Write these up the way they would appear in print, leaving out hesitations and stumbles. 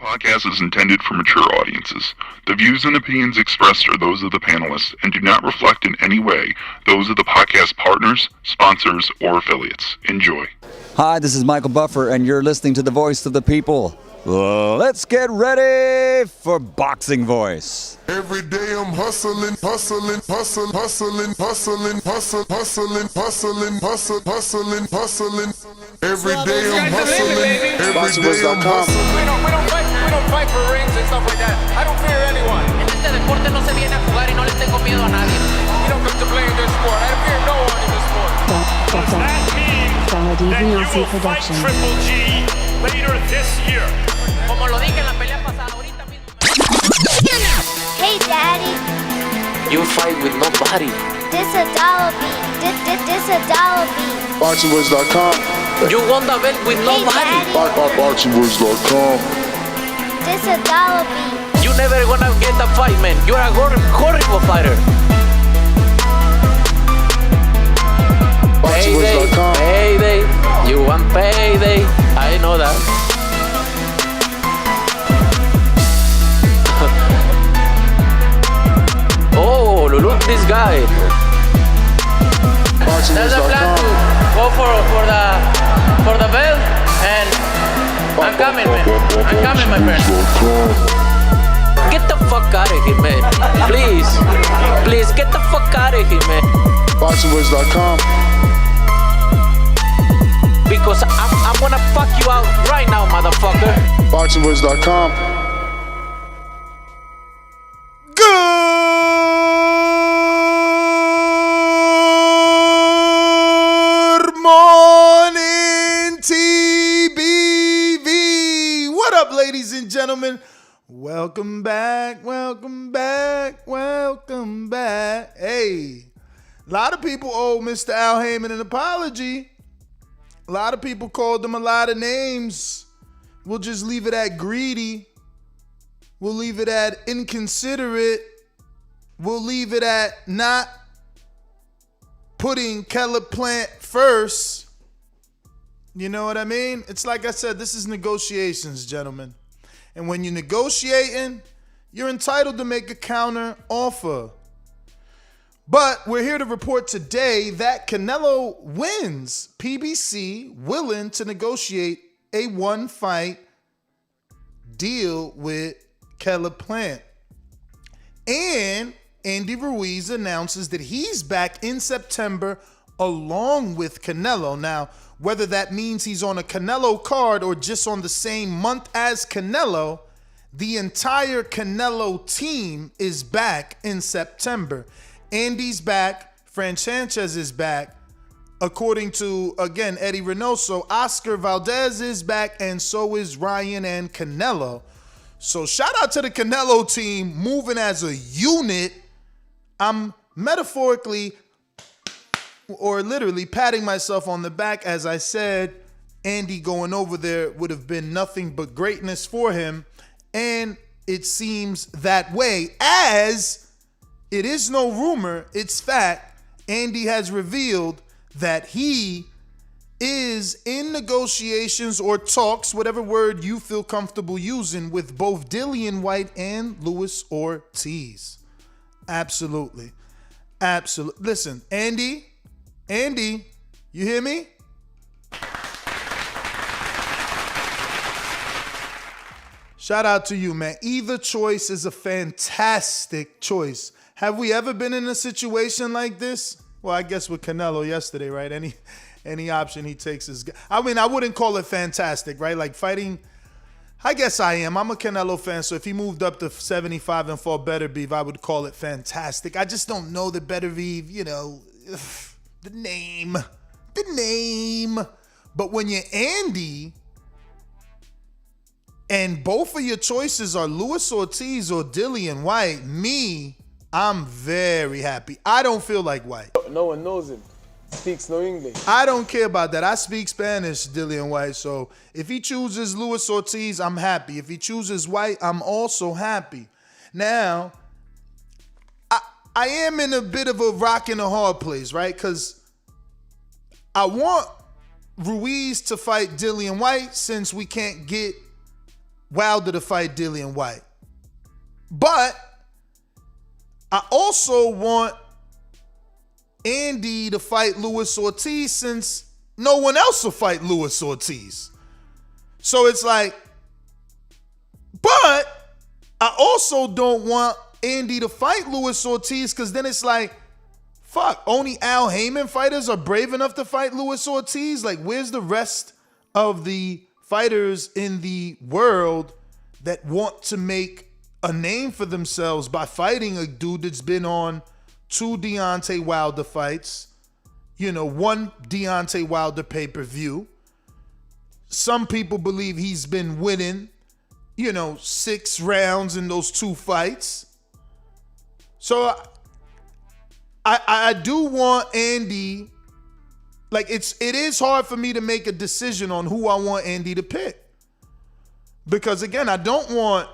Podcast is intended for mature audiences. The views and opinions expressed are those of the panelists and do not reflect in any way those of the podcast partners, sponsors, or affiliates. Enjoy. Hi, this is Michael Buffer, and you're listening to the Voice of the People. Let's get ready for Boxing Voice. Every day I'm hustling. Every day I'm hustling. Every day I'm hustling. We don't fight for rings and stuff like that. I don't fear anyone. En este deporte no se viene a jugar y no le tengo miedo a nadie. You don't come to play in this sport. I fear no one in this sport. Does that mean that you will fight Triple G later this year? Como lo dije en la pelea pasada, ahorita mismo. Hey Daddy, You fight with nobody. this a dollar beat. This a dollar beat. BoxingWords.com. You won the belt with Hey nobody. Daddy, BoxingWords.com. this a dollar beat. You never gonna get the fight, man. You're a horrible fighter. Payday, BoxingWords.com. payday. You want payday. I know that. Oh, look this guy. There's a plan to BoxingWords.com. go for the belt, and I'm coming, man. I'm coming, my friend. Get the fuck out of here, man. Please get the fuck out of here, man. BoxingWords.com. Because I'm gonna fuck you out right now, motherfucker. BoxingWords.com. Good morning, TBV. What up, ladies and gentlemen? Welcome back. Hey, a lot of people owe Mr. Al Heyman an apology. A lot of people called him a lot of names. We'll just leave it at greedy. We'll leave it at inconsiderate. We'll leave it at not putting Keller Plant first. You know what I mean? It's like I said, this is negotiations, gentlemen. And when you're negotiating, you're entitled to make a counter offer. But we're here to report today that Canelo wins. PBC willing to negotiate a one-fight deal with Keller Plant. And Andy Ruiz announces that he's back in September along with Canelo. Now, whether that means he's on a Canelo card or just on the same month as Canelo, the entire Canelo team is back in September. Andy's back. Fran Sanchez is back. According to, again, Eddie Reynoso, Oscar Valdez is back, and so is Ryan and Canelo. So shout out to the Canelo team moving as a unit. I'm metaphorically or literally patting myself on the back. As I said, Andy going over there would have been nothing but greatness for him. And it seems that way, as it is no rumor, it's fact. Andy has revealed that he is in negotiations or talks, whatever word you feel comfortable using, with both Dillian Whyte and Luis Ortiz. Absolutely. Listen, Andy, you hear me? Shout out to you, man. Either choice is a fantastic choice. Have we ever been in a situation like this? Well, I guess with Canelo yesterday, right? Any option he takes is good. I mean, I wouldn't call it fantastic, right? Like fighting, I guess I am. I'm a Canelo fan, so if he moved up to 75 and fought Beterbiev, I would call it fantastic. I just don't know that Beterbiev, the name. But when you're Andy, and both of your choices are Luis Ortiz or Dillian Whyte, I'm very happy. I don't feel like Whyte. No one knows him. Speaks no English. I don't care about that. I speak Spanish, Dillian Whyte. So if he chooses Luis Ortiz, I'm happy. If he chooses Whyte, I'm also happy. Now, I am in a bit of a rock and a hard place, right? Because I want Ruiz to fight Dillian Whyte since we can't get Wilder to fight Dillian Whyte. But I also want Andy to fight Luis Ortiz since no one else will fight Luis Ortiz. So it's like, but I also don't want Andy to fight Luis Ortiz because then it's like, fuck, only Al Heyman fighters are brave enough to fight Luis Ortiz? Like, where's the rest of the fighters in the world that want to make a name for themselves by fighting a dude that's been on 2 Deontay Wilder fights, 1 Deontay Wilder pay-per-view. Some people believe he's been winning, 6 rounds in those 2 fights. So I do want Andy, like it is hard for me to make a decision on who I want Andy to pick. Because again, I don't want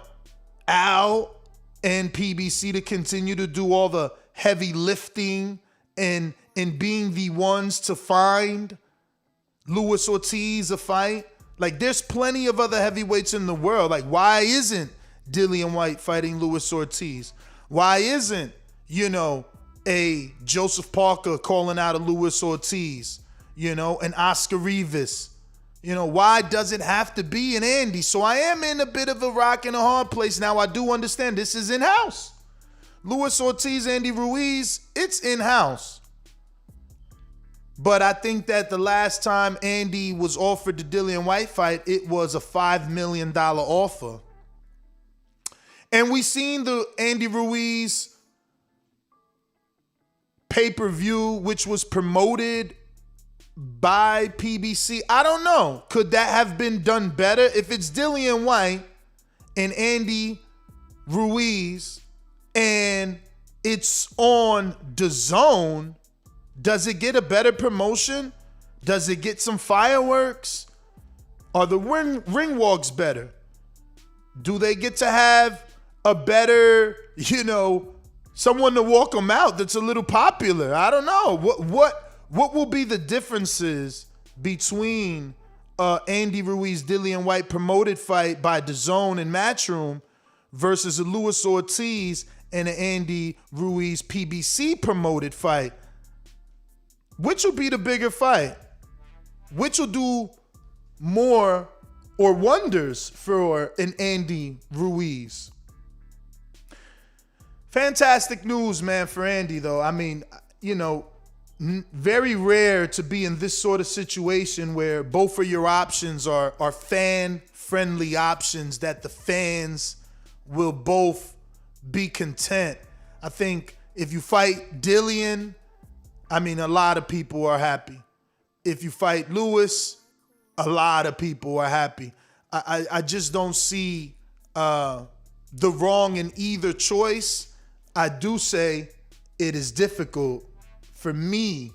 Al and PBC to continue to do all the heavy lifting and being the ones to find Luis Ortiz a fight. Like, there's plenty of other heavyweights in the world. Like, why isn't Dillian Whyte fighting Luis Ortiz? Why isn't, a Joseph Parker calling out a Luis Ortiz, an Oscar Rivas? Why does it have to be an Andy? So I am in a bit of a rock and a hard place. Now, I do understand this is in-house. Luis Ortiz, Andy Ruiz, it's in-house. But I think that the last time Andy was offered the Dillian Whyte fight, it was a $5 million offer. And we seen the Andy Ruiz pay-per-view, which was promoted by PBC. I don't know. Could that have been done better? If it's Dillian Whyte and Andy Ruiz and it's on Dazn, does it get a better promotion? Does it get some fireworks? Are the ring walks better? Do they get to have a better, someone to walk them out that's a little popular? I don't know. What will be the differences between Andy Ruiz, Dillian Whyte promoted fight by Dazn and Matchroom versus a Luis Ortiz and an Andy Ruiz PBC promoted fight? Which will be the bigger fight? Which will do more or wonders for an Andy Ruiz? Fantastic news, man, for Andy, though. I mean, very rare to be in this sort of situation where both of your options are fan-friendly options that the fans will both be content. I think if you fight Dillian, a lot of people are happy. If you fight Luis, a lot of people are happy. I just don't see the wrong in either choice. I do say it is difficult for me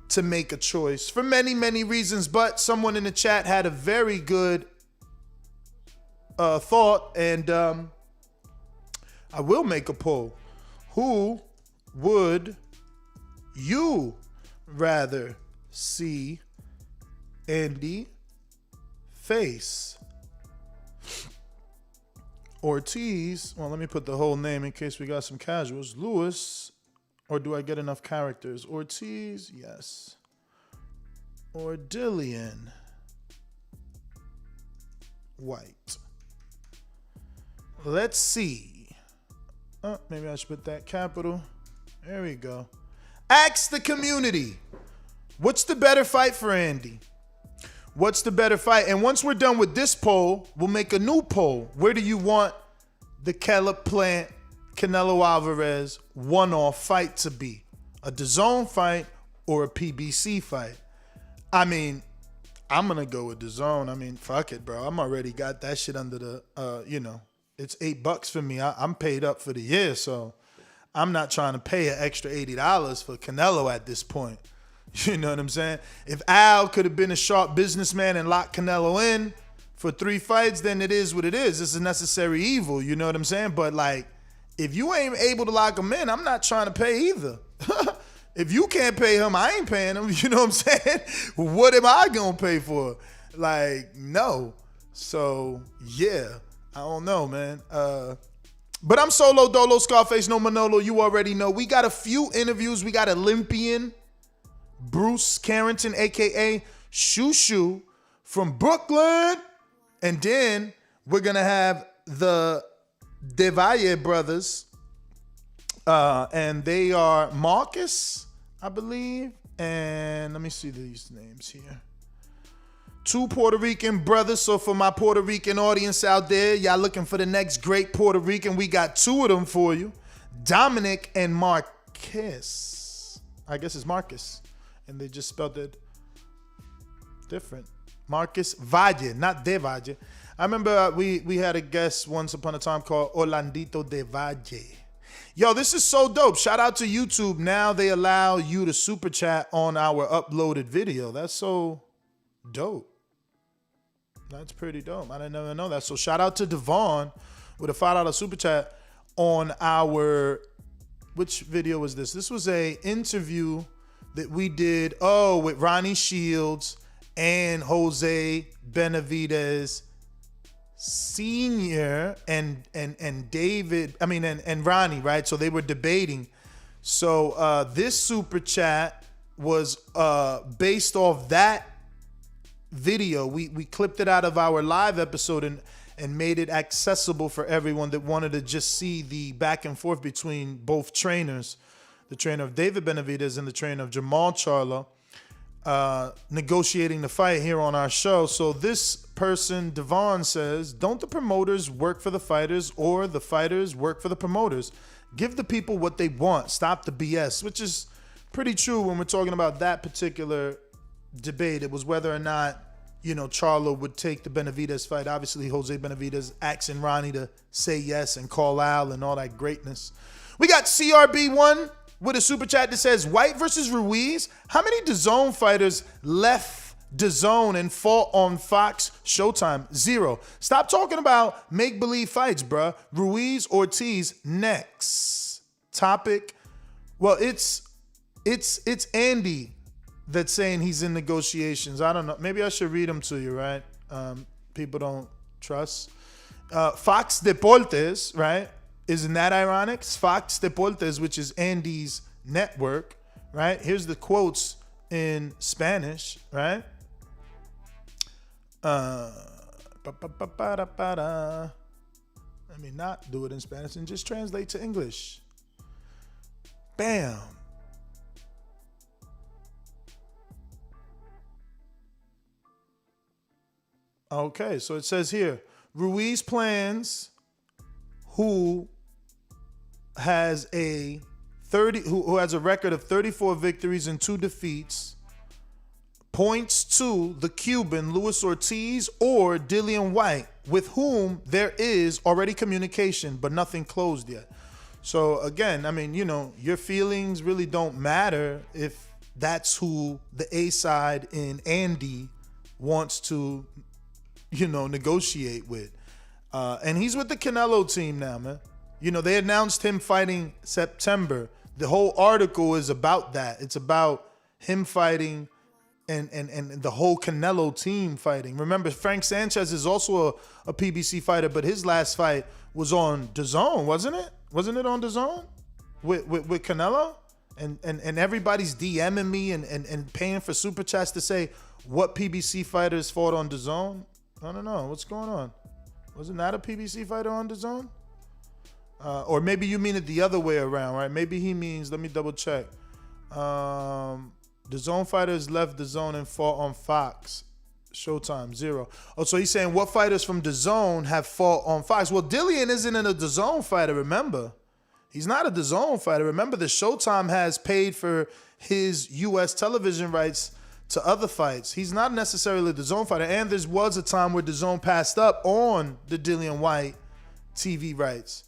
to make a choice for many, many reasons, but someone in the chat had a very good thought, and I will make a poll. Who would you rather see Andy face? Ortiz, well, let me put the whole name in case we got some casuals. Luis, or do I get enough characters? Ortiz, yes. Or Dillian Whyte. Let's see. Oh, maybe I should put that capital. There we go. Ask the community. What's the better fight for Andy? What's the better fight? And once we're done with this poll, we'll make a new poll. Where do you want the Caleb Plant, Canelo Alvarez one-off fight to be? A DAZN fight or a PBC fight? I'm going to go with DAZN. Fuck it, bro. I'm already got that shit under the, it's $8 for me. I'm paid up for the year, so I'm not trying to pay an extra $80 for Canelo at this point. You know what I'm saying? If Al could have been a sharp businessman and locked Canelo in for 3 fights, then it is what it is. It's a necessary evil, you know what I'm saying? But if you ain't able to lock him in, I'm not trying to pay either. If you can't pay him, I ain't paying him, you know what I'm saying? What am I gonna pay for? No. So, yeah. I don't know, man. But I'm Solo Dolo, Scarface, no Manolo. You already know. We got a few interviews. We got Olympian Bruce Carrington, a.k.a. Shushu from Brooklyn. And then we're going to have the Devalle brothers. And they are Marcus, I believe. And let me see these names here. Two Puerto Rican brothers. So for my Puerto Rican audience out there, y'all looking for the next great Puerto Rican, we got two of them for you. Dominic and Marcus. I guess it's Marcus. And they just spelled it different. Marcus Valle, not De Valle. I remember we had a guest once upon a time called Orlandito De Valle. Yo, this is so dope. Shout out to YouTube. Now they allow you to super chat on our uploaded video. That's so dope. That's pretty dope. I didn't ever know that. So shout out to Devon with a $5 super chat on our, which video was this? This was a interview that we did, with Ronnie Shields and Jose Benavidez Senior and David, and Ronnie, right? So they were debating. So this super chat was based off that video. We clipped it out of our live episode and made it accessible for everyone that wanted to just see the back and forth between both trainers, the trainer of David Benavidez and the trainer of Jamal Charlo, negotiating the fight here on our show. So this person, Devon, says, don't the promoters work for the fighters or the fighters work for the promoters? Give the people what they want. Stop the BS, which is pretty true when we're talking about that particular debate. It was whether or not, Charlo would take the Benavidez fight. Obviously, Jose Benavidez asking Ronnie to say yes and call Al and all that greatness. We got CRB1 with a super chat that says, Whyte versus Ruiz. How many DAZN fighters left DAZN and fought on Fox Showtime? 0. Stop talking about make-believe fights, bruh. Ruiz, Ortiz, next. Topic. Well, it's Andy that's saying he's in negotiations. I don't know. Maybe I should read them to you, right? People don't trust. Fox Deportes, right? Isn't that ironic? Fox Deportes, which is Andy's network, right? Here's the quotes in Spanish, right? Let me not do it in Spanish and just translate to English. Bam. Okay, so it says here, Ruiz plans who has a record of 34 victories and 2 defeats, points to the Cuban Luis Ortiz or Dillian Whyte, with whom there is already communication, but nothing closed yet. So again, your feelings really don't matter if that's who the A side in Andy wants to, negotiate with. And he's with the Canelo team now, man. They announced him fighting September. The whole article is about that. It's about him fighting and the whole Canelo team fighting. Remember, Frank Sanchez is also a PBC fighter, but his last fight was on DAZN, wasn't it? Wasn't it on DAZN with Canelo? And everybody's DMing me and paying for super chats to say what PBC fighters fought on DAZN. I don't know. What's going on? Wasn't that a PBC fighter on DAZN? Or maybe you mean it the other way around, right? Maybe he means, let me double check. DAZN fighters left DAZN and fought on Fox. Showtime, 0. Oh, so he's saying what fighters from DAZN have fought on Fox? Well, Dillian isn't a DAZN fighter, remember. He's not a DAZN fighter. Remember, the Showtime has paid for his U.S. television rights to other fights. He's not necessarily a DAZN fighter. And there was a time where DAZN passed up on the Dillian Whyte TV rights.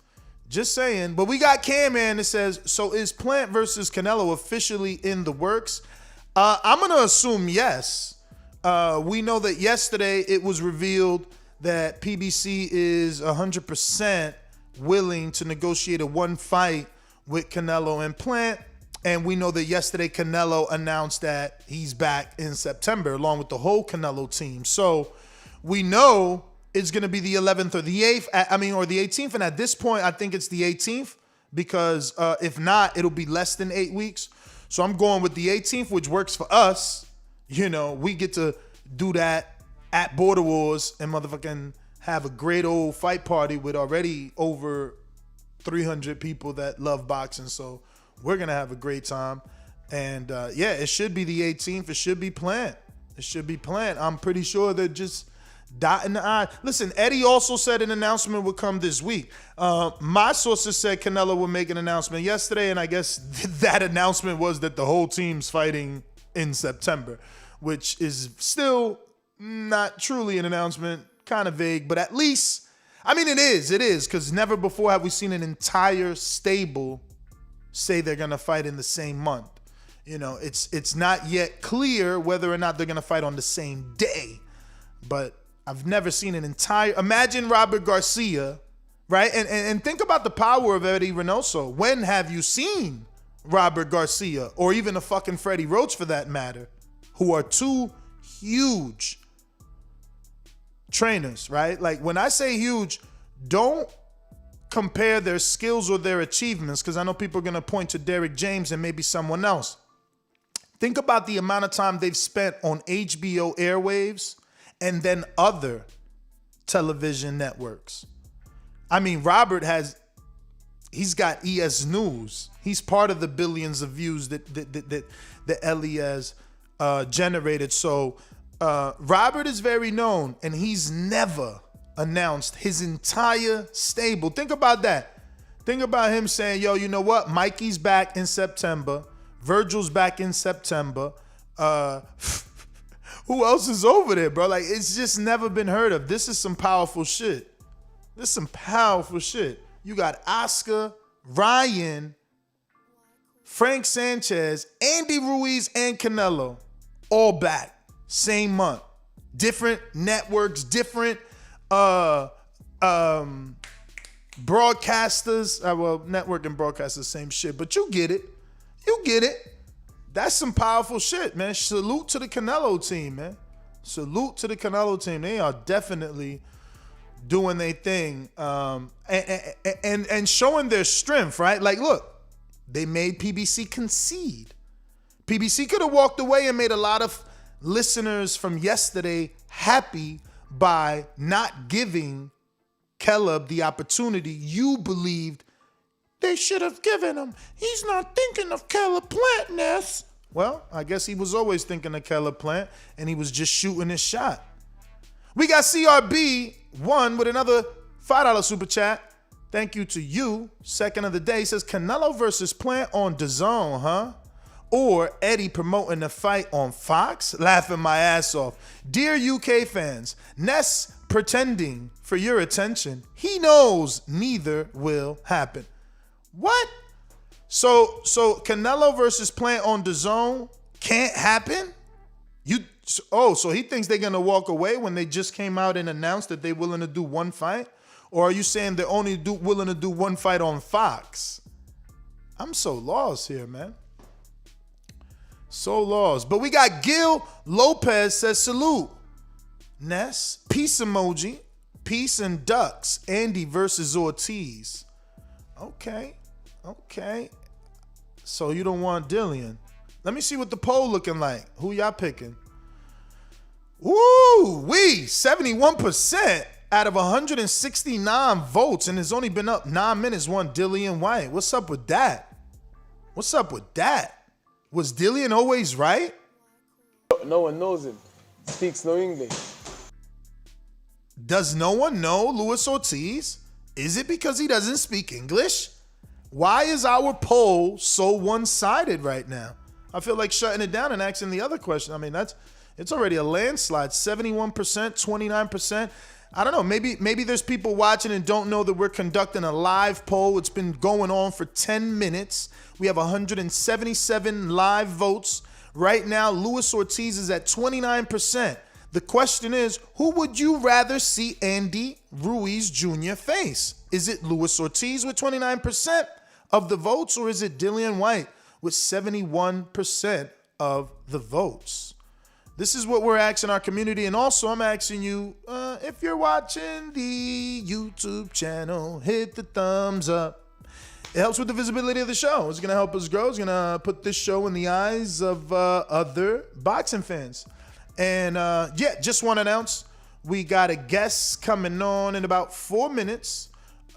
Just saying. But we got Cam Man that says, so is Plant versus Canelo officially in the works? I'm going to assume yes. We know that yesterday it was revealed that PBC is 100% willing to negotiate a one fight with Canelo and Plant. And we know that yesterday Canelo announced that he's back in September along with the whole Canelo team. So we know it's going to be the 11th or the 8th. Or the 18th. And at this point, I think it's the 18th because if not, it'll be less than 8 weeks. So I'm going with the 18th, which works for us. You know, we get to do that at Border Wars and motherfucking have a great old fight party with already over 300 people that love boxing. So we're going to have a great time. And yeah, it should be the 18th. It should be planned. It should be planned. I'm pretty sure they're just dotting the I. Listen, Eddie also said an announcement would come this week. My sources said Canelo would make an announcement yesterday, and I guess that announcement was that the whole team's fighting in September, which is still not truly an announcement, kind of vague, but at least, I mean, it is, because never before have we seen an entire stable say they're going to fight in the same month. You know, it's not yet clear whether or not they're going to fight on the same day, but I've never seen an entire, imagine Robert Garcia, right? And think about the power of Eddie Reynoso. When have you seen Robert Garcia or even a fucking Freddie Roach for that matter, who are two huge trainers, right? Like when I say huge, don't compare their skills or their achievements, because I know people are going to point to Derek James and maybe someone else. Think about the amount of time they've spent on HBO airwaves and then other television networks. I mean, Robert he's got ES News. He's part of the billions of views that Ellie has generated. So Robert is very known, and he's never announced his entire stable. Think about that. Think about him saying, yo, you know what? Mikey's back in September. Virgil's back in September. Who else is over there, bro? Like, it's just never been heard of. This is some powerful shit. This is some powerful shit. You got Oscar, Ryan, Frank Sanchez, Andy Ruiz, and Canelo all back. Same month. Different networks, different broadcasters. Well, network and broadcasters, same shit. But you get it. You get it. That's some powerful shit, man. Salute to the Canelo team, man. Salute to the Canelo team. They are definitely doing their thing and showing their strength, right? Like, look, they made PBC concede. PBC could have walked away and made a lot of listeners from yesterday happy by not giving Caleb the opportunity you believed they should have given him. He's not thinking of Caleb Plant, Ness. Well, I guess he was always thinking of Caleb Plant, and he was just shooting his shot. We got CRB1 with another $5 super chat. Thank you to you. Second of the day says Canelo versus Plant on Dazn, huh? Or Eddie promoting the fight on Fox? Laughing my ass off. Dear UK fans, Ness pretending for your attention. He knows neither will happen. What? So Canelo versus Plant on Dazn can't happen? So he thinks they're gonna walk away when they just came out and announced that they're willing to do one fight? Or are you saying they're only willing to do one fight on Fox? I'm so lost here, man. So lost. But we got Gil Lopez says salute. Ness, peace emoji. Peace and ducks. Andy versus Ortiz. Okay. So you don't want Dillian. Let me see what the poll looking like. Who y'all picking? Woo! 71% out of 169 votes, and it's only been up 9 minutes, won Dillian Whyte. What's up with that? Was Dillian always right? No one knows him. Speaks no English. Does no one know Luis Ortiz? Is it because he doesn't speak English? Why is our poll so one-sided right now? I feel like shutting it down and asking the other question. I mean, it's already a landslide. 71%, 29%. I don't know. Maybe there's people watching and don't know that we're conducting a live poll. It's been going on for 10 minutes. We have 177 live votes. Right now, Luis Ortiz is at 29%. The question is, who would you rather see Andy Ruiz Jr. face? Is it Luis Ortiz with 29% of the votes, or is it Dillian Whyte with 71% of the votes? This is what we're asking our community. And also, I'm asking you, if you're watching the YouTube channel, hit the thumbs up. It helps with the visibility of the show. It's going to help us grow. It's going to put this show in the eyes of other boxing fans. And just want to announce, we got a guest coming on in about 4 minutes.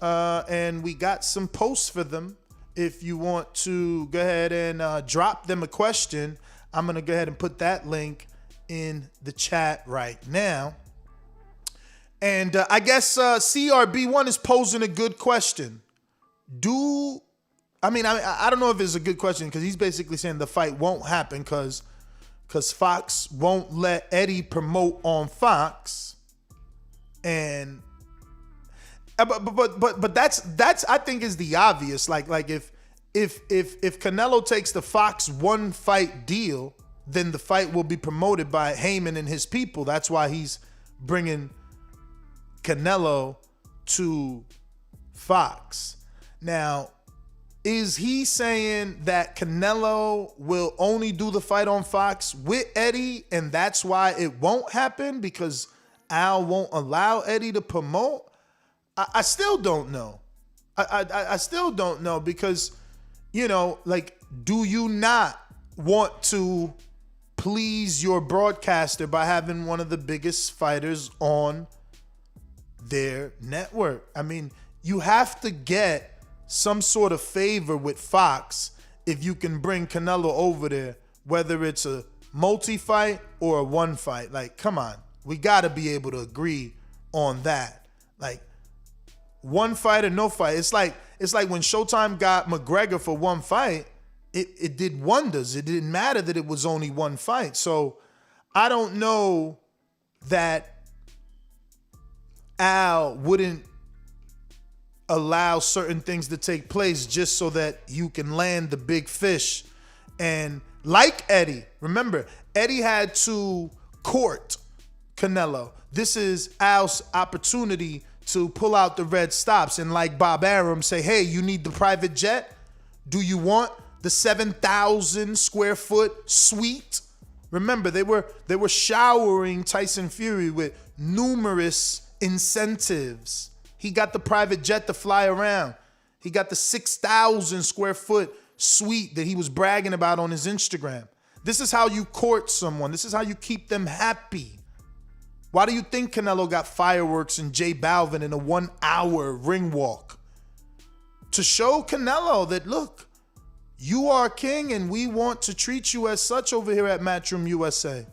And we got some posts for them. If you want to go ahead and drop them a question, I'm going to go ahead and put that link in the chat right now. And I guess CRB1 is posing a good question. I don't know if it's a good question, because he's basically saying the fight won't happen because Fox won't let Eddie promote on Fox. And but that's I think is the obvious. Like if Canelo takes the Fox one fight deal, then the fight will be promoted by Heyman and his people. That's why he's bringing Canelo to Fox. Now, is he saying that Canelo will only do the fight on Fox with Eddie, and that's why it won't happen because Al won't allow Eddie to promote? I still don't know. I still don't know because, do you not want to please your broadcaster by having one of the biggest fighters on their network? I mean, you have to get some sort of favor with Fox if you can bring Canelo over there, whether it's a multi-fight or a one fight. Like, come on. We got to be able to agree on that. Like, one fight or no fight. It's like when Showtime got McGregor for one fight, it did wonders. It didn't matter that it was only one fight. So I don't know that Al wouldn't allow certain things to take place just so that you can land the big fish. And like Eddie, remember, Eddie had to court Canelo. This is Al's opportunity to pull out the red stops and, like Bob Arum, say, hey, you need the private jet? Do you want the 7,000 square foot suite? Remember, they were showering Tyson Fury with numerous incentives. He got the private jet to fly around. He got the 6,000 square foot suite that he was bragging about on his Instagram. This is how you court someone. This is how you keep them happy. Why do you think Canelo got fireworks and J Balvin in a 1 hour ring walk? To show Canelo that, look, you are king and we want to treat you as such over here at Matchroom USA.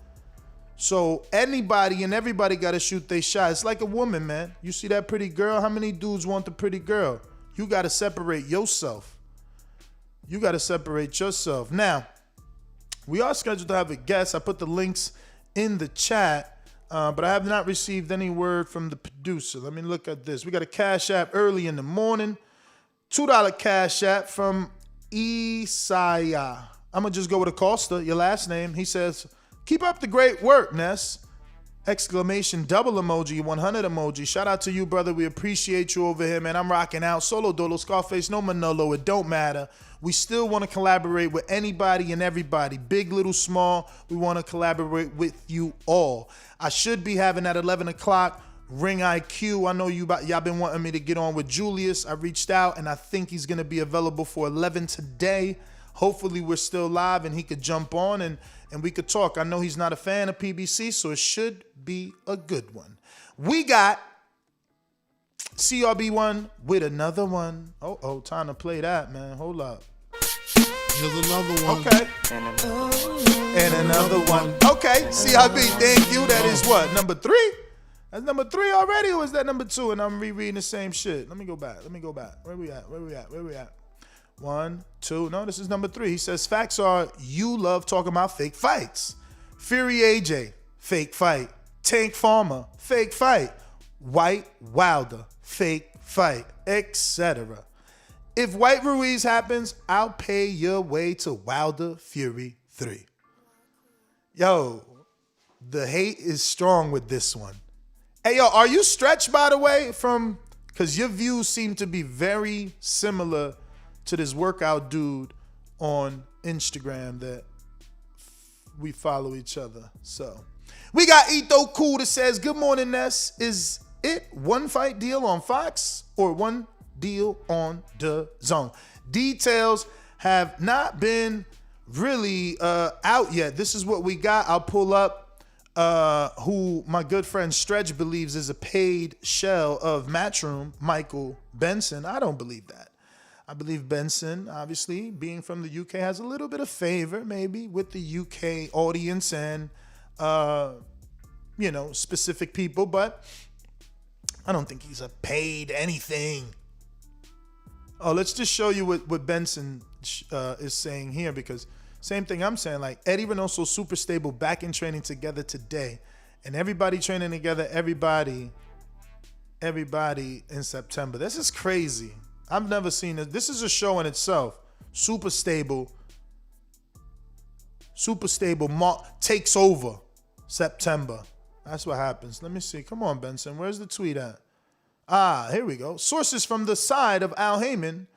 So anybody and everybody got to shoot their shot. It's like a woman, man. You see that pretty girl? How many dudes want the pretty girl? You got to separate yourself. You got to separate yourself. Now, we are scheduled to have a guest. I put the links in the chat, but I have not received any word from the producer. Let me look at this. We got a Cash App early in the morning. $2 Cash App from Isaiah. I'm going to just go with Acosta, your last name. He says, keep up the great work, Ness. Exclamation, double emoji, 100 emoji. Shout out to you, brother. We appreciate you over here, man. I'm rocking out. Solo Dolo, Scarface, no Manolo. It don't matter. We still want to collaborate with anybody and everybody, big, little, small. We want to collaborate with you all. I should be having at 11 o'clock Ring IQ. I know y'all been wanting me to get on with Julius. I reached out, and I think he's going to be available for 11 today. Hopefully, we're still live, and he could jump on, and we could talk. I know he's not a fan of PBC, so it should be a good one. We got CRB1 with another one. Oh, time to play that, man. Hold up. Here's another one. Okay. And another one. Okay, CRB, thank you. That is what, number 3? That's number 3 already, or is that number 2? And I'm rereading the same shit. Let me go back. Where we at? 1, 2. No, this is number 3. He says, facts are you love talking about fake fights. Fury AJ, fake fight. Tank Farmer, fake fight. Whyte Wilder, fake fight, etc. If Whyte Ruiz happens, I'll pay your way to Wilder Fury 3. Yo, the hate is strong with this one. Hey, yo, are you stretched, by the way, because your views seem to be very similar to this workout dude on Instagram that we follow each other. So we got Ito Cool that says, good morning, Ness. Is it one fight deal on Fox or one deal on Dazn? Details have not been really out yet. This is what we got. I'll pull up who my good friend Stretch believes is a paid shell of Matchroom, Michael Benson. I don't believe that. I believe Benson, obviously, being from the UK, has a little bit of favor maybe with the UK audience and, specific people, but I don't think he's a paid anything. Oh, let's just show you what Benson is saying here, because same thing I'm saying, like Eddie Reynoso, super stable, back in training together today. And everybody training together, everybody in September. This is crazy. I've never seen this. This is a show in itself. Super stable. Takes over September. That's what happens. Let me see. Come on, Benson. Where's the tweet at? Here we go. Sources from the side of Al Heyman's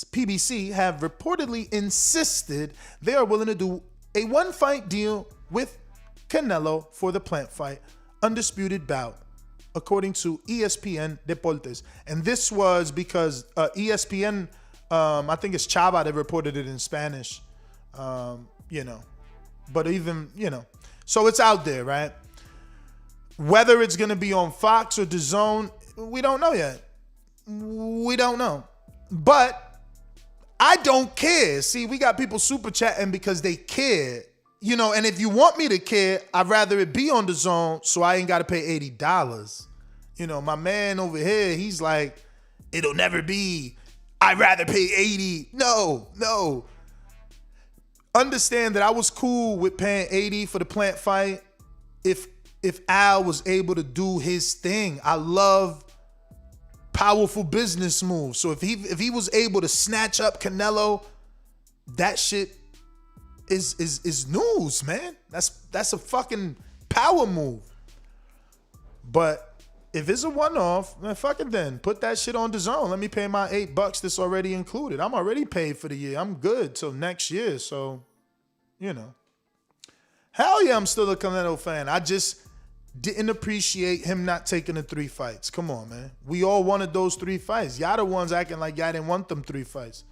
PBC have reportedly insisted they are willing to do a one-fight deal with Canelo for the plant fight, undisputed bout, according to ESPN Deportes. And this was because ESPN, I think it's Chava that reported it in Spanish, but even, so it's out there, right? Whether it's going to be on Fox or DAZN, we don't know yet. We don't know. But I don't care. See, we got people super chatting because they care. And if you want me to care, I'd rather it be on DAZN so I ain't got to pay $80. My man over here, he's like, it'll never be, I'd rather pay $80. No. Understand that I was cool with paying $80 for the plant fight if Al was able to do his thing. I love powerful business moves. So if he was able to snatch up Canelo, that shit is news, man. That's a fucking power move. But if it's a one-off, man, fuck it then. Put that shit on DAZN. Let me pay my $8 that's already included. I'm already paid for the year. I'm good till next year. So, hell yeah, I'm still a Canelo fan. I just didn't appreciate him not taking the 3 fights. Come on, man. We all wanted those 3 fights. Y'all the ones acting like y'all didn't want them 3 fights.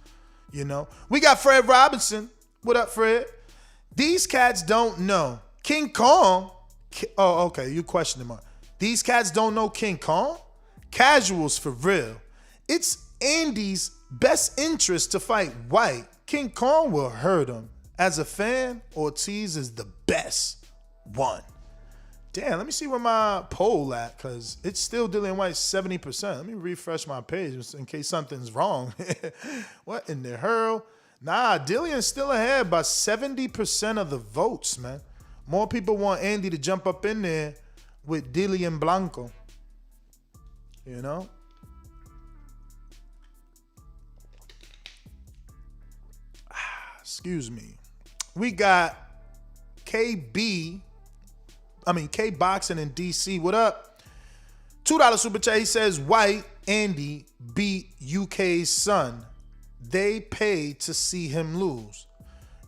We got Fred Robinson. What up, Fred? These cats don't know. King Kong. Oh, okay. You question him. These cats don't know King Kong? Casuals for real. It's Andy's best interest to fight Whyte. King Kong will hurt him. As a fan, Ortiz is the best one. Damn, let me see where my poll at, because it's still Dillian Whyte 70%. Let me refresh my page in case something's wrong. What in the hell? Nah, Dillian's still ahead by 70% of the votes, man. More people want Andy to jump up in there with Dillian Blanco. Excuse me. We got K-Boxing in DC. What up? $2 super chat. He says, Whyte, Andy beat UK's son. They paid to see him lose.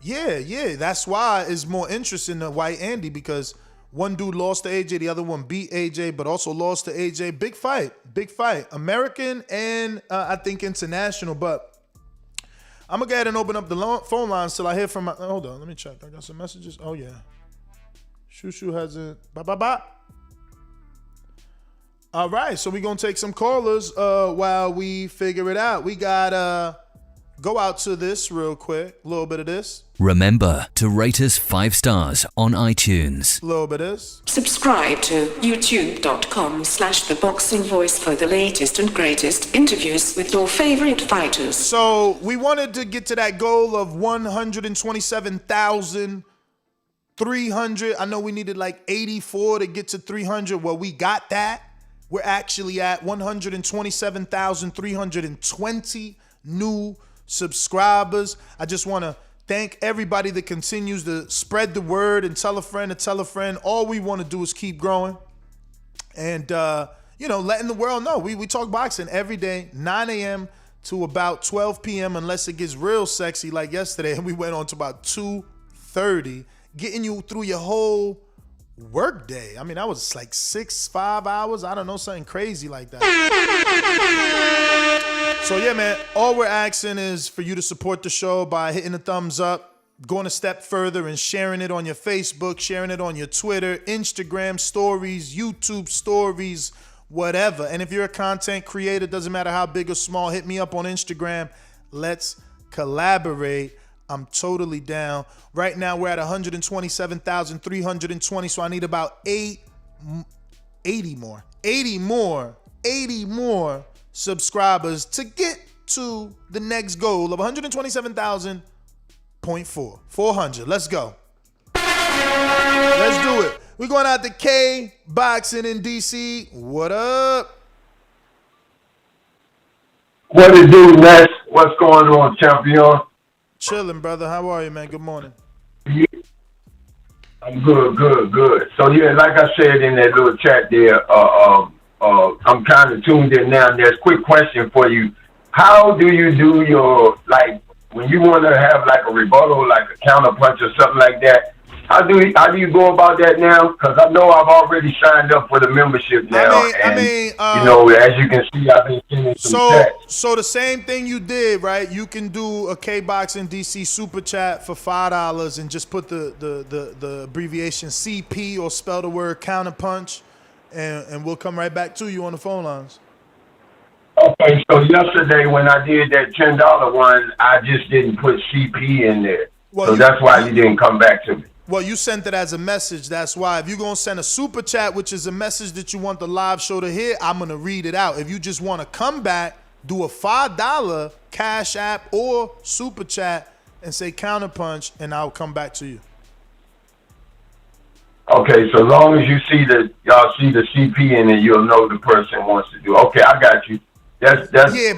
Yeah. That's why it's more interesting than Whyte Andy, because one dude lost to AJ, the other one beat AJ, but also lost to AJ. Big fight. American and I think international, but I'm going to go ahead and open up the phone lines till I hear from hold on, let me check. I got some messages. Oh, yeah. Shushu hasn't. Bye. All right, so we're going to take some callers while we figure it out. We got go out to this real quick. A little bit of this. Remember to rate us 5 stars on iTunes. A little bit of this. Subscribe to youtube.com/theboxingvoice for the latest and greatest interviews with your favorite fighters. So we wanted to get to that goal of 127,300. I know we needed like 84 to get to 300. Well, we got that. We're actually at 127,320 new subscribers. I just want to thank everybody that continues to spread the word and tell a friend to tell a friend. All we want to do is keep growing and, letting the world know. We talk boxing every day, 9 a.m. to about 12 p.m. unless it gets real sexy like yesterday, and we went on to about 2:30, getting you through your whole work day. I mean, that was like 5 hours. I don't know, something crazy like that. So yeah, man, all we're asking is for you to support the show by hitting the thumbs up, going a step further and sharing it on your Facebook, sharing it on your Twitter, Instagram stories, YouTube stories, whatever. And if you're a content creator, doesn't matter how big or small, hit me up on Instagram. Let's collaborate. I'm totally down. Right now, we're at 127,320, so I need about 80 more subscribers to get to the next goal of 127,000.400. Let's go. Let's do it. We're going out to K Boxing in DC. What up? What it do, Ness? What's going on, champion? Chilling, brother. How are you, man? Good morning. Yeah. I'm good. So yeah, like I said in that little chat there, I'm kind of tuned in now. There's a quick question for you. How do you do your, like, when you want to have like a rebuttal, like a counter punch or something like that? How do you go about that now? Because I know I've already signed up for the membership now. You know, as you can see, I've been sending some chats. So the same thing you did, right? You can do a K-Boxing DC super chat for $5 and just put the abbreviation CP or spell the word counter punch, and we'll come right back to you on the phone lines. Okay, so yesterday when I did that $10 one, I just didn't put CP in there. Well, so that's why you didn't come back to me. Well, you sent it as a message. That's why. If you're going to send a super chat, which is a message that you want the live show to hear, I'm going to read it out. If you just want to come back, do a $5 Cash App or super chat and say counterpunch, and I'll come back to you. Okay, so long as you see y'all see the CP in it, you'll know the person wants to do. Okay, I got you. That's good.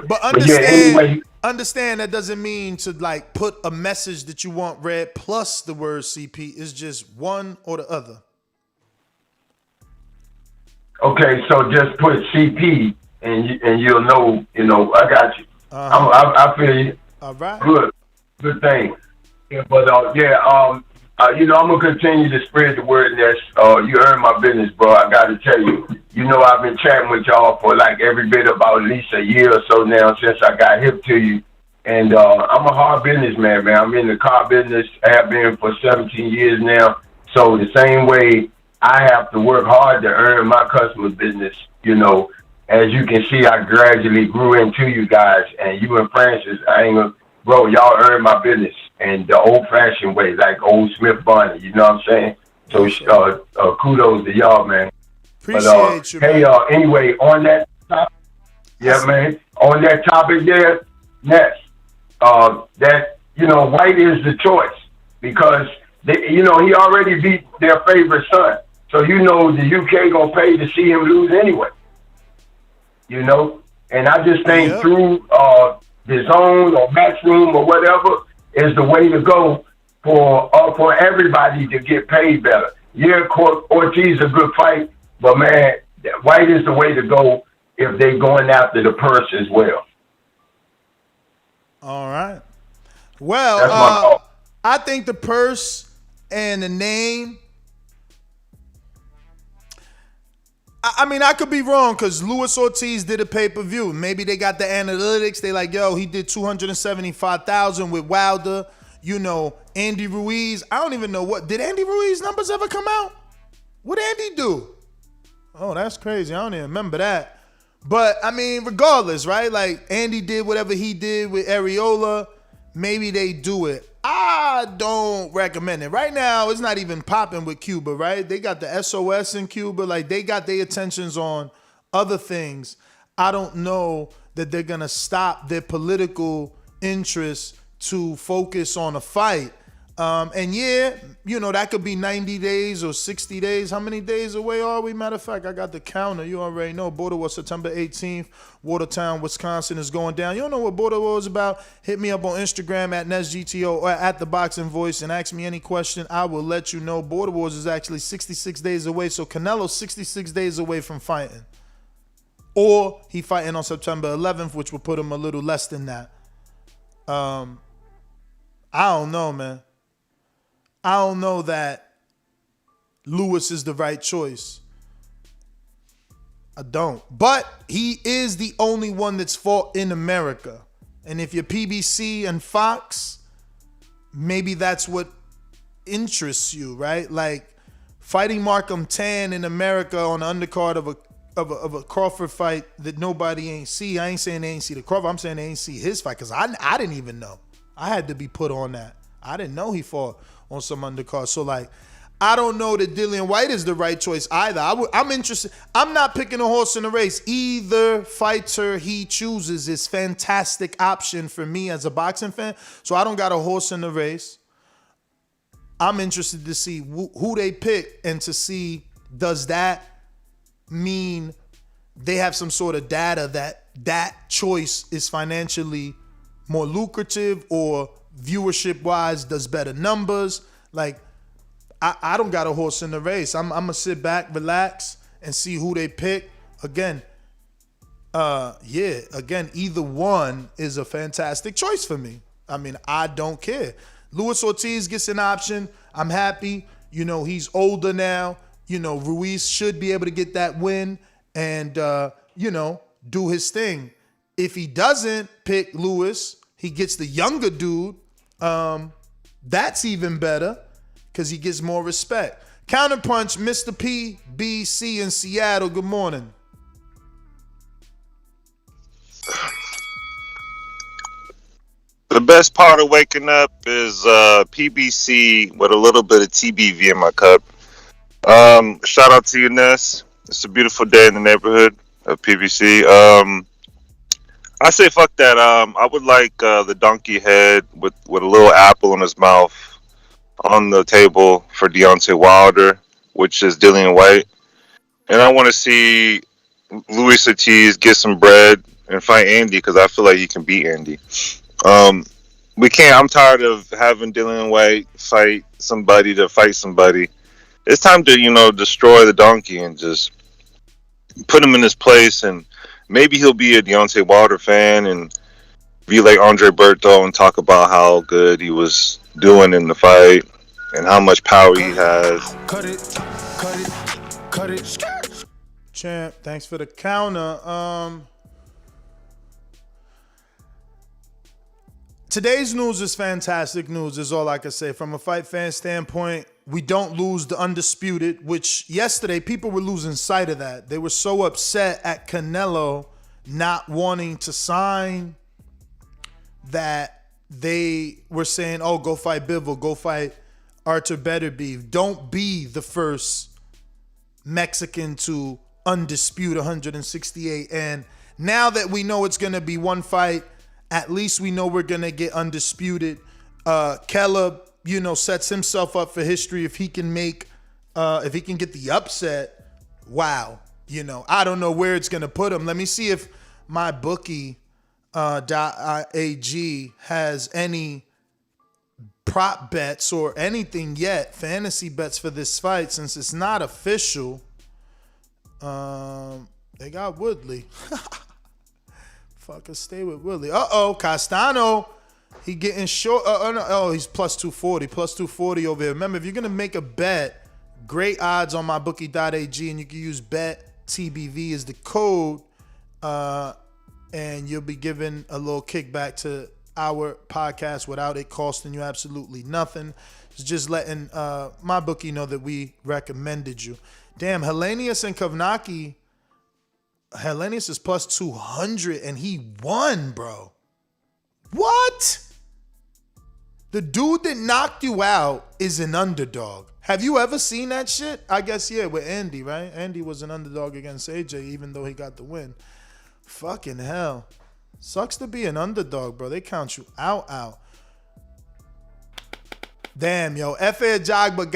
But understand, understand that doesn't mean to like put a message that you want read plus the word CP. It's just one or the other. Okay, so just put CP and you'll know. You know, I got you. I feel you. All right. Good thing. Yeah, but you know, I'm gonna continue to spread the word. That's you earned my business, bro. I got to tell you. You know, I've been chatting with y'all for like every bit about at least a year or so now since I got hip to you. And I'm a hard businessman, man. I'm in the car business. I have been for 17 years now. So the same way I have to work hard to earn my customer business, you know. As you can see, I gradually grew into you guys. And you and Francis, bro, y'all earned my business. And the old-fashioned way, like old Smith Barney, you know what I'm saying? So kudos to y'all, man. Appreciate you, hey, anyway, on that topic, man, on that topic there, next, that, you know, Whyte is the choice because, you know, he already beat their favorite son. So, you know, the UK going to pay to see him lose anyway, you know? And I just think through the zone or Matchroom or whatever is the way to go for everybody to get paid better. Yeah, Ortiz a good fight. But, man, Whyte is the way to go if they're going after the purse as well. All right. Well, I think the purse and the name, I mean, I could be wrong because Luis Ortiz did a pay-per-view. Maybe they got the analytics. They like, yo, he did 275,000 with Wilder. You know, Andy Ruiz. I don't even know did Andy Ruiz numbers ever come out? What did Andy do? Oh, that's crazy. I don't even remember that. But, I mean, regardless, right? Like, Andy did whatever he did with Areola. Maybe they do it. I don't recommend it. Right now, it's not even popping with Cuba, right? They got the SOS in Cuba. Like, they got their attentions on other things. I don't know that they're going to stop their political interests to focus on a fight. And yeah, you know, that could be 90 days or 60 days. How many days away are we? Matter of fact, I got the counter. You already know. Border War September 18th. Watertown, Wisconsin is going down. You don't know what Border War is about? Hit me up on Instagram at NesGTO or at The Boxing Voice and ask me any question. I will let you know. Border Wars is actually 66 days away. So Canelo 66 days away from fighting. or he fighting on September 11th, which will put him a little less than that. I don't know, man. I don't know that Lewis is the right choice. I don't. But he is the only one that's fought in America. And if you're PBC and Fox, maybe that's what interests you, right? Like fighting Markham Tan in America on the undercard of a Crawford fight that nobody ain't see. I ain't saying they ain't see the Crawford. I'm saying they ain't see his fight because I didn't even know. I had to be put on that. I didn't know he fought on some undercard. So like, I don't know that Dillian Whyte is the right choice either. I'm interested. I'm not picking a horse in the race. Either fighter he chooses is fantastic option for me as a boxing fan. So I don't got a horse in the race. I'm interested to see who they pick and to see, does that mean they have some sort of data that choice is financially more lucrative or viewership wise does better numbers. Like, I don't got a horse in the race. I'm gonna sit back, relax, and see who they pick. Again, either one is a fantastic choice for me. I mean, I don't care. Luis Ortiz gets an option. I'm happy. You know, he's older now. You know, Ruiz should be able to get that win and, do his thing. If he doesn't pick Luis, he gets the younger dude. That's even better because he gets more respect. Counterpunch, Mr. PBC in Seattle. Good morning. The best part of waking up is PBC with a little bit of TBV in my cup. Shout out to you, Ness. It's a beautiful day in the neighborhood of PBC. I say fuck that. I would like the donkey head with a little apple in his mouth on the table for Deontay Wilder, which is Dillian Whyte. And I want to see Luis Ortiz get some bread and fight Andy because I feel like he can beat Andy. We can't. I'm tired of having Dillian Whyte fight somebody to fight somebody. It's time to, destroy the donkey and just put him in his place. And maybe he'll be a Deontay Wilder fan and be like Andre Berto and talk about how good he was doing in the fight and how much power he has. Cut it. Champ, thanks for the counter. Today's news is fantastic news, is all I can say. From a fight fan standpoint, we don't lose the undisputed, which yesterday people were losing sight of that. They were so upset at Canelo not wanting to sign that they were saying, oh, go fight Bivol, go fight Artur Beterbiev. Don't be the first Mexican to undispute 168. And now that we know it's going to be one fight, at least we know we're going to get undisputed. Caleb, sets himself up for history if he can get the upset. Wow. I don't know where it's going to put him. Let me see if my bookie .ag has any prop bets or anything yet, fantasy bets for this fight since it's not official. They got Woodley. Fucker, stay with Woodley. Castano. He getting short. He's plus 240. Plus 240 over here. Remember, if you're going to make a bet, great odds on my bookie.ag, and you can use BETTBV as the code, and you'll be given a little kickback to our podcast without it costing you absolutely nothing. It's just letting my bookie know that we recommended you. Damn, Helenius and Kovnacki. Helenius is plus 200 and he won, bro. What? The dude that knocked you out is an underdog. Have you ever seen that shit? I guess, yeah, with Andy, right? Andy was an underdog against AJ, even though he got the win. Fucking hell. Sucks to be an underdog, bro. They count you out. Damn, yo. F.A. Jagba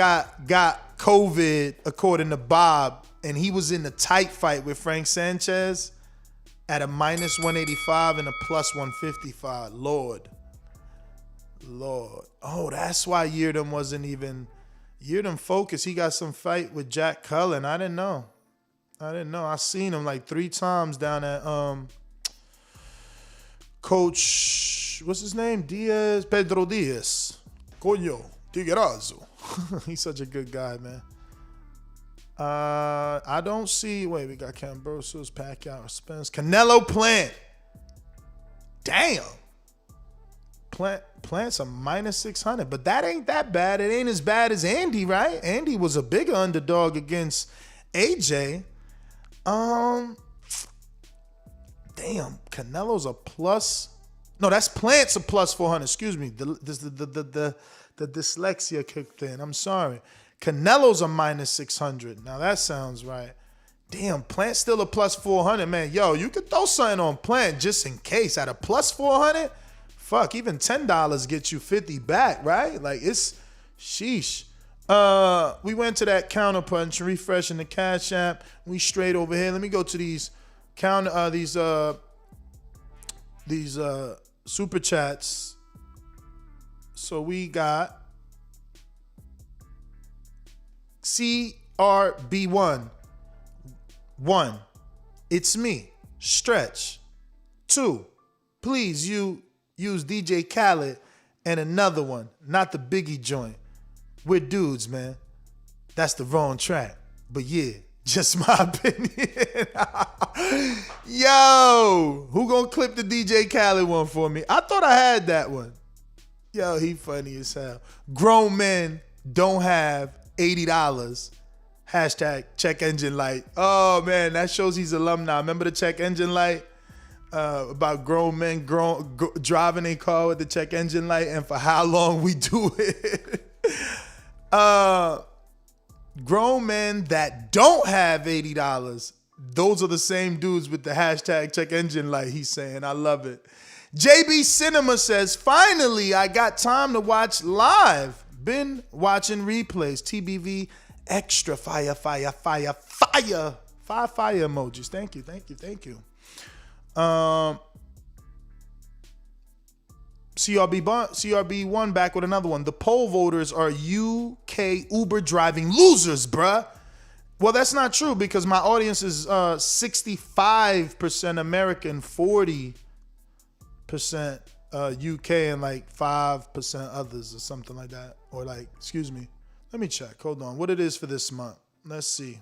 got COVID, according to Bob, and he was in the tight fight with Frank Sanchez at a minus 185 and a plus 155. Lord. Oh, that's why Yeardom wasn't even... Yeardom focused. He got some fight with Jack Cullen. I didn't know. I didn't know. I seen him like 3 times down at Coach, what's his name? Pedro Diaz. Coño, Tiguerazo. He's such a good guy, man. I don't see. Wait, we got Cambrosos, Pacquiao, Spence, Canelo, Plant. Damn. Plant's a minus 600, but that ain't that bad. It ain't as bad as Andy, right? Andy was a bigger underdog against AJ. Damn, Canelo's a plus. No, that's Plant's a plus 400. Excuse me. The dyslexia kicked in. I'm sorry. Canelo's a minus 600. Now that sounds right. Damn, Plant's still a plus 400, man. Yo, you could throw something on Plant just in case. At a plus 400, fuck, even $10 gets you 50 back, right? Like, it's sheesh. We went to that counterpunch, refreshing the Cash App. We straight over here. Let me go to these super chats. So we got CRB1. 1. It's me. Stretch. 2. Please you use DJ Khaled. And another one. Not the Biggie joint. We're dudes, man. That's the wrong track. But yeah, just my opinion. Yo, who gonna clip the DJ Khaled one for me? I thought I had that one. Yo, he funny as hell. Grown men don't have $80. Hashtag check engine light. Oh man, that shows he's alumni. Remember the check engine light? About grown men driving a car with the check engine light and for how long we do it. Grown men that don't have $80, those are the same dudes with the hashtag check engine light, he's saying. I love it. JB Cinema says, finally, I got time to watch live. Been watching replays. TBV extra fire. 5 fire emojis. Thank you. CRB1 back with another one. The poll voters are UK Uber driving losers, bruh. Well, that's not true because my audience is 65% American, 40% UK, and like 5% others or something like that. Or like, excuse me. Let me check. Hold on. What it is for this month. Let's see.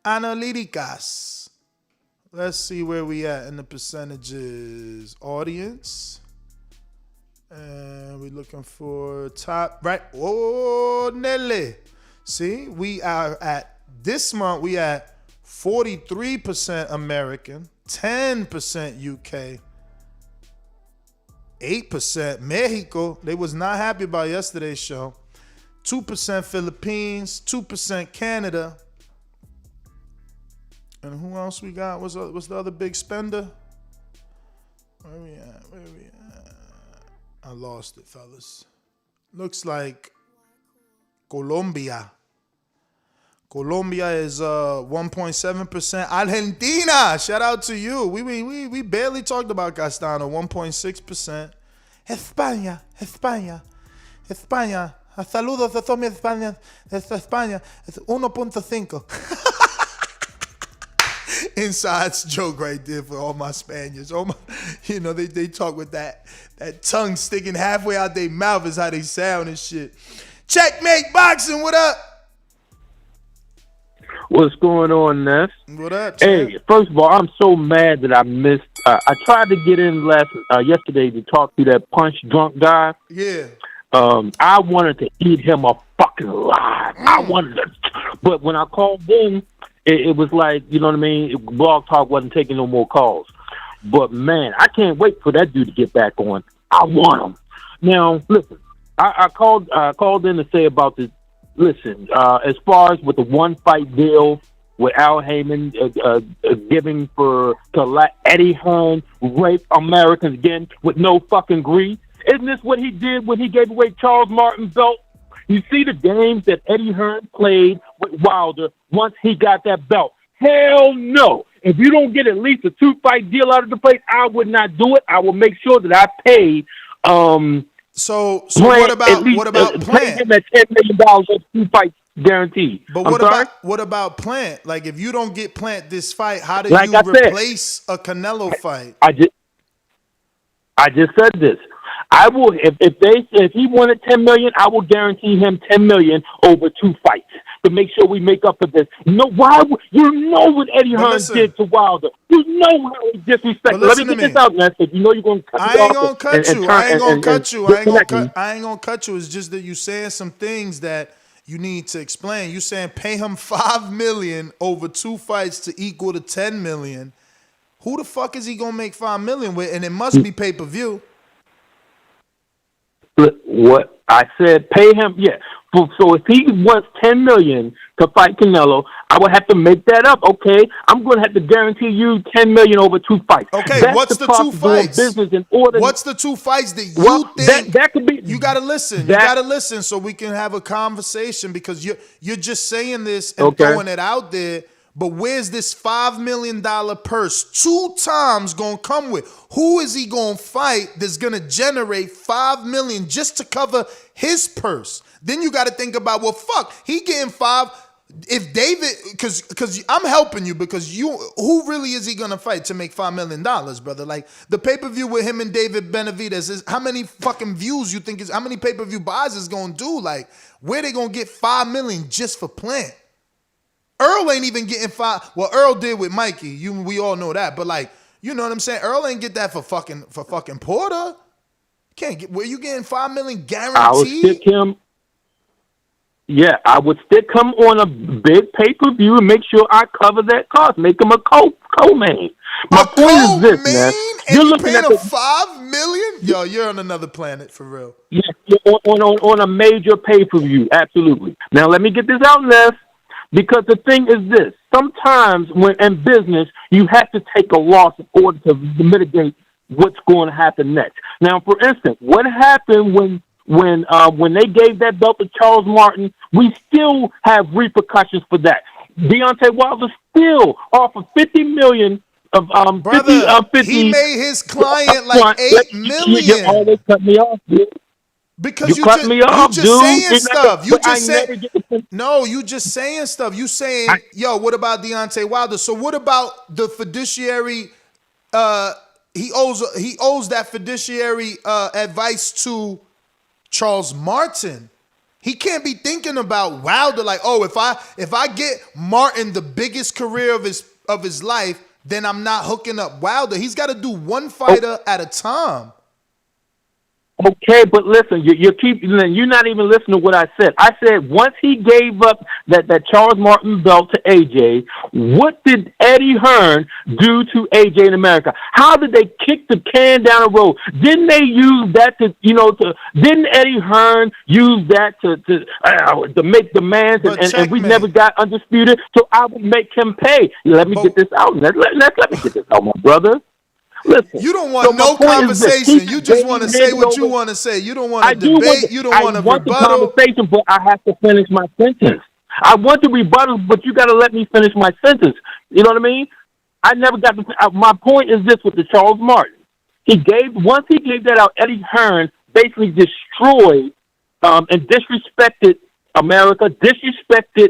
Analyticas. Let's see where we at in the percentages. Audience. And we're looking for top right. Oh, Nelly. See, we are at this month. We at 43% American, 10% UK, 8% Mexico. They was not happy about yesterday's show. 2% Philippines, 2% Canada. And who else we got? What's the other big spender? Where we at? I lost it, fellas. Looks like Colombia. Colombia is 1.7%. Argentina, shout out to you. We barely talked about Castano. 1.6%. España. Saludos a todos mis España. España es 1.5. Inside joke right there for all my Spaniards. They talk with that tongue sticking halfway out their mouth is how they sound and shit. Checkmate Boxing, what up? What's going on, Ness? What up, champ? Hey, first of all, I'm so mad that I missed. I tried to get in yesterday to talk to that punch drunk guy. Yeah. I wanted to eat him a fucking alive. But when I called in, it was like, you know what I mean? Blog Talk wasn't taking no more calls. But, man, I can't wait for that dude to get back on. I want him. Now, listen, I called in to say about this. Listen, as far as with the one-fight deal with Al Heyman giving to let Eddie Hearn rape Americans again with no fucking greed, isn't this what he did when he gave away Charles Martin's belt? You see the games that Eddie Hearn played with Wilder once he got that belt. Hell no. If you don't get at least a 2-fight deal out of the place, I would not do it. I will make sure that I pay. So what about Plant? Pay him at $10 million for 2 fights guaranteed. But what about Plant? Like, if you don't get Plant this fight, how do you replace a Canelo fight? I just said this. I will if he wanted $10 million, I will guarantee him $10 million over 2 fights to make sure we make up for this. No, you know what Eddie Hearn did to Wilder. You know how he disrespected. Let me get this out, man. So you know you're gonna cut me off. I ain't gonna cut you. I ain't gonna cut you. It's just that you saying some things that you need to explain. You saying pay him $5 million over 2 fights to equal to $10 million. Who the fuck is he gonna make $5 million with? And it must be pay-per-view. What I said, pay him, yeah. So if he wants $10 million to fight Canelo, I would have to make that up. Okay, I'm going to have to guarantee you $10 million over 2 fights. Okay, what's the 2 fights? What's the 2 fights that you think that could be? You got to listen. You got to listen so we can have a conversation, because you're just saying this and throwing it out there. But where's this $5 million purse 2 times gonna come with? Who is he gonna fight that's gonna generate $5 million just to cover his purse? Then you got to think about, well, fuck, he getting 5. If David, because I'm helping you, because who really is he gonna fight to make $5 million, brother? Like, the pay-per-view with him and David Benavidez is how many fucking views you think is? How many pay-per-view buys is gonna do? Like, where they gonna get $5 million just for Plant? Earl ain't even getting 5. Well, Earl did with Mikey. We all know that. But, like, you know what I'm saying? Earl ain't get that for fucking Porter. Can't get. Where you getting $5 million guaranteed? I would stick him. Yeah, I would stick him on a big pay-per-view and make sure I cover that cost. Make him a co-main. My point is this, man. And you're looking at $5 million? Yo, you're on another planet for real. Yeah, on a major pay-per-view, absolutely. Now let me get this out, Ness. Because the thing is this, sometimes when in business, you have to take a loss in order to mitigate what's going to happen next. Now, for instance, what happened when they gave that belt to Charles Martin? We still have repercussions for that. Deontay Wilder still offered $50 million of Brother, 50. He made his client like $8 million. You always cut me off, dude. Because you cut me off, dude. Saying stuff. You just saying no. You just saying stuff. You saying, yo, what about Deontay Wilder? So what about the fiduciary? He owes that fiduciary advice to Charles Martin. He can't be thinking about Wilder like, oh, if I get Martin the biggest career of his life, then I'm not hooking up Wilder. He's got to do one fighter at a time. Okay, but listen, you're not even listening to what I said. I said once he gave up that Charles Martin belt to AJ, what did Eddie Hearn do to AJ in America? How did they kick the can down the road? Didn't they use that didn't Eddie Hearn use that to make demands and we never got undisputed? So I would make him pay. Let me get this out. Let me get this out, my brother. Listen, you don't want no conversation. You just want to say what you want to say. You don't want to debate. You don't want to rebuttal. I want the conversation, but I have to finish my sentence. I want the rebuttal, but you got to let me finish my sentence. You know what I mean? I never got to. My point is this with the Charles Martin. Once he gave that out, Eddie Hearn basically destroyed and disrespected America, disrespected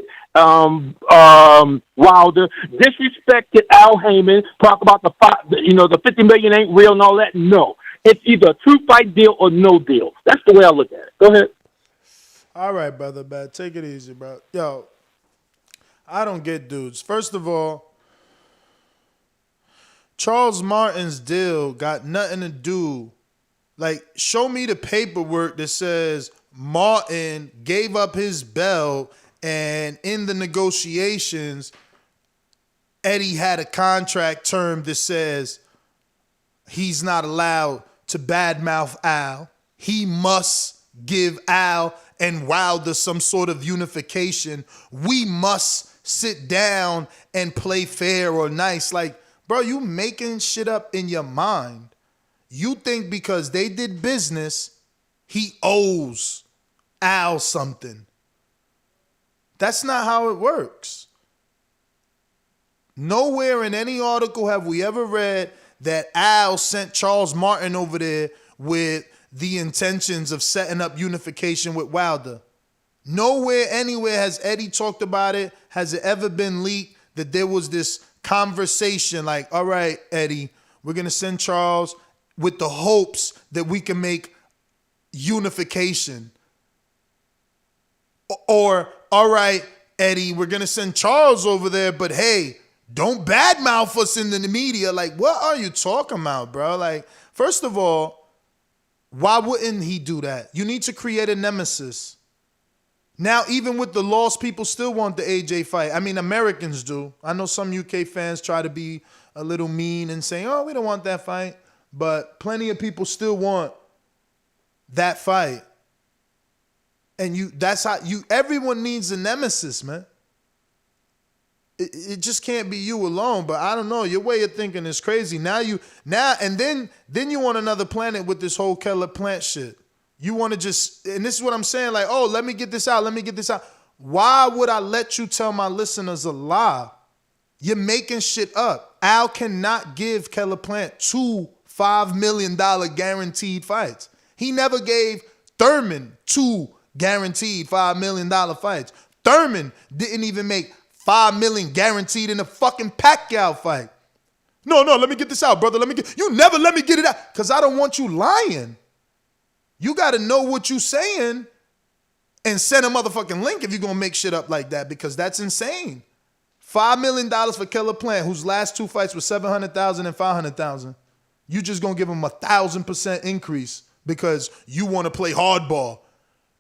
Wilder, disrespected Al Heyman, talk about the $50 million ain't real and all that. No, it's either a 2-fight deal or no deal. That's the way I look at it. Go ahead. All right, brother, man. Take it easy, bro. Yo, I don't get dudes. First of all, Charles Martin's deal got nothing to do. Like, show me the paperwork that says Martin gave up his belt and in the negotiations, Eddie had a contract term that says he's not allowed to badmouth Al. He must give Al and Wilder some sort of unification. We must sit down and play fair or nice. Like, bro, you making shit up in your mind. You think because they did business, he owes Al something. That's not how it works. Nowhere in any article have we ever read that Al sent Charles Martin over there with the intentions of setting up unification with Wilder. Nowhere, anywhere has Eddie talked about it. Has it ever been leaked that there was this conversation like, all right, Eddie, we're going to send Charles with the hopes that we can make unification. Or, all right, Eddie, we're going to send Charles over there, but hey, don't badmouth us in the media. Like, what are you talking about, bro? Like, first of all, why wouldn't he do that? You need to create a nemesis. Now, even with the loss, people still want the AJ fight. I mean, Americans do. I know some UK fans try to be a little mean and say, oh, we don't want that fight. But plenty of people still want that fight. And everyone needs a nemesis, man. It just can't be you alone. But I don't know. Your way of thinking is crazy. And then you want another planet with this whole Keller Plant shit. You want to just, and this is what I'm saying, like, oh, let me get this out. Why would I let you tell my listeners a lie? You're making shit up. Al cannot give Keller Plant 2 $5 million guaranteed fights. He never gave Thurman 2 guaranteed $5 million fights. Thurman didn't even make $5 million guaranteed in a fucking Pacquiao fight. No, let me get this out, brother. You never let me get it out because I don't want you lying. You got to know what you saying and send a motherfucking link if you're going to make shit up like that because that's insane. $5 million for Keller Plant, whose last 2 fights were $700,000 and $500,000. You just going to give him 1,000% increase because you want to play hardball.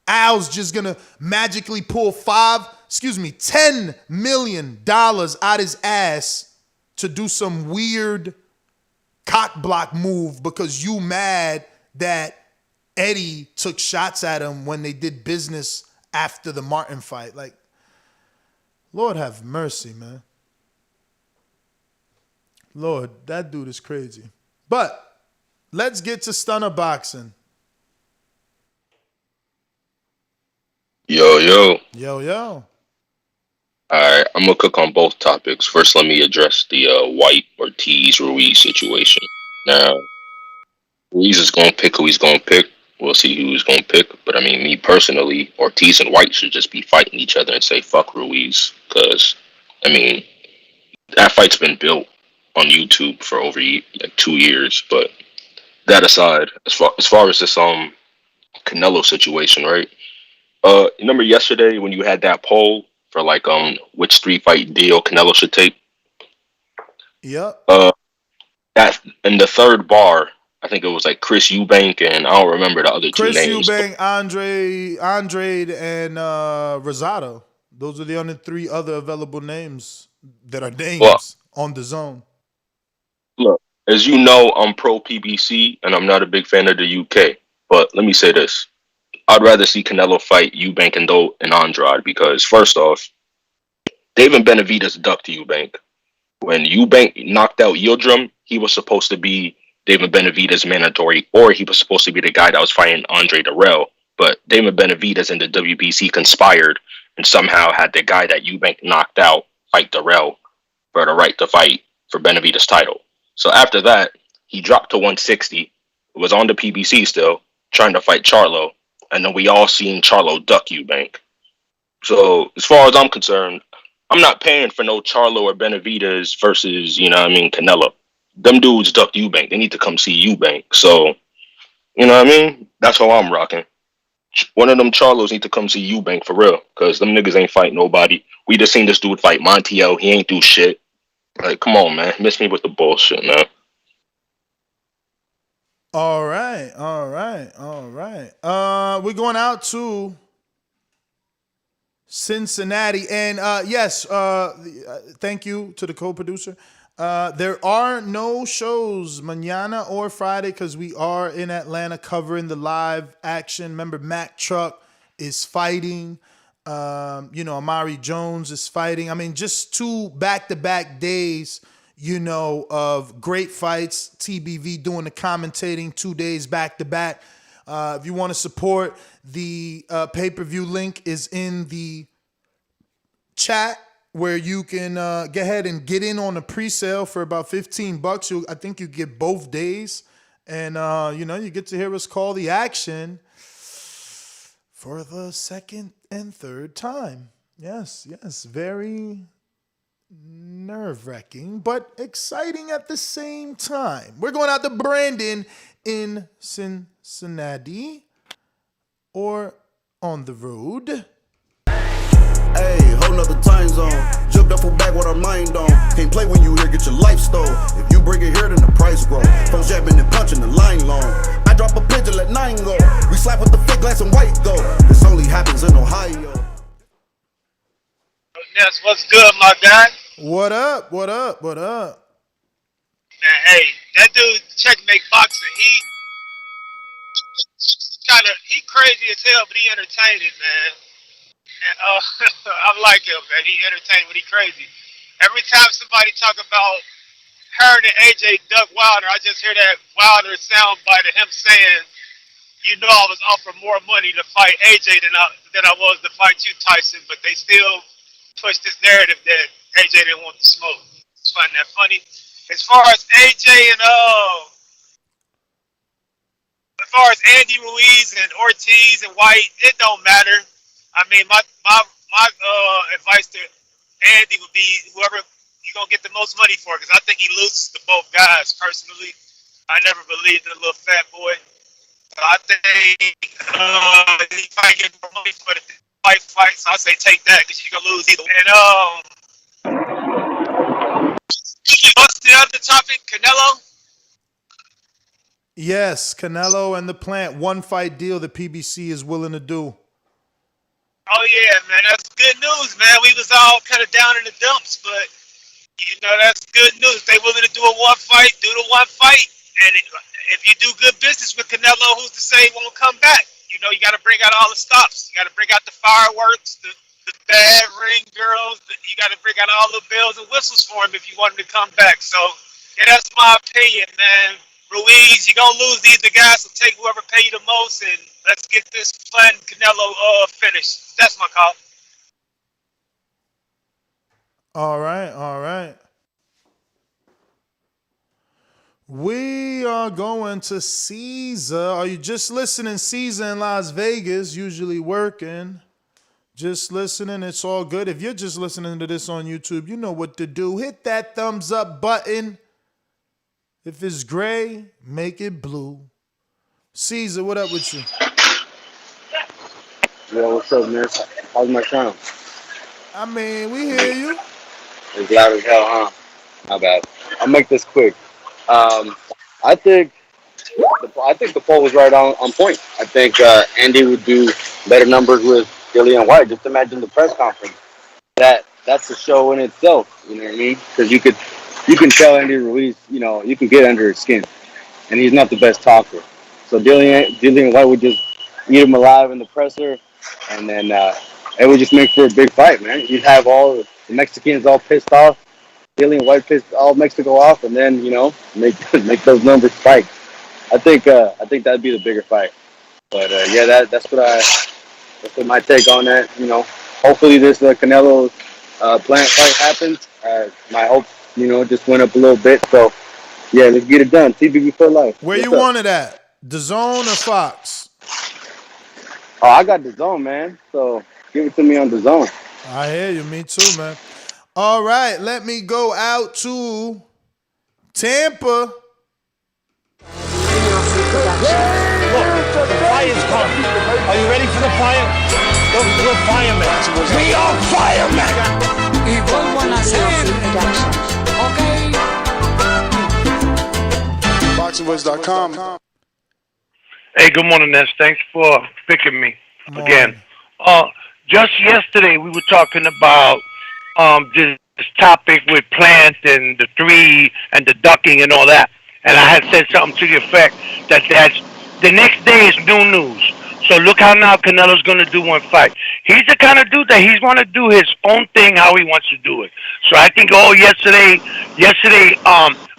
Al's just going to magically pull $10 million out his ass to do some weird cock block move because you mad that Eddie took shots at him when they did business after the Martin fight. Like, Lord have mercy, man. Lord, that dude is crazy. But let's get to stunner boxing. Yo. All right, I'm going to cook on both topics. First, let me address the Whyte Ortiz Ruiz situation. Now, Ruiz is going to pick who he's going to pick. We'll see who he's going to pick. But, I mean, me personally, Ortiz and Whyte should just be fighting each other and say, fuck Ruiz. Because, I mean, that fight's been built on YouTube for over 2 years. But that aside, as far as this Canelo situation, right? Remember yesterday when you had that poll for like which 3-fight deal Canelo should take? Yep. That in the third bar, I think it was like Chris Eubank and I don't remember the other two names. Chris Eubank, Andrade, and Rosado. Those are the only 3 other available names that are names on the zone. Look, as you know, I'm pro PBC and I'm not a big fan of the UK. But let me say this. I'd rather see Canelo fight Eubank and Andrade because, first off, David Benavidez ducked Eubank. When Eubank knocked out Yildirim, he was supposed to be David Benavidez mandatory, or he was supposed to be the guy that was fighting Andre Dirrell. But David Benavidez and the WBC conspired and somehow had the guy that Eubank knocked out fight Dirrell for the right to fight for Benavidez' title. So after that, he dropped to 160, was on the PBC still, trying to fight Charlo. And then we all seen Charlo duck Eubank. So as far as I'm concerned, I'm not paying for no Charlo or Benavidez versus, Canelo. Them dudes ducked Eubank. They need to come see Eubank. So, that's how I'm rocking. One of them Charlos need to come see Eubank for real. Because them niggas ain't fight nobody. We just seen this dude fight Montiel. He ain't do shit. Like, come on, man. Miss me with the bullshit, man. All right. We're going out to Cincinnati. And yes, thank you to the co-producer. There are no shows mañana or Friday because we are in Atlanta covering the live action. Remember, Mack Truck is fighting. Amari Jones is fighting. I mean, just 2 back-to-back days of great fights. TBV doing the commentating 2 days back to back. If you want to support, the pay-per-view link is in the chat where you can go ahead and get in on the pre-sale for about $15. I think you get both days. And, you get to hear us call the action for the second and third time. Yes, very nerve-wracking, but exciting at the same time. We're going out to Brandon in Cincinnati or on the road. Hey, whole nother time zone. Jumped up full back with our mind on. Can't play when you here, get your life stole. If you bring it here, then the price grow. Phone jabbing and punching the line long. I drop a pigeon, let 9 go. We slap with the fake glass and white go. This only happens in Ohio. Ness, what's good, my guy? What up? Man, hey, that dude Checkmate Boxing, he crazy as hell, but he entertaining, man. And I like him, man. He entertaining, but he crazy. Every time somebody talk about Hearn and AJ Duck Wilder, I just hear that Wilder soundbite of him saying, "You know, I was offered more money to fight AJ than I was to fight you, Tyson," but they still push this narrative that AJ didn't want the smoke. It's finding that funny. As far as AJ and as far as Andy Ruiz and Ortiz and Whyte, it don't matter. I mean, my advice to Andy would be whoever you're gonna get the most money for, because I think he loses to both guys personally. I never believed in the little fat boy. So I think he might get more money for the fight. So I say take that, because you're gonna lose either. And what's the other topic? Canelo? Yes, Canelo and the Plant. One fight deal the PBC is willing to do. Oh yeah, man, that's good news, man. We was all kind of down in the dumps, but you know that's good news. They willing to do a one fight, do the one fight, and if you do good business with Canelo, who's to say he won't come back? You know, you got to bring out all the stops. You got to bring out the fireworks, the bad ring girls. You got to bring out all the bells and whistles for him if you want him to come back. So yeah, that's my opinion, man. Ruiz, you're gonna lose these guys, so take whoever pay you the most, and let's get this Plant Canelo finished. That's my call. All right. We are going to Caesar. Are you just listening? Caesar in Las Vegas, usually working. Just listening, it's all good. If you're just listening to this on YouTube, you know what to do. Hit that thumbs up button. If it's gray, make it blue. Caesar, what up with you? Yo, what's up, man? How's my sound? I mean, we hear you. It's loud as hell, huh? Not bad. I'll make this quick. I think the poll was right on point. I think Andy would do better numbers with Dillian Whyte. Just imagine the press conference. That's a show in itself. You know what I mean? Because you can tell Andy Ruiz, you know, you can get under his skin, and he's not the best talker. So Dillian Whyte would just eat him alive in the presser, and then it would just make for a big fight, man. You'd have all the Mexicans all pissed off, Dillian Whyte pissed all Mexico off, and then, you know, make those numbers spike. I think that'd be the bigger fight. But yeah, that's what my take on that. You know, hopefully this Canelo Plant fight happens. My hope, you know, just went up a little bit. So yeah, let's get it done. TBB for life. Where you want it at? DAZN or Fox? Oh, I got DAZN, man. So give it to me on DAZN. I hear you. Me too, man. All right, let me go out to Tampa. Look, the fire's coming. Are you ready for the fire? We're firemen. We are firemen. BoxingVoice.com. Hey, good morning, Ness. Thanks for picking me again. Just yesterday, we were talking about this topic with Plant and the three and the ducking and all that. And I had said something to the effect that the next day is new news. So look how now Canelo's going to do one fight. He's the kind of dude that he's going to do his own thing how he wants to do it. So I think, yesterday,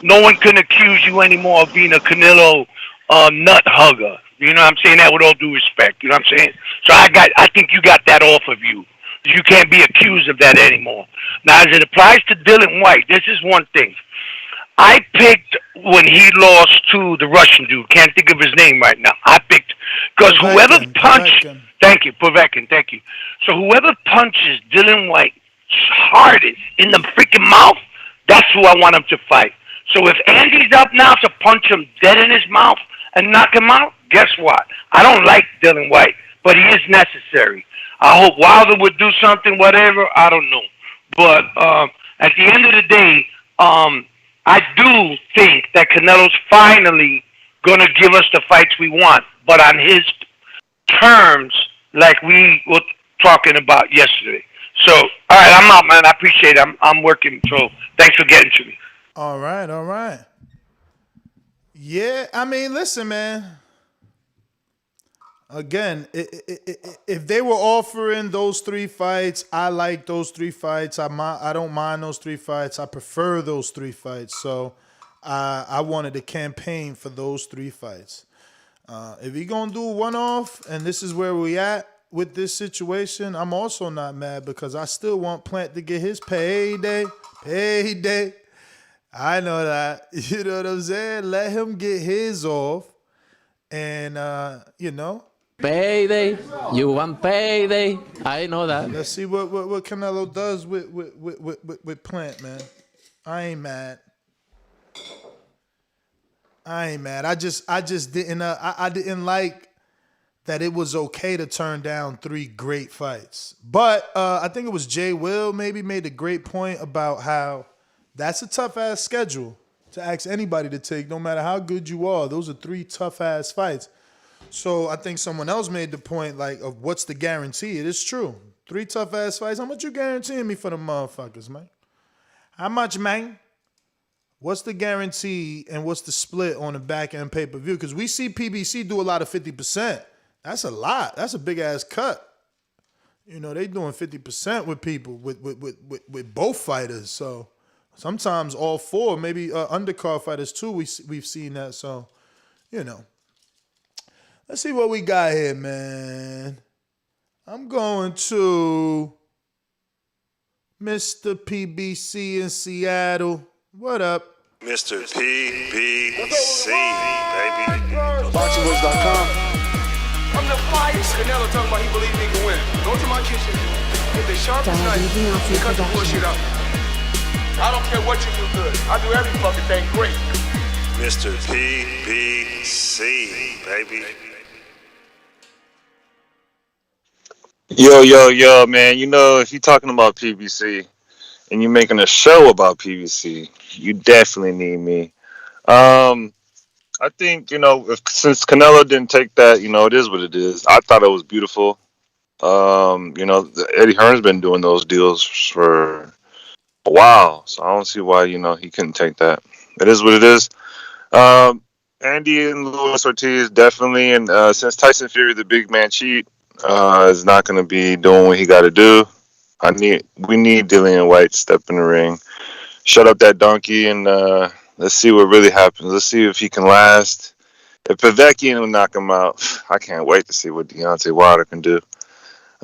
no one can accuse you anymore of being a Canelo nut hugger. You know what I'm saying? That with all due respect. You know what I'm saying? So I think you got that off of you. You can't be accused of that anymore. Now, as it applies to Dillian Whyte, this is one thing. I picked when he lost to the Russian dude. Can't think of his name right now. I picked because whoever punched. Thank you, Povetkin. Thank you. So whoever punches Dylan White hardest in the freaking mouth, that's who I want him to fight. So if Andy's up now to punch him dead in his mouth and knock him out, guess what? I don't like Dylan White, but he is necessary. I hope Wilder would do something, whatever. I don't know. But at the end of the day, I do think that Canelo's finally going to give us the fights we want, but on his terms, like we were talking about yesterday. So, all right, I'm out, man. I appreciate it. I'm working, so thanks for getting to me. All right. Yeah, I mean, listen, man. Again, if they were offering those 3 fights, I like those 3 fights. I don't mind those 3 fights. I prefer those 3 fights. So I wanted to campaign for those 3 fights. If you're going to do a one-off, and this is where we at with this situation, I'm also not mad because I still want Plant to get his payday. I know that. You know what I'm saying? Let him get his off. And, Payday. You want payday. I know that. Let's see what Canelo does with Plant, man. I ain't mad. I just didn't I didn't like that it was okay to turn down 3 great fights. But I think it was Jay Will maybe made a great point about how that's a tough-ass schedule to ask anybody to take, no matter how good you are. Those are 3 tough-ass fights. So I think someone else made the point, like, of what's the guarantee. It is true. 3 tough-ass fights. How much you guaranteeing me for the motherfuckers, man? How much, man? What's the guarantee and what's the split on the back-end pay-per-view? Because we see PBC do a lot of 50%. That's a lot. That's a big-ass cut. You know, they doing 50% with people, with both fighters. So sometimes all 4, maybe undercard fighters too, we've seen that. So, let's see what we got here, man. I'm going to Mr. PBC in Seattle. What up? Mr. PBC, baby. BoxingVoice.com. I'm the finest. Canelo talking about he believe he can win. Go to my kitchen. Get the sharpest knife and cut the bullshit out. I don't care what you do good. I do every fucking thing great. Mr. PBC, baby. Yo, man. If you're talking about PBC and you're making a show about PBC, you definitely need me. I think, since Canelo didn't take that, it is what it is. I thought it was beautiful. Eddie Hearn's been doing those deals for a while, so I don't see why, he couldn't take that. It is what it is. Andy and Luis Ortiz definitely, and since Tyson Fury, the big man cheat, is not going to be doing what he got to do, we need Dillian White to step in the ring, shut up that donkey, and let's see what really happens. Let's see if he can last. If Povetkin will knock him out, I can't wait to see what Deontay Wilder can do.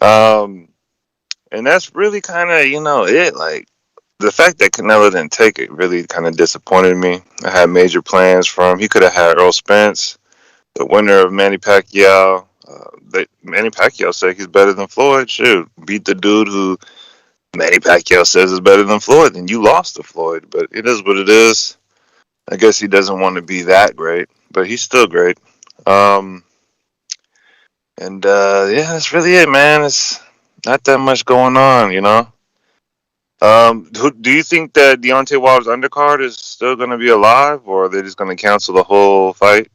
And that's really kind of, it. Like, the fact that Canelo didn't take it really kind of disappointed me. I had major plans for him. He could have had Earl Spence, the winner of Manny Pacquiao. Manny Pacquiao said he's better than Floyd. Shoot, beat the dude who Manny Pacquiao says is better than Floyd, and you lost to Floyd. But it is what it is. I guess he doesn't want to be that great, but he's still great. Yeah, that's really it, man. It's not that much going on, Do you think that Deontay Wilder's undercard is still going to be alive, or are they just going to cancel the whole fight?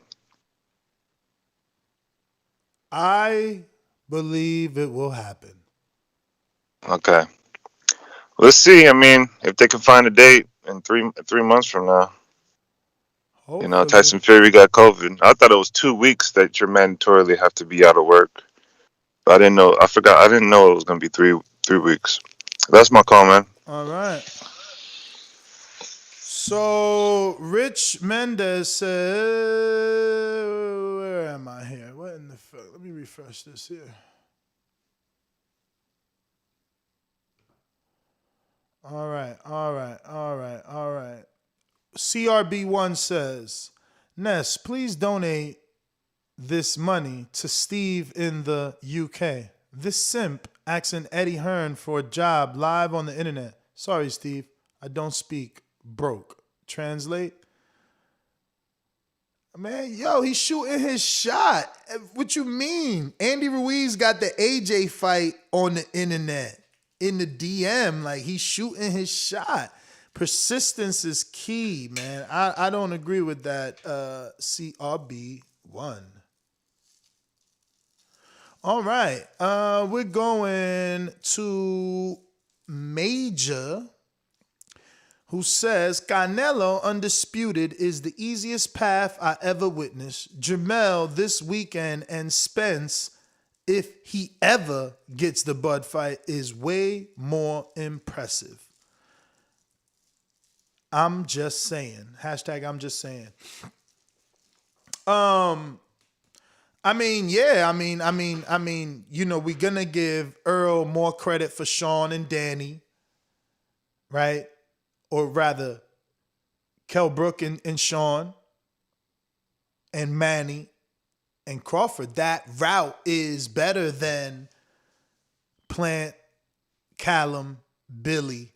I believe it will happen. Okay. Let's see. I mean, if they can find a date in 3 months from now. Hopefully. Tyson Fury got COVID. I thought it was 2 weeks that you mandatorily have to be out of work. But I didn't know. I forgot. I didn't know it was going to be three weeks. That's my call, man. All right. So Rich Mendez said, "Where am I here? What in the fuck? Let me refresh this here." All right. CRB1 says, Ness, please donate this money to Steve in the UK. This simp asking Eddie Hearn for a job live on the internet. Sorry, Steve. I don't speak broke. Translate. Man, yo, he's shooting his shot. What you mean? Andy Ruiz got the AJ fight on the internet, in the DM. Like, he's shooting his shot. Persistence is key, man. I don't agree with that. CRB1. All right. We're going to Major, who says, Canelo undisputed is the easiest path I ever witnessed. Jamel this weekend and Spence, if he ever gets the Bud fight, is way more impressive. I'm just saying. Hashtag I'm just saying. I mean, we're gonna give Earl more credit for Sean and Danny, right? Or rather, Kell Brook and Sean and Manny and Crawford. That route is better than Plant, Callum, Billy.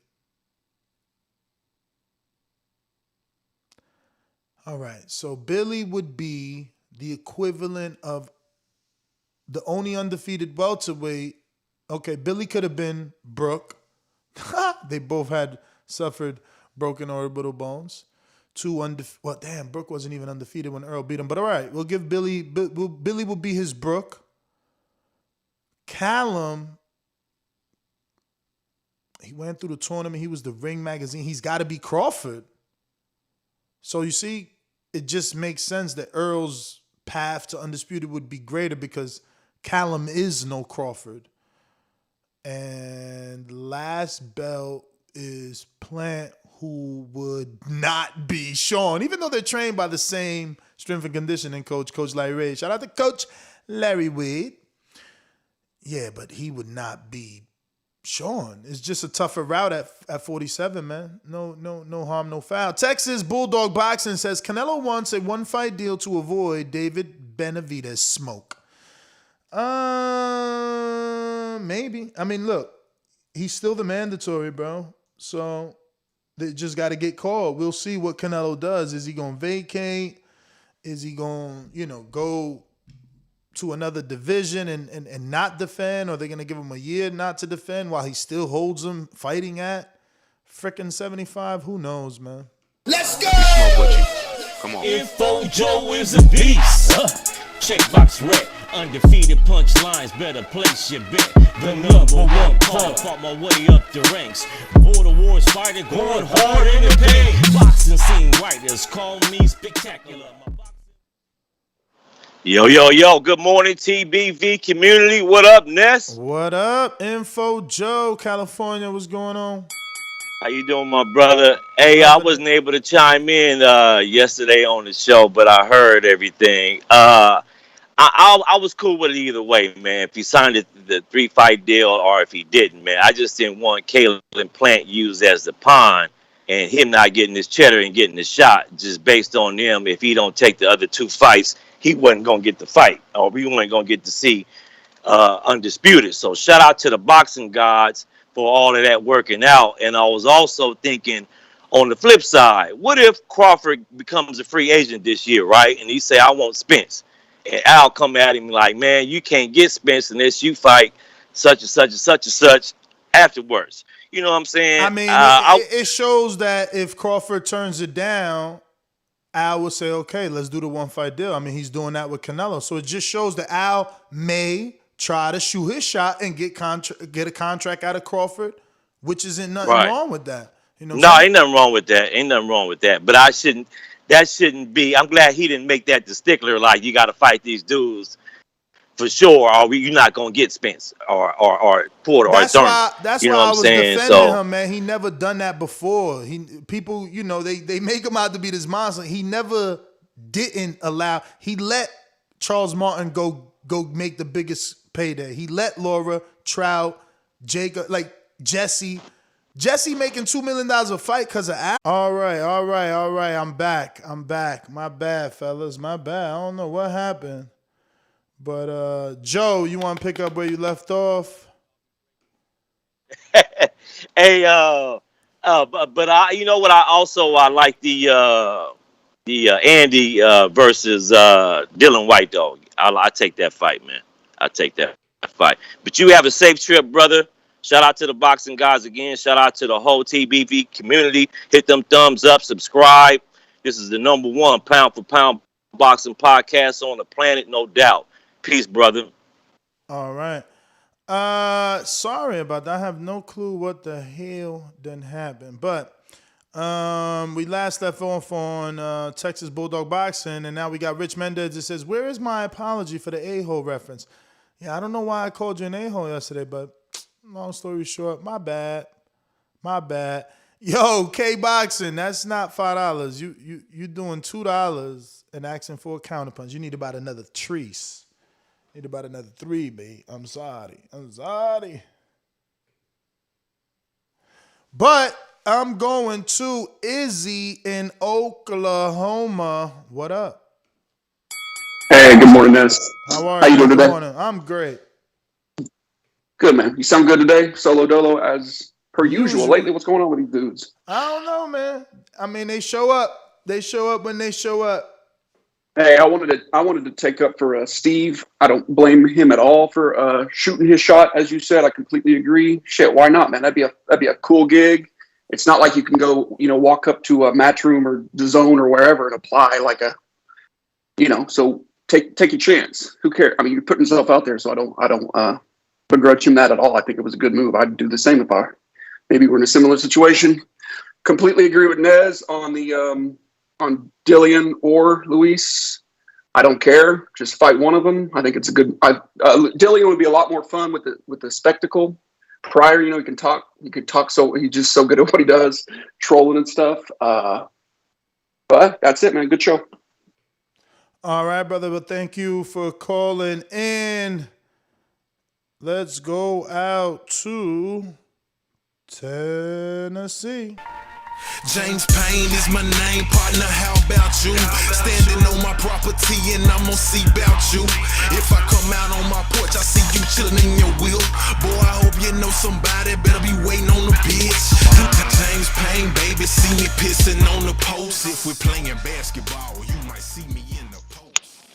All right, so Billy would be the equivalent of the only undefeated welterweight. Okay, Billy could have been Brook. They both had suffered broken orbital bones. Brook wasn't even undefeated when Earl beat him. But all right, we'll give Billy. Billy will be his Brook. Callum, he went through the tournament. He was the Ring magazine. He's got to be Crawford. So you see, it just makes sense that Earl's path to undisputed would be greater because Callum is no Crawford. And last belt is Plant, who would not be Sean, even though they're trained by the same strength and conditioning coach, Coach Larry Wade. Shout out to Coach Larry Wade. Yeah, but he would not be Sean. It's just a tougher route at 47, man. No harm, no foul. Texas Bulldog Boxing says Canelo wants a one-fight deal to avoid David Benavidez smoke. Maybe. I mean, look, he's still the mandatory, bro. So they just got to get called. We'll see what Canelo does. Is he going to vacate? Is he going to, go to another division and not defend? Or are they going to give him a year not to defend while he still holds him fighting at frickin' 75? Who knows, man? Let's go! Come on. Info Joe is a beast. Checkbox red. Undefeated punchlines, better place your bet. The number one call, fought my way up the ranks. Border wars fighter, going hard in the pain. Boxing scene writers call me spectacular. Yo, good morning, TBV community. What up, Ness? What up, Info Joe, California, what's going on? How you doing, my brother? Hey, I wasn't able to chime in yesterday on the show, but I heard everything. I was cool with it either way, man. If he signed the 3-fight deal or if he didn't, man. I just didn't want Caleb Plant used as the pawn and him not getting his cheddar and getting the shot just based on him. If he don't take the other 2 fights, he wasn't going to get the fight or we weren't going to get to see Undisputed. So shout out to the boxing gods for all of that working out. And I was also thinking on the flip side, what if Crawford becomes a free agent this year, right? And he say, I want Spence. And Al come at him like, man, you can't get Spence unless you fight such and such and such and such afterwards. You know what I'm saying? I mean, it shows that if Crawford turns it down, Al will say, okay, let's do the one-fight deal. I mean, he's doing that with Canelo. So it just shows that Al may try to shoot his shot and get a contract out of Crawford, which isn't nothing wrong with that. You know? No, ain't nothing wrong with that. But that shouldn't be. I'm glad he didn't make that the stickler. Like you got to fight these dudes for sure, or you're not gonna get Spence or Porter or Thurman. That's why I was defending him, man. He never done that before. People, they make him out to be this monster. He never didn't allow. He let Charles Martin go make the biggest payday. He let Laura, Trout, Jacob, like Jesse, Jesse making $2 million a fight because of app. All right. I'm back. My bad, fellas. My bad. I don't know what happened. But Joe, you want to pick up where you left off? Hey, but I, you know what? I like the Andy versus Dylan White though. I take that fight, man. I take that fight. But you have a safe trip, brother. Shout out to the boxing guys again. Shout out to the whole TBV community. Hit them thumbs up, subscribe. This is the #1 pound for pound boxing podcast on the planet, no doubt. Peace, brother. All right. Sorry about that. I have no clue what the hell done happened. But we last left off on Texas Bulldog Boxing, and now we got Rich Mendez that says, "Where is my apology for the a-hole reference?" Yeah, I don't know why I called you an a-hole yesterday, but long story short, my bad. Yo, K-Boxing, that's not $5. You doing $2 and asking for a counterpunch. You need about another trees. Need about another 3, babe. I'm sorry. But I'm going to Izzy in Oklahoma. What up? Hey, good morning, Ness. How are you? How you doing today? Good morning. I'm great. Good, man. You sound good today. Solo dolo as per usual. Lately, what's going on with these dudes? I don't know, man. I mean, they show up. They show up when they show up. Hey, I wanted to take up for Steve. I don't blame him at all for shooting his shot, as you said. I completely agree. Shit, why not, man? That'd be a cool gig. It's not like you can go, walk up to a Matchroom or Dazn or wherever and apply like a, So take your chance. Who cares? I mean, you're putting yourself out there, so I don't begrudge him that at all. I think it was a good move. I'd do the same if maybe we're in a similar situation. Completely agree with Nez on the on Dillian or Luis. I don't care. Just fight one of them. I think it's a good. Dillian would be a lot more fun with the spectacle. Pryor, he can talk. He could talk. So he's just so good at what he does, trolling and stuff. But that's it, man. Good show. All right, brother. But thank you for calling in. Let's go out to Tennessee. James Payne is my name, partner, how about you? Standing on my property and I'm gonna see about you. If I come out on my porch, I see you chilling in your wheel. Boy, I hope you know somebody better be waiting on the bitch. James Payne, baby, see me pissing on the post. If we're playing basketball, you might see me in the post.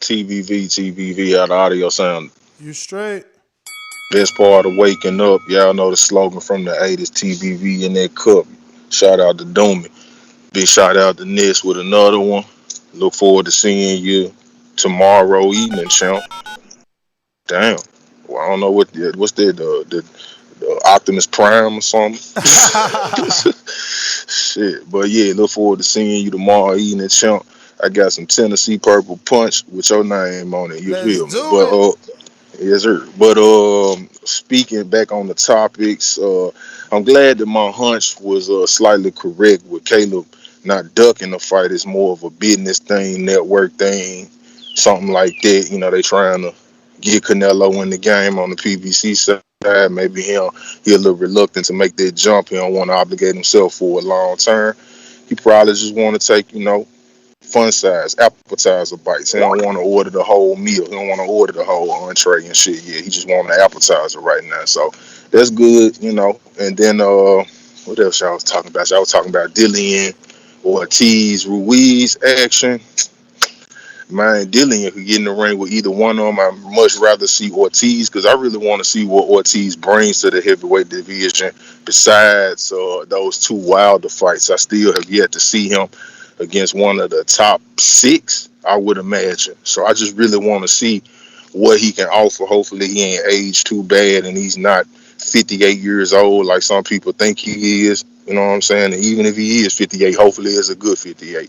TBV, how the audio sound? You straight. Best part of waking up, y'all know the slogan from the 80s, TBV in that cup. Shout out to Doomy. Big shout out to Ness with another one. Look forward to seeing you tomorrow evening, champ. Damn. Well, I don't know what's that, the Optimus Prime or something. Shit. But yeah, look forward to seeing you tomorrow evening, champ. I got some Tennessee Purple Punch with your name on it. You feel me? But yes, sir. But speaking back on the topics, I'm glad that my hunch was slightly correct with Caleb not ducking the fight. It's more of a business thing, network thing, something like that. They trying to get Canelo in the game on the PBC side. Maybe he a little reluctant to make that jump. He don't want to obligate himself for a long term. He probably just want to take, fun size appetizer bites. He don't want to order the whole meal. He don't want to order the whole entree and shit. Yeah, he just want an appetizer right now. So that's good, And then what else y'all was talking about? Y'all was talking about Dillian, Ortiz, Ruiz action. Man, Dillian could get in the ring with either one of them. I'd much rather see Ortiz because I really want to see what Ortiz brings to the heavyweight division. Besides those two Wilder fights, I still have yet to see him against one of the top 6, I would imagine. So I just really want to see what he can offer. Hopefully he ain't aged too bad and he's not 58 years old like some people think he is. You know what I'm saying? And even if he is 58, hopefully it's a good 58.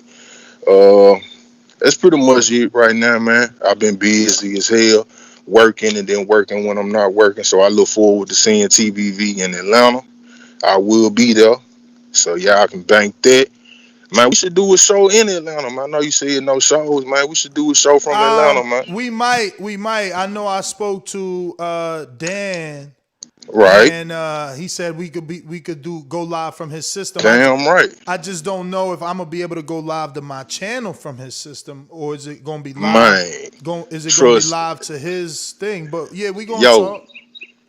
That's pretty much it right now, man. I've been busy as hell, working and then working when I'm not working. So I look forward to seeing TBV in Atlanta. I will be there. So y'all can bank that. Man, we should do a show in Atlanta, man. I know you said no shows, man. We should do a show from Atlanta, man. We might. I know I spoke to Dan Right. And he said we could go live from his system. Damn right. I just don't know if I'm gonna be able to go live to my channel from his system, or is it gonna be live? Man, Is it gonna be trust live to his thing? But yeah, we gonna yo, talk.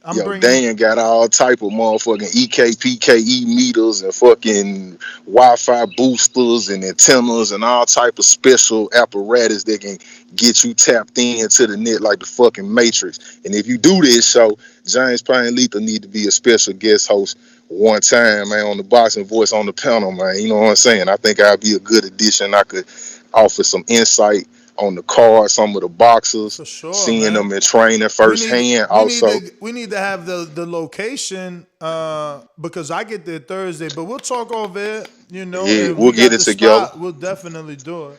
I'm yo, bringing. Dan got all type of motherfucking PKE meters and fucking Wi-Fi boosters and antennas and all type of special apparatus that can get you tapped into the net like the fucking Matrix. And if you do this show, James Payne Lethal need to be a special guest host one time, man, on the Boxing Voice on the panel, man. You know what I'm saying? I think I'd be a good addition. I could offer some insight on the card, some of the boxers, For sure, seeing man. them in training firsthand. We need to have the location because I get there Thursday, but we'll talk over it. You know, Yeah, if we'll we got get it the together. spot, we'll definitely do it.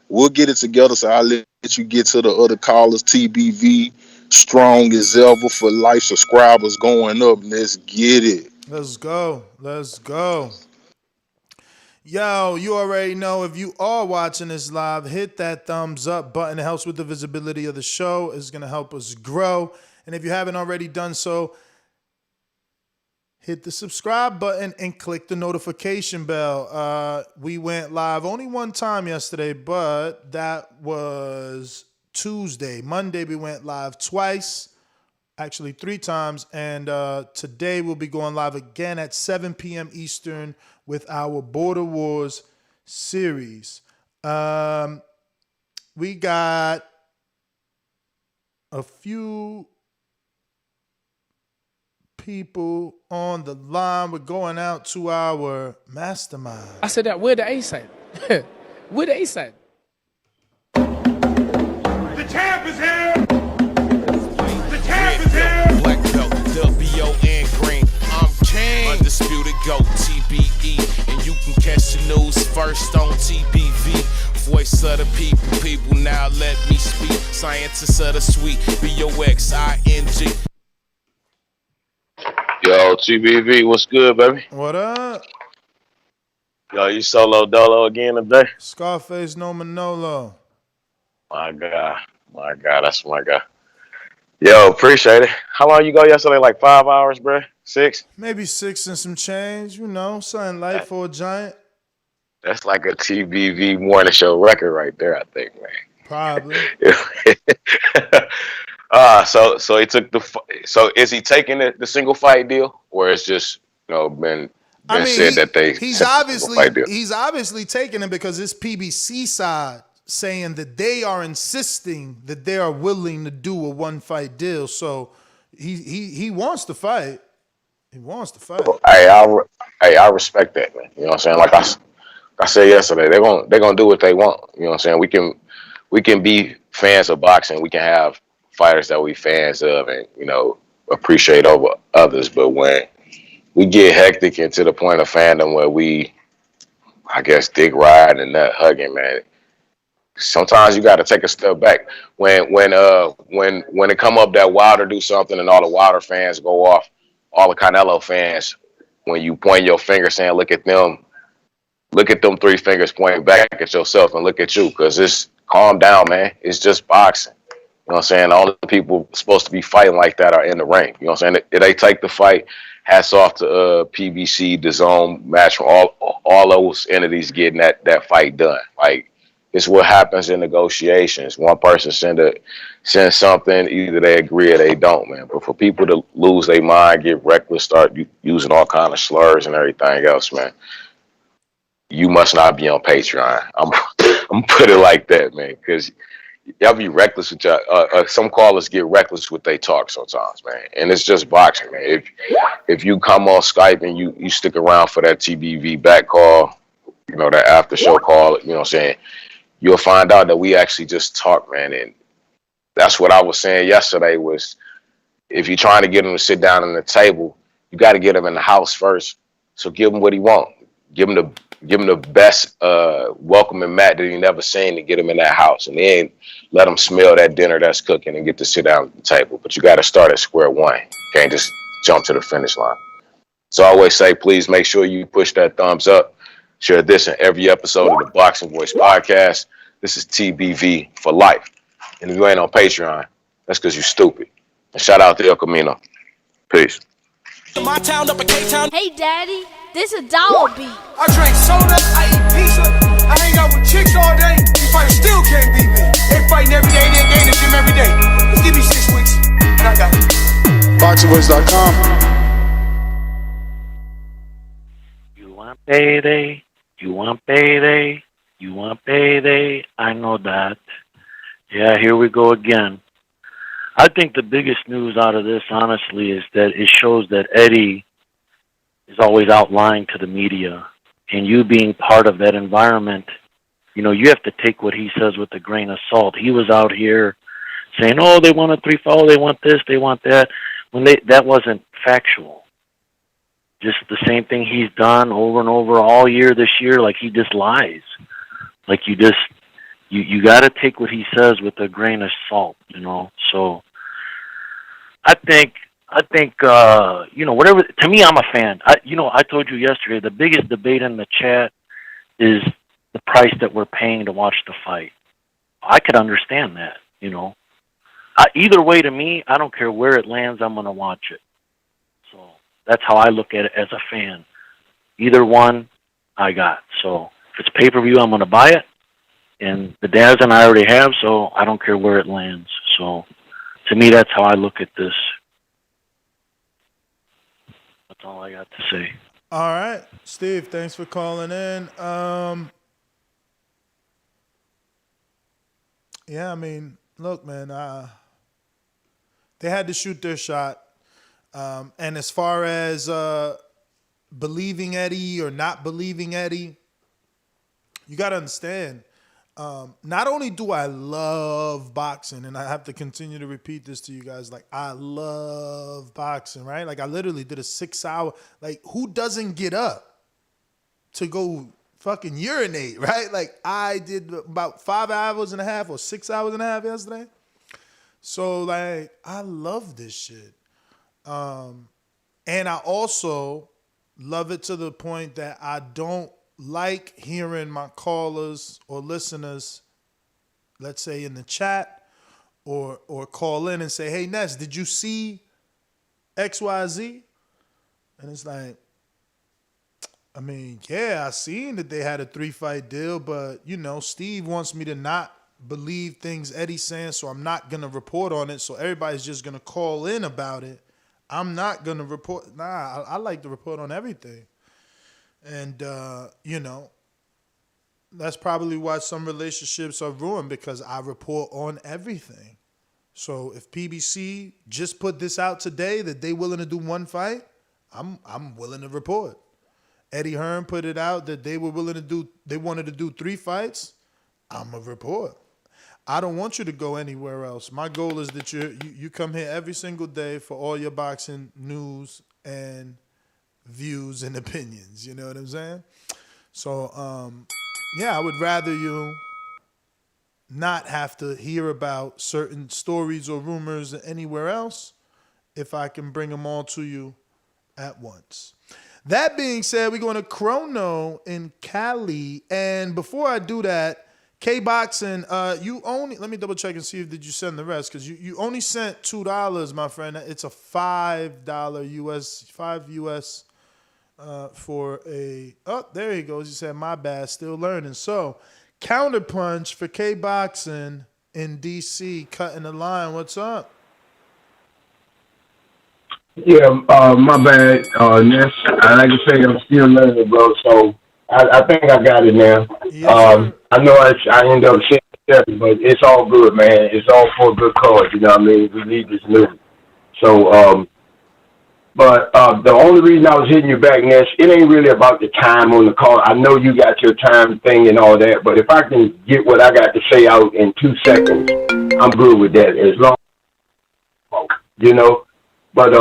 We'll get it together, so I'll let you get to the other callers. TBV, strong as ever for life subscribers going up. Let's get it. Let's go. Let's go. Yo, you already know, if you are watching this live, hit that thumbs up button. It helps with the visibility of the show. It's going to help us grow. And if you haven't already done so, hit the subscribe button and click the notification bell. We went live only one time yesterday, but that was Tuesday. Monday, we went live twice. Actually 3 times, and today we'll be going live again at 7 p.m. Eastern with our Border Wars series. We got a few people on the line. We're going out to our mastermind. I said that, where the ace at? Where the ace at? The champ is here! The champ is here! Black belt, W-O-N green. I'm king. Undisputed GOAT, TBE. And you can catch the news first on TBV. Voice of the people now let me speak. Scientists of the sweet, B-O-X-I-N-G. Yo, TBV, what's good, baby? What up? Yo, you solo dolo again today? Scarface no Manolo. My God, that's my guy. Yo, appreciate it. How long you go yesterday? Like 5 hours, bro? 6? Maybe 6 and some change, you know, something light for a giant. That's like a TBV morning show record right there, I think, man. Probably. So he took so is he taking the single fight deal, or it's just been said that they he's obviously taking it because it's PBC side saying that they are insisting that they are willing to do a 1-fight deal. So he wants to fight. He wants to fight. Hey, I respect that, man. You know what I'm saying? Like I said yesterday, they're gonna do what they want. You know what I'm saying? We can be fans of boxing. We can have fighters that we fans of and appreciate over others. But when we get hectic and to the point of fandom where we, I guess, dick ride and nut hugging, man, sometimes you got to take a step back. When it come up that Wilder do something and all the Wilder fans go off, all the Canelo fans, when you point your finger saying, look at them 3 fingers pointing back at yourself and look at you, because it's calm down, man. It's just boxing. You know what I'm saying? All the people supposed to be fighting like that are in the ring. You know what I'm saying? If they take the fight, hats off to PBC, Dazn, match from all those entities getting that fight done. Like, it's what happens in negotiations. One person sends something, either they agree or they don't, man. But for people to lose their mind, get reckless, start using all kind of slurs and everything else, man, you must not be on Patreon. I'm put it like that, man, because y'all be reckless with y'all. Some callers get reckless with they talk sometimes, man, and it's just boxing, man. If you come on Skype and you stick around for that TBV back call, that after show call, you know what I'm saying, you'll find out that we actually just talk, man. And that's what I was saying yesterday was, if you're trying to get him to sit down at the table, you got to get him in the house first. So give him what he wants. Give him the best welcoming mat that he never seen to get him in that house, and then let him smell that dinner that's cooking and get to sit down at the table. But you got to start at square one. You can't just jump to the finish line. So I always say, please make sure you push that thumbs up. Share this in every episode of the Boxing Voice podcast. This is TBV for life. And if you ain't on Patreon, that's because you're stupid. And shout out to El Camino. Peace. My town up in K-Town. Hey, Daddy, this a dollar beat. I drink soda, I eat pizza, I hang out with chicks all day. These fighters still can't beat me. They fighting every day, they in the gym every day. Just give me 6 weeks, and I got it. BoxingWiz.com. You want payday? You want payday? You want payday? I know that. Yeah, here we go again. I think the biggest news out of this, honestly, is that it shows that Eddie is always out lying to the media. And you being part of that environment, you know, you have to take what he says with a grain of salt. He was out here saying, oh, they want a 3-4, they want this, they want that, when that wasn't factual. Just the same thing he's done over and over all year this year, like he just lies. Like you got to take what he says with a grain of salt, you know. So I think you know, whatever. To me, I'm a fan. I told you yesterday the biggest debate in the chat is the price that we're paying to watch the fight. I could understand that, you know. Either way, to me, I don't care where it lands. I'm going to watch it. So that's how I look at it as a fan. Either one, I got. So if it's pay-per-view, I'm going to buy it. And the Dazn I already have, so I don't care where it lands. So to me, that's how I look at this. That's all I got to say. All right, Steve, thanks for calling in. Yeah, I mean, look, man, they had to shoot their shot. And as far as believing Eddie or not believing Eddie, you got to understand, not only do I love boxing, and I have to continue to repeat this to you guys, like I love boxing, right? Like I literally did a 6-hour, like who doesn't get up to go fucking urinate, right? Like I did about 5 hours and a half or 6 hours and a half yesterday. So like I love this shit. And I also love it to the point that I don't like hearing my callers or listeners, let's say in the chat or call in and say, hey, Ness, did you see XYZ? And it's like, I mean, yeah, I seen that they had a 3-fight deal, but, you know, Steve wants me to not believe things Eddie's saying, so I'm not going to report on it, so everybody's just going to call in about it. I'm not going to report. Nah, I like to report on everything. And, you know, that's probably why some relationships are ruined, because I report on everything. So if PBC just put this out today that they willing to do one fight, I'm willing to report. Eddie Hearn put it out that they wanted to do 3 fights. I'm a report. I don't want you to go anywhere else. My goal is that you come here every single day for all your boxing news and views and opinions. You know what I'm saying? So, yeah, I would rather you not have to hear about certain stories or rumors anywhere else if I can bring them all to you at once. That being said, we're going to Chrono in Cali. And before I do that, K-Boxing, you only, let me double check and see if did you send the rest, because you only sent $2, my friend. It's a $5 US, $5 US for a, oh, there he goes. He said, my bad, still learning. So, Counterpunch for K-Boxing in D.C., cutting the line. What's up? Yeah, my bad, Ness. Like I say, I'm still learning, bro. So I think I got it now. Yes, I know I end up saying it, but it's all good, man. It's all for a good cause. You know what I mean? We need this news. So, but the only reason I was hitting you back, Ness, it ain't really about the time on the call. I know you got your time thing and all that, but if I can get what I got to say out in 2 seconds, I'm good with that. As long, you know. But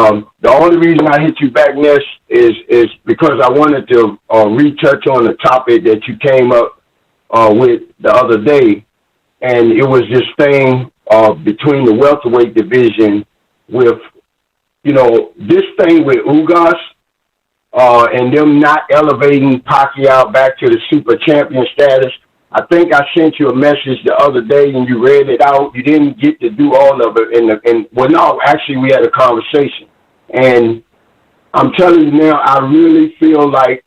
the only reason I hit you back, Ness, is because I wanted to retouch on the topic that you came up with the other day, and it was this thing between the welterweight division with, you know, this thing with Ugas and them not elevating Pacquiao back to the super champion status. I think I sent you a message the other day and you read it out. You didn't get to do all of it. And well, no, actually we had a conversation. And I'm telling you now, I really feel like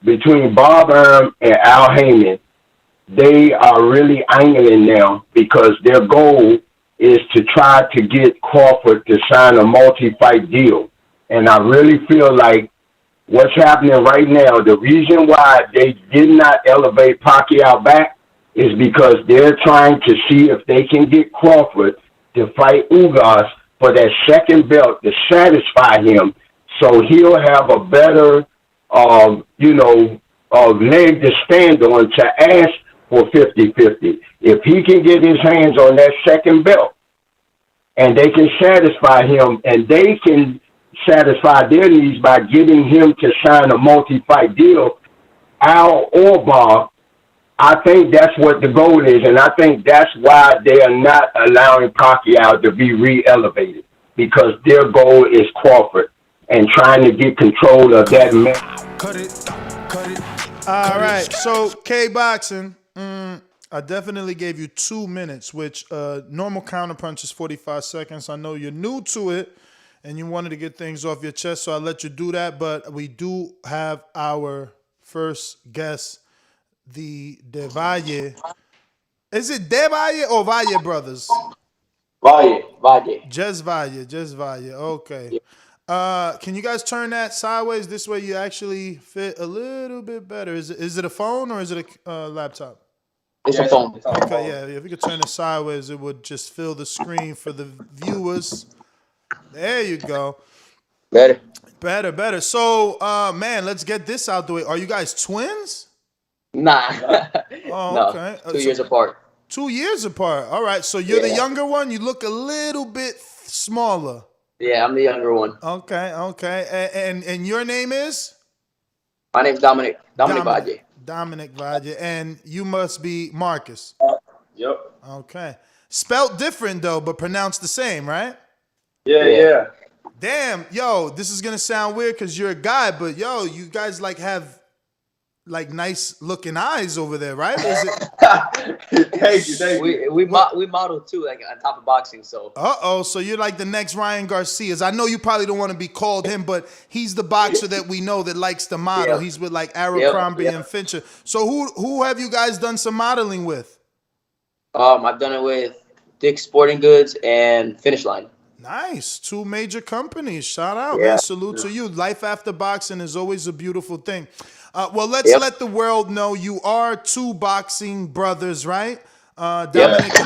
between Bob Arum and Al Heyman, they are really angling now because their goal is to try to get Crawford to sign a multi-fight deal. And I really feel like what's happening right now, the reason why they did not elevate Pacquiao back is because they're trying to see if they can get Crawford to fight Ugas for that second belt to satisfy him, so he'll have a better, leg to stand on to ask for 50-50. If he can get his hands on that second belt and they can satisfy him and they can satisfy their needs by getting him to sign a multi-fight deal, Al or Bob, I think that's what the goal is, and I think that's why they are not allowing Pacquiao to be re-elevated, because their goal is Crawford and trying to get control of that man. All right, so K-Boxing, I definitely gave you 2 minutes, which normal counterpunch is 45 seconds. I know you're new to it, and you wanted to get things off your chest, so I'll let you do that. But we do have our first guest, the De Valle. Is it De Valle or Valle brothers? Valle. Just Valle. Okay. Can you guys turn that sideways? This way you actually fit a little bit better. Is it a phone or is it a laptop? It's a phone. Okay, yeah. If you could turn it sideways, it would just fill the screen for the viewers. There you go. Better. So, man, let's get this out the way. Are you guys twins? Nah. Oh, okay. 2 years apart. 2 years apart. All right. So you're the younger one. You look a little bit smaller. Yeah, I'm the younger one. Okay. And your name is? My name's Dominic Valle. Dominic Valle. And you must be Marcus. Yep. Okay. Spelt different though, but pronounced the same, right? Yeah. Damn, yo, this is gonna sound weird because you're a guy, but yo, you guys have nice looking eyes over there, right? Is it? Thank you. We model too, like on top of boxing. So. So you're like the next Ryan Garcias. I know you probably don't want to be called him, but he's the boxer that we know that likes to model. Yep. He's with like Abercrombie and Fincher. So who have you guys done some modeling with? I've done it with Dick's Sporting Goods and Finish Line. Nice. 2 major companies. Shout out, man. Salute to you. Life after boxing is always a beautiful thing. Well, let's let the world know you are 2 boxing brothers, right? Dominic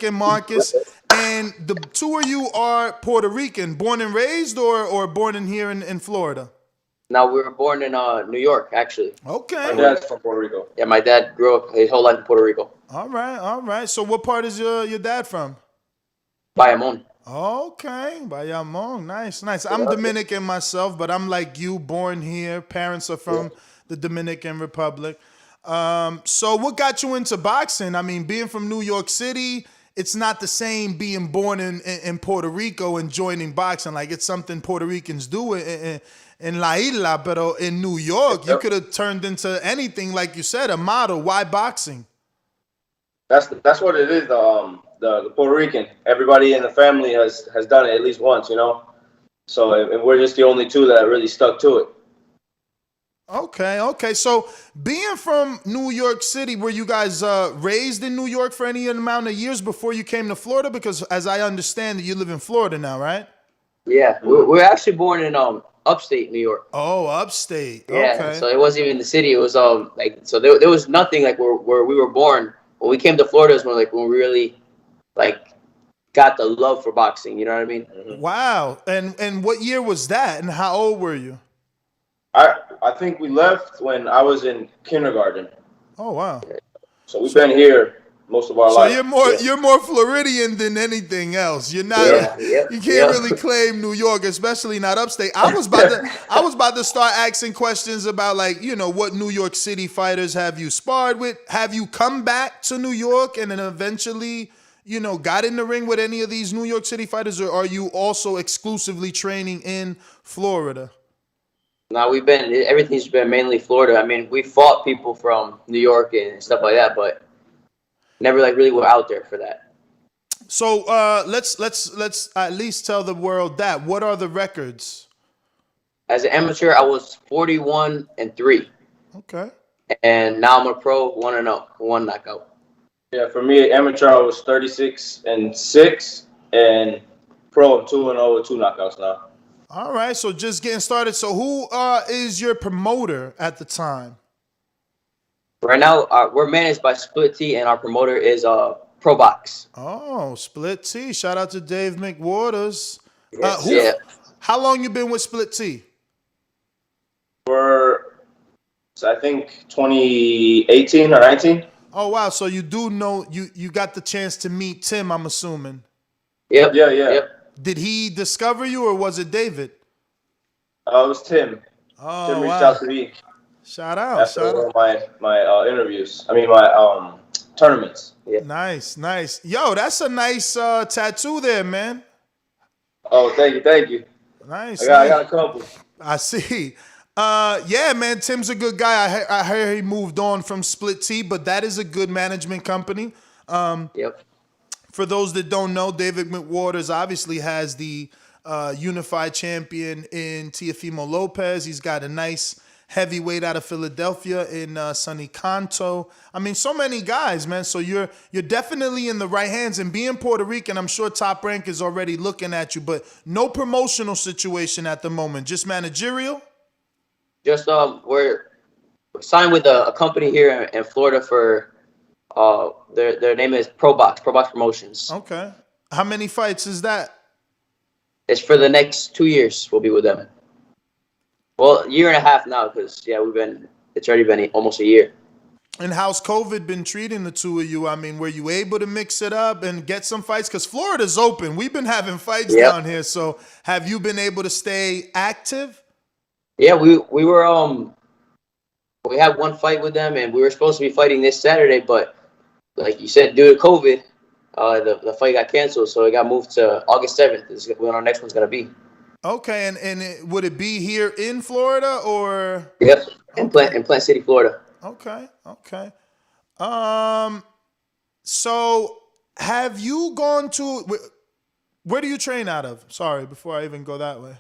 and Marcus. And the 2 of you are Puerto Rican, born and raised or born in here in Florida? No, we were born in New York, actually. Okay. My dad's from Puerto Rico. Yeah, my dad grew up his whole life in Puerto Rico. All right. So what part is your dad from? Bayamon. Okay, Bayamon. Nice. I'm Dominican myself, but I'm like you, born here. Parents are from the Dominican Republic. So what got you into boxing? I mean, being from New York City, it's not the same being born in Puerto Rico and joining boxing. Like, it's something Puerto Ricans do in La Isla, but in New York, you could have turned into anything, like you said, a model. Why boxing? That's what it is. The Puerto Rican. Everybody in the family has done it at least once, So and we're just the only 2 that really stuck to it. Okay. So being from New York City, were you guys raised in New York for any amount of years before you came to Florida? Because as I understand it, you live in Florida now, right? Yeah, we're actually born in upstate New York. Oh, upstate. Yeah, okay. So it wasn't even the city. It was there was nothing like where we were born. When we came to Florida is when we really got the love for boxing. You know what I mean? Wow. And what year was that? And how old were you? I think we left when I was in kindergarten. Oh wow. So we've been here most of our life. So you're more Floridian than anything else. You're not. You can't really claim New York, especially not upstate. I was about to start asking questions about what New York City fighters have you sparred with? Have you come back to New York and then eventually got in the ring with any of these New York City fighters, or are you also exclusively training in Florida? No, everything's been mainly Florida. I mean, we fought people from New York and stuff like that, but never really were out there for that. So let's at least tell the world that. What are the records? As an amateur, I was 41-3. Okay. And now I'm a pro, 1-0, one knockout. Yeah, for me, amateur, I was 36-6, and pro, 2-0 with 2 knockouts now. All right, so just getting started. So who is your promoter at the time? Right now, we're managed by Split T, and our promoter is Pro Box. Oh, Split T. Shout out to Dave McWaters. Yeah. How long you been with Split T? I think 2018 or 19. Oh, wow. So you do know, you got the chance to meet Tim, I'm assuming. Yep. Yeah. Yep. Did he discover you or was it David? It was Tim. Oh, Tim reached wow. out to me. Shout out. After Shout out. one of my interviews. I mean, my tournaments. Yeah. Nice. Yo, that's a nice tattoo there, man. Oh, thank you. Nice. I got a couple. I see. Yeah, man, Tim's a good guy. I heard he moved on from Split T, but that is a good management company. Yep. For those that don't know, David McWaters obviously has the unified champion in Teofimo Lopez. He's got a nice heavyweight out of Philadelphia in Sonny Canto. I mean, so many guys, man. So you're definitely in the right hands. And being Puerto Rican, I'm sure Top Rank is already looking at you, but no promotional situation at the moment, just managerial. Just we're signed with a company here in Florida for their name is Pro Box Promotions. Okay. How many fights is that? It's for the next 2 years. We'll be with them. Well, a year and a half now, because it's already been almost a year. And how's COVID been treating the two of you? I mean, were you able to mix it up and get some fights? Because Florida's open. We've been having fights down here. So have you been able to stay active? Yeah, we were we had one fight with them, and we were supposed to be fighting this Saturday, but like you said, due to COVID, the fight got canceled, so it got moved to August 7th. Is when our next one's gonna be. Okay, and would it be here in Florida or? Yep, in Plant City, Florida. Okay. So have you gone to? Where do you train out of? Sorry, before I even go that way.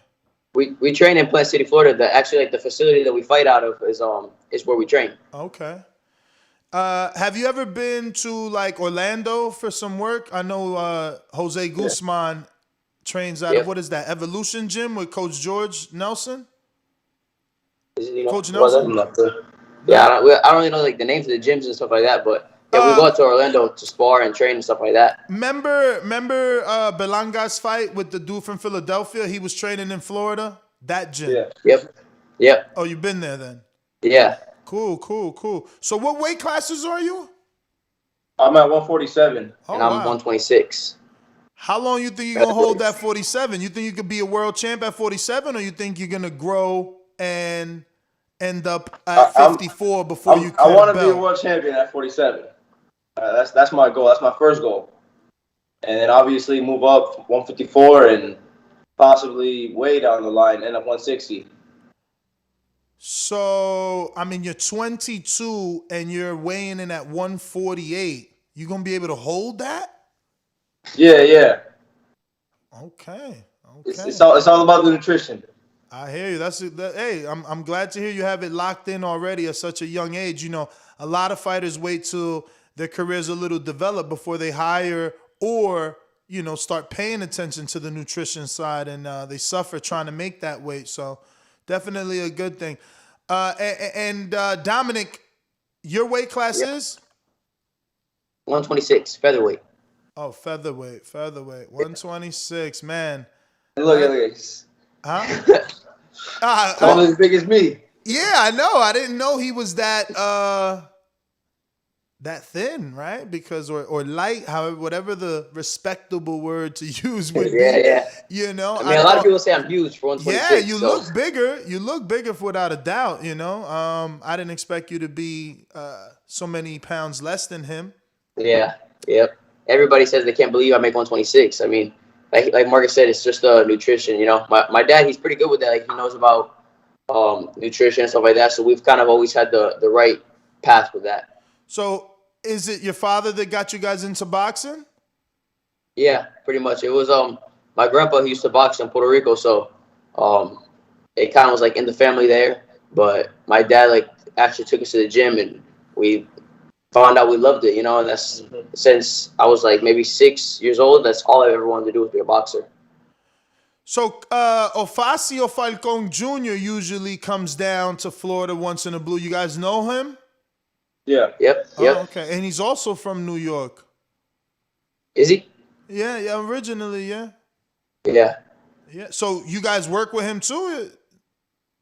We train in Plant City, Florida. The facility that we fight out of is where we train. Okay. Have you ever been to like Orlando for some work? I know Jose Guzman trains out of, what is that, Evolution Gym with Coach George Nelson? Coach Nelson? Yeah, I don't really know like the names of the gyms and stuff like that, but yeah, we go out to Orlando to spar and train and stuff like that. Remember Belanga's fight with the dude from Philadelphia? He was training in Florida. That gym. Yeah. Yep. Oh, you've been there then? Yeah. Cool. So what weight classes are you? I'm at 147. And I'm 126. How long you think you're going to hold that 47? You think you could be a world champ at 47, or you think you're going to grow and end up at 54 before you I want to be a world champion at 47. That's my goal. That's my first goal. And then obviously move up 154 and possibly way down the line, end up 160. So, I mean, you're 22 and you're weighing in at 148. You going to be able to hold that? Yeah. Okay. It's all about the nutrition. I hear you. Hey, I'm glad to hear you have it locked in already at such a young age. You know, a lot of fighters wait till their career's a little developed before they hire or, you know, start paying attention to the nutrition side, and they suffer trying to make that weight. So definitely a good thing. And Dominic, your weight class is? 126, featherweight. Oh, featherweight. 126, man. Look at this. Huh? Almost as big as me. Yeah, I know. I didn't know he was that thin, right? Because or light, however, whatever the respectable word to use would be. Yeah. You know, I mean, a lot of people say I'm huge for 126. Yeah, you look bigger. You look bigger without a doubt. You know, I didn't expect you to be so many pounds less than him. Yeah. Yep. Everybody says they can't believe I make 126. I mean, like Marcus said, it's just nutrition. You know, my dad, he's pretty good with that. Like, he knows about nutrition and stuff like that. So we've kind of always had the right path with that. So is it your father that got you guys into boxing? Yeah, pretty much. It was my grandpa, he used to box in Puerto Rico, so it kind of was like in the family there. But my dad like actually took us to the gym, and we found out we loved it, and that's since I was like maybe 6 years old. That's all I ever wanted to do was be a boxer. So Ofacio Falcon Jr. usually comes down to Florida once in a blue. You guys know him? Yeah. Yep. Oh, okay. And he's also from New York. Is he? Yeah, originally, yeah. Yeah. Yeah. So you guys work with him too?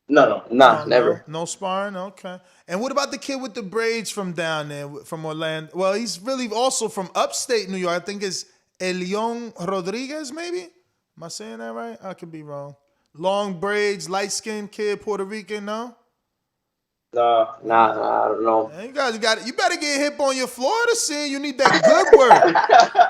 No, never. No sparring? Okay. And what about the kid with the braids from down there, from Orlando? Well, he's really also from upstate New York. I think it's Elion Rodriguez, maybe? Am I saying that right? I could be wrong. Long braids, light-skinned kid, Puerto Rican, no? Nah, I don't know. Man, you better get hip on your Florida scene. You need that good work.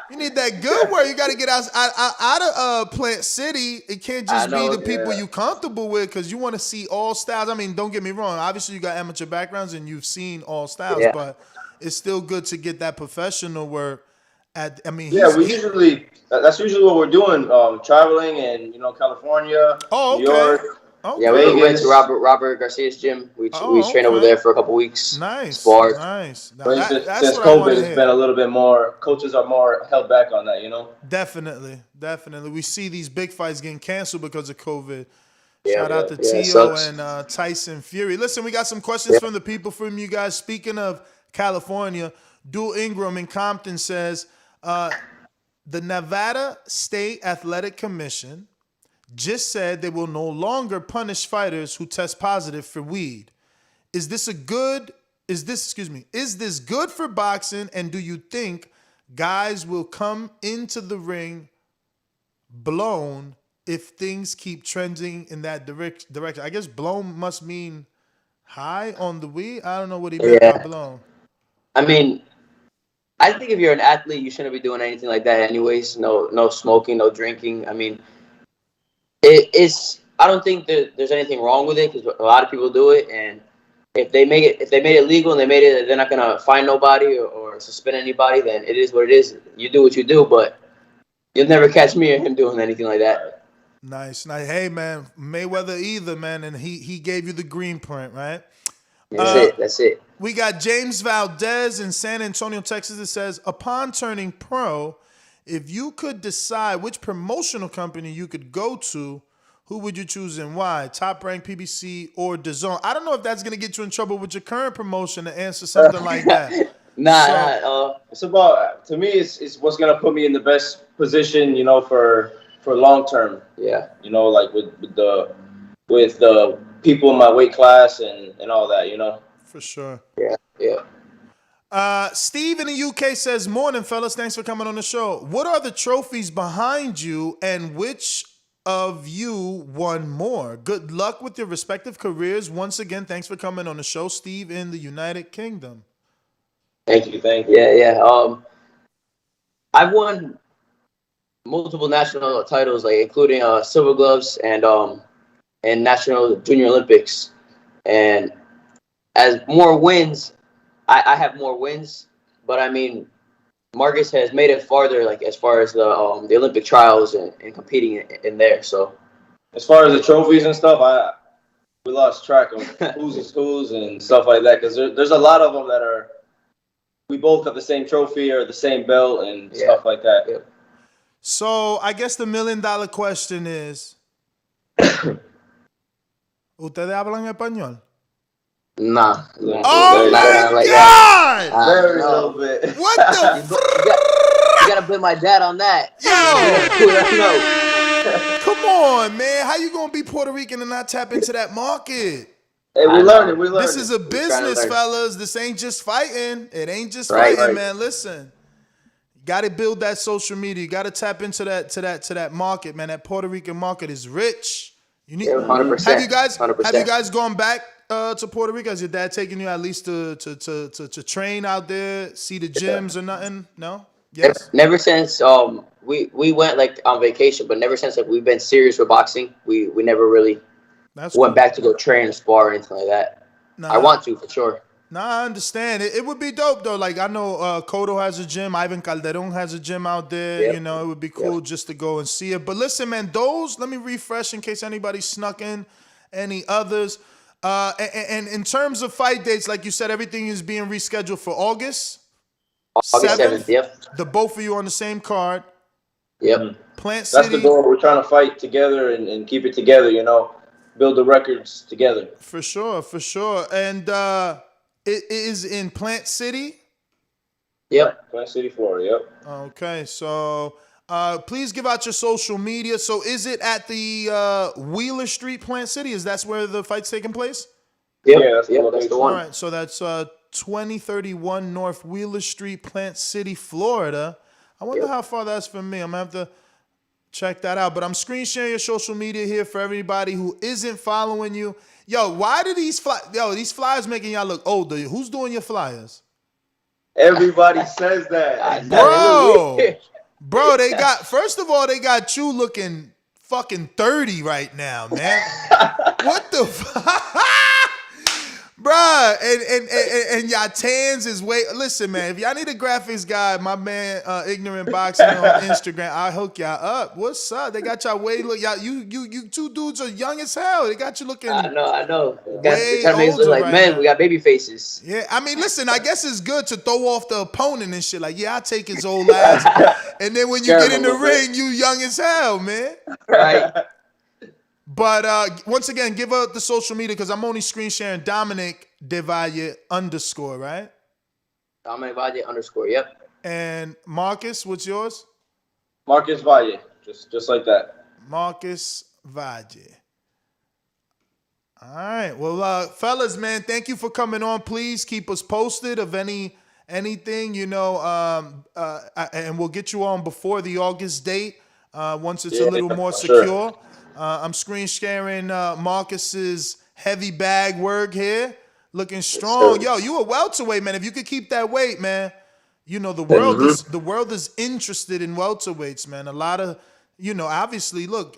You need that good work. You got to get out of Plant City. It can't just be the people you comfortable with, because you want to see all styles. I mean, don't get me wrong. Obviously, you got amateur backgrounds and you've seen all styles, but it's still good to get that professional work. That's usually what we're doing. Traveling in California, New York. Okay. Yeah, we went to Robert Garcia's gym. We trained over there for a couple weeks. Nice. Sparred. Nice. But since COVID, it's been a little bit more. Coaches are more held back on that, Definitely. We see these big fights getting canceled because of COVID. Yeah, Shout out to Tio and Tyson Fury. Listen, we got some questions from the people, from you guys. Speaking of California, Dual Ingram in Compton says, the Nevada State Athletic Commission just said they will no longer punish fighters who test positive for weed. Is this good for boxing, and do you think guys will come into the ring blown if things keep trending in that direction? I guess blown must mean high on the weed. I don't know what he meant by blown. I mean, I think if you're an athlete, you shouldn't be doing anything like that anyways. No smoking, no drinking. I mean, I don't think that there's anything wrong with it, because a lot of people do it, and if they made it legal and they're not gonna find nobody or suspend anybody, then it is what it is. You do what you do, but you'll never catch me or him doing anything like that. Nice. Hey man, Mayweather either, man, and he gave you the green print, right? That's it. We got James Valdez in San Antonio, Texas. It says, upon turning pro, if you could decide which promotional company you could go to, who would you choose and why? Top Rank, PBC, or Dazn? I don't know if that's going to get you in trouble with your current promotion to answer something like that. It's about, to me, it's what's going to put me in the best position, for long term. Yeah. Like with the people in my weight class and all that, For sure. Yeah. Steve in the UK says, morning, fellas. Thanks for coming on the show. What are the trophies behind you, and which of you won more? Good luck with your respective careers. Once again, thanks for coming on the show, Steve in the United Kingdom. Thank you. Yeah. I've won multiple national titles, like including Silver Gloves and National Junior Olympics. And as more wins, I have more wins, but I mean, Marcus has made it farther, like as far as the Olympic trials and competing in there. So, as far as the trophies and stuff, we lost track of who's and stuff like that, because there's a lot of them that we both have the same trophy or the same belt and stuff like that. Yeah. So I guess the $1 million question is, ¿ustedes hablan español? Nah. Oh my God! Very little bit. What the? You gotta put my dad on that. Come on, man. How you gonna be Puerto Rican and not tap into that market? Hey, we learn it. This is a business, fellas. This ain't just fighting. It ain't just fighting, man. Listen, you gotta build that social media. You gotta tap into that market, man. That Puerto Rican market is rich. You need. 100%. Have you guys gone back to Puerto Rico? Has your dad taken you at least to train out there, see the gyms or nothing? No. Yes. Never since we went like on vacation, but never since we've been serious with boxing. We never really went back to go train or spar or anything like that. I want to, for sure. Nah, I understand. It would be dope though. Like I know Cotto has a gym, Ivan Calderon has a gym out there. Yep. You know, it would be cool just to go and see it. But listen, man, let me refresh in case anybody snuck in any others. And in terms of fight dates, like you said, everything is being rescheduled for August. August 7th, yep. The both of you on the same card. Yep. Plant City. That's the goal. We're trying to fight together and keep it together, you know, build the records together. For sure. And it is in Plant City? Yep. Plant City, Florida, yep. Okay, so please give out your social media. So is it at the Wheeler Street, Plant City? That's where the fight's taking place? Yep. Yeah, that's the one. All right, so that's 2031 North Wheeler Street, Plant City, Florida. I wonder how far that's from me. I'm going to have to check that out. But I'm screen sharing your social media here for everybody who isn't following you. Yo, why do these flyers making y'all look older? Who's doing your flyers? Everybody says that. Bro, they got you looking fucking 30 right now, man. What the fuck? Bruh, and y'all tans is way. Listen, man, if y'all need a graphics guy, my man Ignorant Boxing on Instagram, I'll hook y'all up. What's up? They got y'all way look. Y'all, you two dudes are young as hell. They got you looking. I know. Way Trying to make us look like right men. now. We got baby faces. Yeah, I mean, listen, I guess it's good to throw off the opponent and shit. Like, yeah, I'll take his old ass. And then when you get in the ring, you young as hell, man. Right. But once again, give out the social media because I'm only screen sharing Dominic Devalle _, right? Dominic Valle _, yep. And Marcus, what's yours? Marcus Valle, just like that. Marcus Valle. All right. Well, fellas, man, thank you for coming on. Please keep us posted of anything, you know, and we'll get you on before the August date once it's a little more secure. Sure. I'm screen sharing Marcus's heavy bag work here. Looking strong. Yo, you a welterweight, man. If you could keep that weight, man, you know, the world is interested in welterweights, man. A lot of, you know, obviously, look,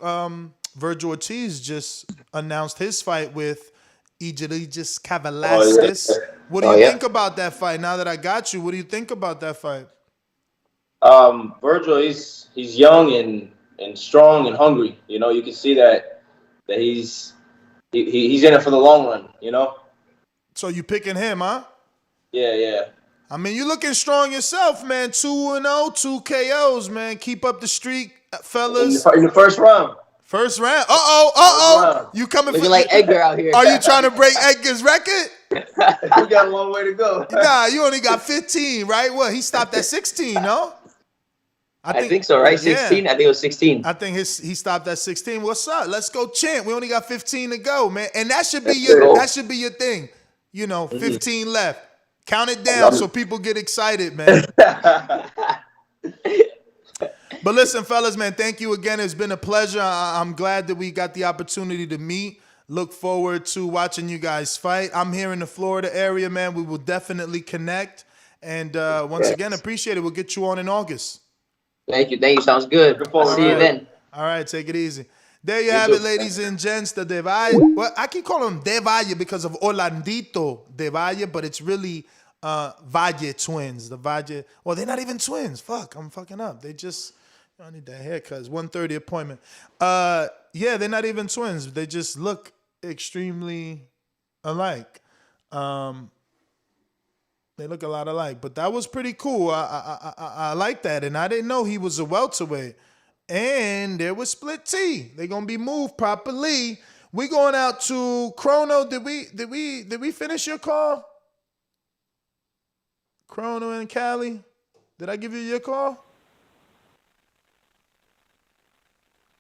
Virgil Ortiz just announced his fight with Igeligis Kavalastis. What do you think about that fight? Now that I got you, what do you think about that fight? Virgil, he's young and strong and hungry. You know, you can see that he's in it for the long run, you know? So you picking him, huh? Yeah. I mean, you looking strong yourself, man. 2-0, 2 KOs, man. Keep up the streak, fellas. In the first round. First round. Uh-oh. You coming looking like Edgar out here. Are you trying to break Edgar's record? We got a long way to go. Nah, you only got 15, right? Well, he stopped at 16, no? I think so, right? 16? Yeah. I think it was 16. I think he stopped at 16. What's up? Let's go, champ. We only got 15 to go, man. And that should be your thing. You know, 15 left. Count it down so people get excited, man. But listen, fellas, man, thank you again. It's been a pleasure. I'm glad that we got the opportunity to meet. Look forward to watching you guys fight. I'm here in the Florida area, man. We will definitely connect. And once again, appreciate it. We'll get you on in August. Thank you. Sounds good. See you then. All right, take it easy. There you have it, ladies and gents. The Devalle. Well, I keep calling him Devalle because of Orlandito Devalle, but it's really Valle twins. The Valle. Well, they're not even twins. Fuck, I'm fucking up. They just. I need that haircut. It's 1:30 appointment. Yeah, they're not even twins. They just look extremely alike. They look a lot alike. But that was pretty cool. I like that, and I didn't know he was a welterweight. And there was split T. They're gonna be moved properly. We going out to Chrono. Did we finish your call? Chrono and Cali. Did I give you your call?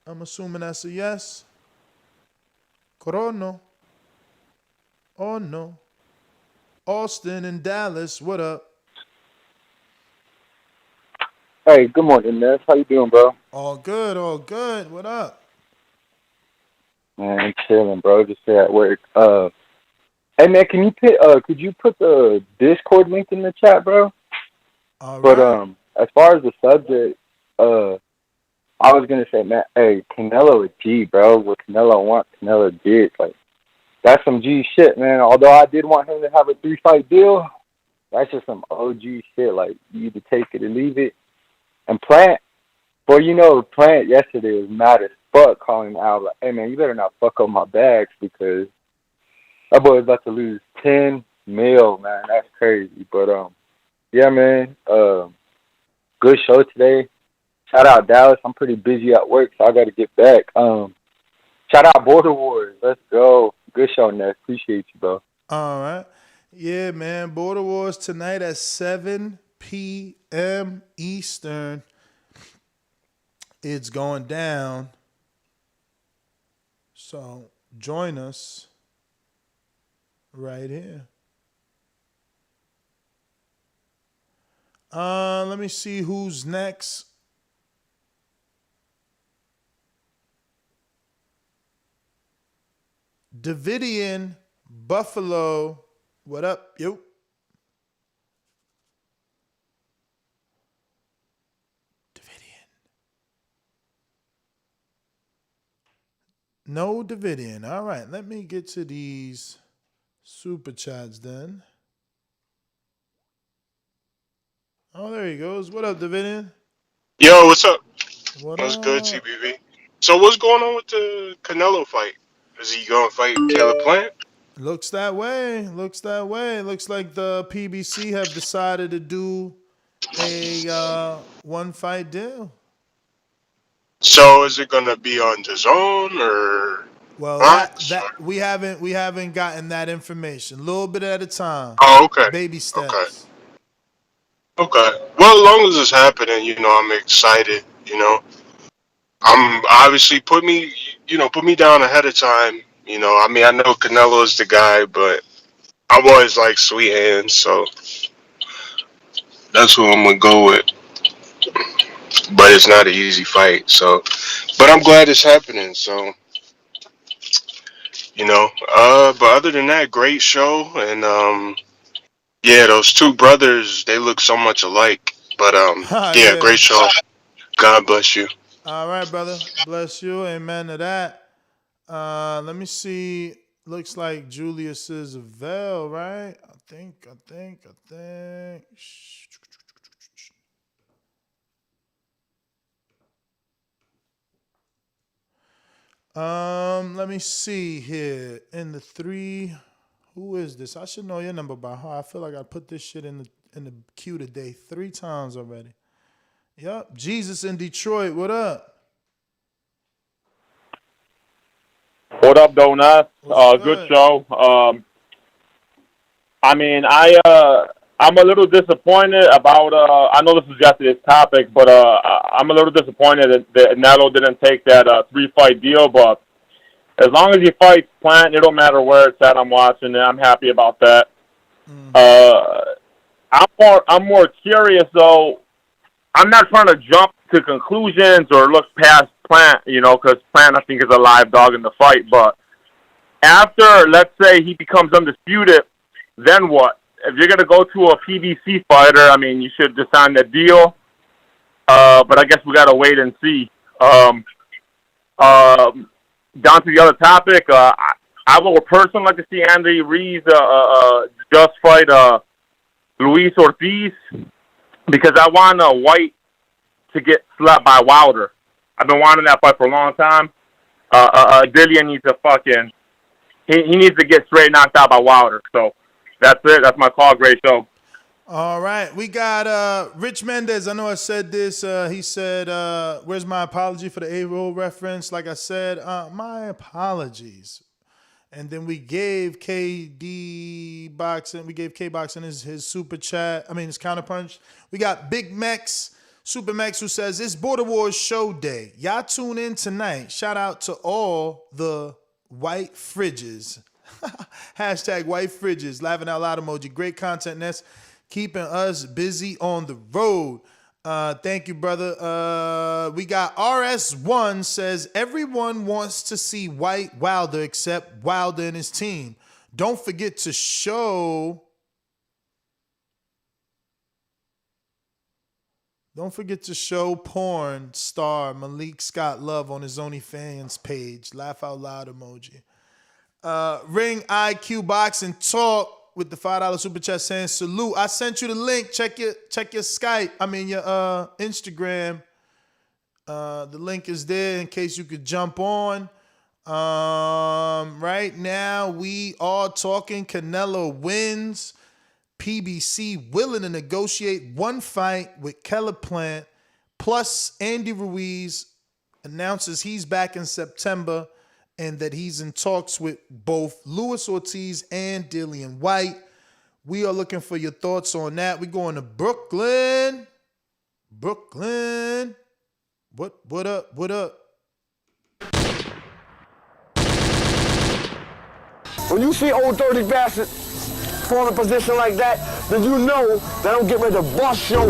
I'm assuming that's a yes. Chrono. Oh no. Austin and Dallas. What up? Hey, good morning, Ness. How you doing, bro? All good, all good. What up? Man, chilling, bro. Just here at work. Hey, man, could you put the Discord link in the chat, bro? All but right. As far as the subject, I was gonna say, man, hey, Canelo a G, bro. What Canelo wants, Canelo did. Like, That's some G shit, man. Although I did want him to have a 3-fight deal, that's just some OG shit. Like, you either take it or leave it. And Plant, Plant yesterday was mad as fuck calling out, like, hey, man, you better not fuck up my bags because that boy is about to lose 10 mil, man. That's crazy. But, yeah, man, good show today. Shout out Dallas. I'm pretty busy at work, so I got to get back. Shout out Border Wars. Let's go. Good show, Ness. Appreciate you, bro. All right. Yeah, man. Border Wars tonight at 7 p.m. Eastern. It's going down. So join us right here. Let me see who's next. Davidian Buffalo. What up? Yo. No Davidian. All right, let me get to these super chats then. Oh, there he goes. What up, Davidian? Yo, what's up? What's good, TBV? So what's going on with the Canelo fight? Is he going to fight Caleb Plant? Looks that way. Looks that way. Looks like the PBC have decided to do a one-fight deal. So is it going to be on Dazn or? Well, that we haven't gotten that information. A little bit at a time. Oh, okay. Baby steps. Okay. Well, as long as it's happening, I'm excited. I'm obviously put me down ahead of time. I mean, I know Canelo is the guy, but I've always liked Sweet Hands, so that's who I'm gonna go with. But it's not an easy fight, so. But I'm glad it's happening, so. But other than that, great show, and yeah, those two brothers, they look so much alike. But yeah, great show. God bless you. All right, brother. Bless you. Amen to that. Let me see. Looks like Julius is a Vel, right? I think. Let me see here. In the 3, who is this? I should know your number by heart. I feel like I put this shit in the queue today 3 times already. Yep. Jesus in Detroit. What up? What up, Donuts? Good show. I mean, I'm a little disappointed about. I know this is yesterday's topic, but I'm a little disappointed that Canelo didn't take that 3-fight deal. But as long as he fights Plant, it don't matter where it's at. I'm watching it. I'm happy about that. I'm more curious though. I'm not trying to jump to conclusions or look past Plant, because Plant, I think, is a live dog in the fight. But after, let's say, he becomes undisputed, then what? If you're going to go to a PBC fighter, I mean, you should just sign that deal. But I guess we got to wait and see. Down to the other topic, I would personally like to see Andy Ruiz just fight Ruiz Ortiz, because I want Whyte to get slapped by Wilder. I've been wanting that fight for a long time. Dillian needs to he needs to get straight knocked out by Wilder. So that's it. That's my call. Great show. All right. We got Rich Mendez. I know I said this. He said, where's my apology for the A-roll reference? Like I said, my apologies. And then we gave KD Boxing, his super chat, his counterpunch. We got Big Mex, Super Max, who says, it's Border Wars show day. Y'all tune in tonight. Shout out to all the white fridges. Hashtag white fridges. Laughing out loud emoji. Great content, Ness. Keeping us busy on the road. Thank you, brother. We got RS1 says, everyone wants to see Whyte Wilder except Wilder and his team. Don't forget to show porn star Malik Scott love on his OnlyFans page. Laugh out loud emoji. Ring IQ Boxing Talk with the $5 super chat saying salute. I sent you the link. Check your Skype. I mean your Instagram. The link is there in case you could jump on. Right now we are talking Canelo wins. PBC willing to negotiate one fight with Keller Plant. Plus Andy Ruiz announces he's back in September and that he's in talks with both Luis Ortiz and Dillian Whyte. We are looking for your thoughts on that. We're going to Brooklyn. Brooklyn. What up? What up? When you see old dirty bastard fall in a position like that, then you know that I'm getting ready to bust your.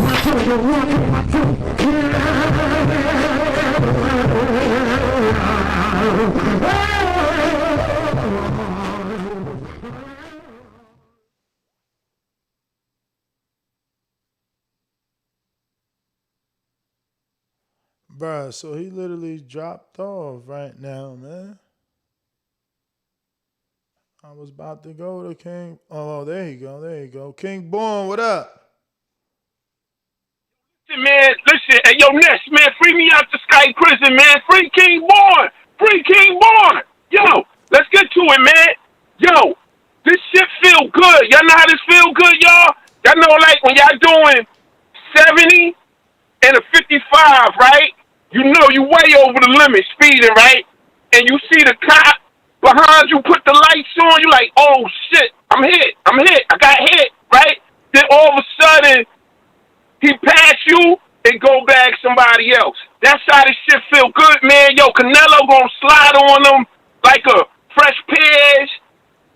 Bruh, so he literally dropped off right now, man. I was about to go to King. Oh, there you go. There you go. King Born, what up? Man, listen, hey, yo, Ness, man, free me out the Sky prison, man. Free King Born. Free King Born. Yo, let's get to it, man. Yo, this shit feel good. Y'all know how this feel good, y'all? Y'all know, like, when y'all doing 70 and a 55, right? You know you way over the limit speeding, right? And you see the cop behind you put the lights on, you like, oh, shit, I'm hit, I got hit, right? Then all of a sudden, he pass you and go back somebody else. That's how this shit feel good, man. Yo, Canelo gonna slide on them like a fresh pears.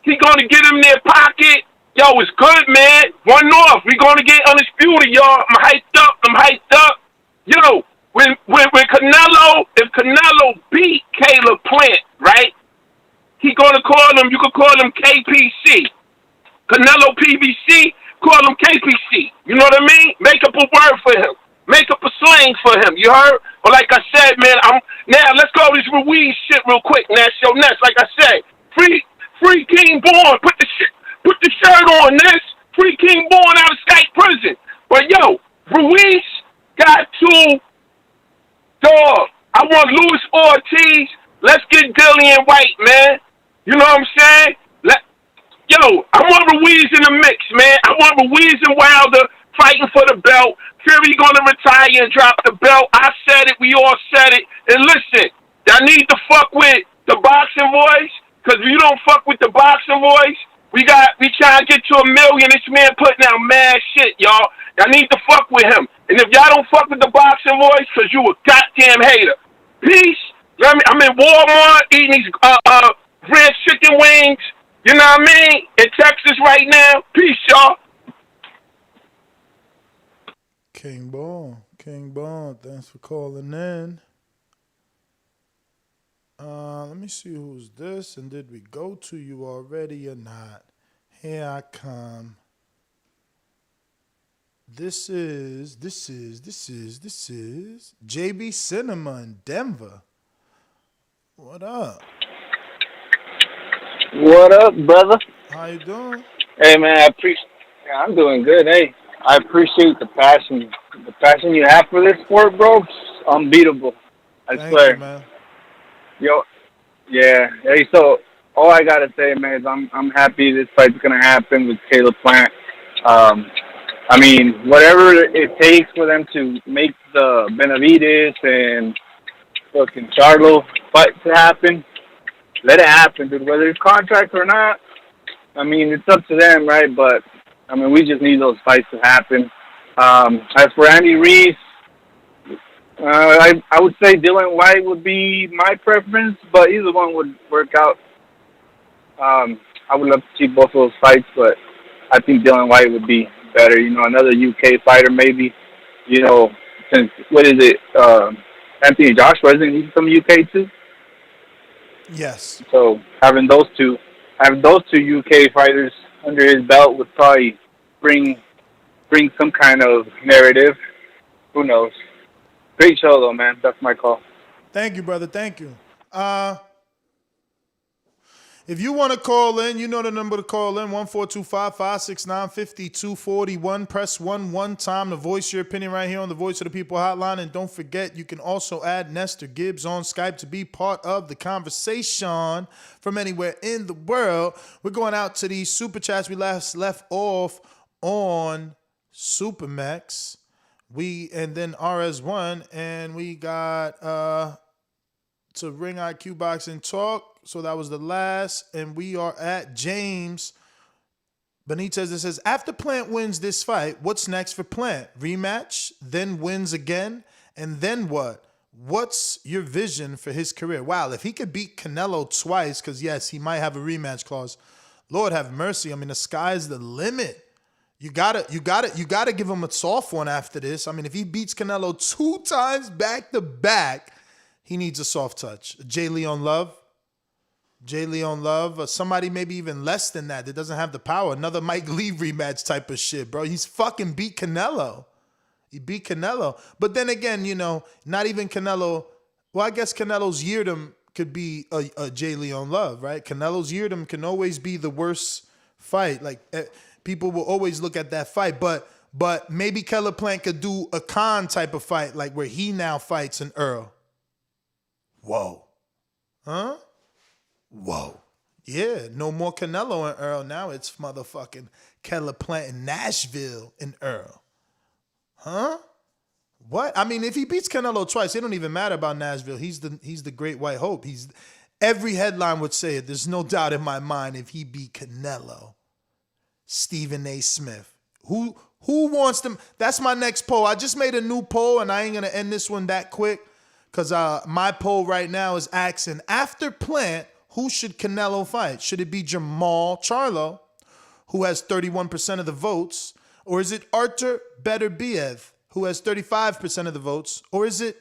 He gonna get him in their pocket. Yo, it's good, man. 1-0. We gonna get undisputed, y'all. I'm hyped up. Yo, when Canelo, if Canelo beat Caleb Plant, right? He gonna call him, you could call him KPC. Canelo PBC, call him KPC. You know what I mean? Make up a word for him. Make up a slang for him. You heard? But like I said, man, now let's go to this Ruiz shit real quick. Now, show Ness, like I said, free King Born. Put the shirt on, Ness. Free King Born out of Skype prison. But yo, Ruiz got two. Dog, I want Luis Ortiz. Let's get Dillian Whyte, man. You know what I'm saying? Yo, I want Ruiz in the mix, man. I want Ruiz and Wilder fighting for the belt. Fury gonna retire and drop the belt. I said it. We all said it. And listen, y'all need to fuck with the boxing boys, because if you don't fuck with the boxing boys, we trying to get to 1 million. This man putting out mad shit, y'all. Y'all need to fuck with him. And if y'all don't fuck with the boxing boys, because you a goddamn hater. Peace. I'm in Walmart eating these red chicken wings. You know what I mean? In Texas right now. Peace, y'all. King Bone, thanks for calling in. Let me see who's this, and did we go to you already or not? Here I come. This is JB Cinema in Denver. What up? What up, brother? How you doing? Hey, man, I'm doing good. Hey, I appreciate the passion you have for this sport, bro. It's unbeatable. I Thank swear. you, man. Yo, yeah. Hey, so all I gotta say, man, is I'm happy this fight's gonna happen with Caleb Plant. I mean, whatever it takes for them to make the Benavides and fucking Charlo fight to happen, let it happen, dude. Whether it's contract or not, I mean, it's up to them, right? But, I mean, we just need those fights to happen. As for Andy Ruiz, I would say Dillian Whyte would be my preference, but either one would work out. I would love to see both of those fights, but I think Dillian Whyte would be better. You know, another UK fighter maybe. You know, since, what is it, Anthony Joshua, isn't he from UK too? Yes. So having those two UK fighters under his belt would probably bring some kind of narrative. Who knows? Great show though, man. That's my call. Thank you, brother. Thank you. If you want to call in, you know the number to call in, 1-425-569-5241. Press 1 one time to voice your opinion right here on the Voice of the People hotline. And don't forget, you can also add Nestor Gibbs on Skype to be part of the conversation from anywhere in the world. We're going out to these super chats. We left off on Supermax. And then RS1, and we got to Ring IQ Box and Talk. So that was the last, and we are at James Benitez that says, after Plant wins this fight, what's next for Plant? Rematch, then wins again, and then what? What's your vision for his career? Wow, if he could beat Canelo twice, because yes, he might have a rematch clause. Lord have mercy. I mean, the sky's the limit. You gotta give him a soft one after this. I mean, if he beats Canelo 2 times back to back, he needs a soft touch. J. Leon Love, somebody maybe even less than that doesn't have the power. Another Mike Lee rematch type of shit, bro. He's fucking beat Canelo. He beat Canelo. But then again, not even Canelo. Well, I guess Canelo's Yeardom could be a J. Leon Love, right? Canelo's Yeardom can always be the worst fight. Like, people will always look at that fight. But maybe Keller Plant could do a Khan type of fight, like where he now fights an Earl. Whoa. Huh? Whoa. Yeah, no more Canelo and Earl. Now it's motherfucking Keller Plant in Nashville and Earl. Huh? What? I mean, if he beats Canelo twice, it don't even matter about Nashville. He's the great white hope. Every headline would say it. There's no doubt in my mind if he beat Canelo. Stephen A. Smith. Who wants them? That's my next poll. I just made a new poll, and I ain't gonna end this one that quick. Because my poll right now is asking, after Plant, who should Canelo fight? Should it be Jamal Charlo, who has 31% of the votes? Or is it Artur Beterbiev, who has 35% of the votes? Or is it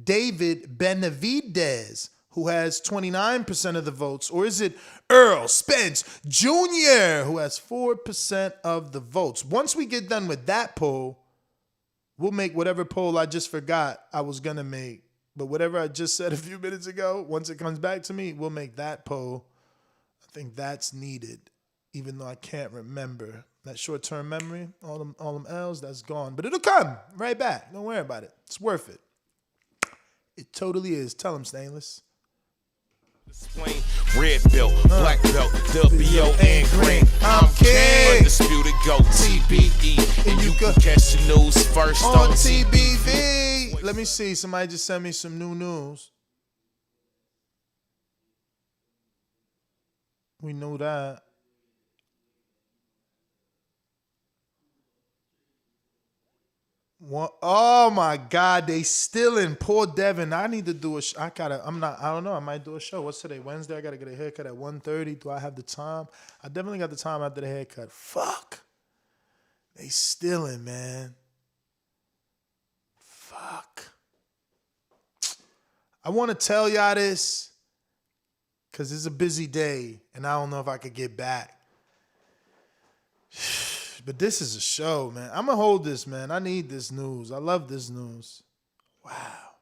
David Benavidez, who has 29% of the votes? Or is it Earl Spence Jr., who has 4% of the votes? Once we get done with that poll, we'll make whatever poll I just forgot I was going to make. But whatever I just said a few minutes ago, once it comes back to me, we'll make that poll. I think that's needed, even though I can't remember. That short-term memory, all them L's, that's gone. But it'll come right back. Don't worry about it. It's worth it. It totally is. Tell him, Stainless. Explain red belt, black belt, WO and green. I'm king. Undisputed GOAT, TBE. And you can catch the news first on TBV. Let me see. Somebody just sent me some new news. We knew that. Oh my God, they still in. Poor Devin. I need to do I don't know. I might do a show. What's today? Wednesday? I gotta get a haircut at 1:30. Do I have the time? I definitely got the time after the haircut. Fuck. They still in, man. Fuck. I want to tell y'all this because it's a busy day and I don't know if I could get back. But this is a show, man. I'm going to hold this, man. I need this news. I love this news. Wow.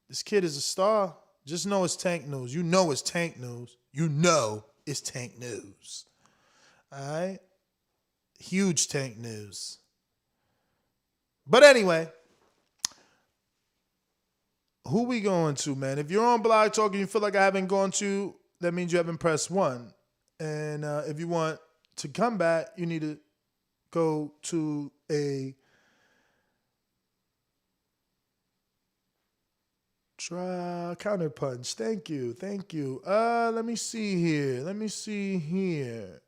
This kid is a star. Just know it's Tank News. You know it's Tank News. You know it's Tank News. All right? Huge Tank News. But anyway, who we going to, man? If you're on Blog Talk and you feel like I haven't gone to, that means you haven't pressed 1. And if you want to come back, you need to go to a counterpunch. Thank you. Let me see here.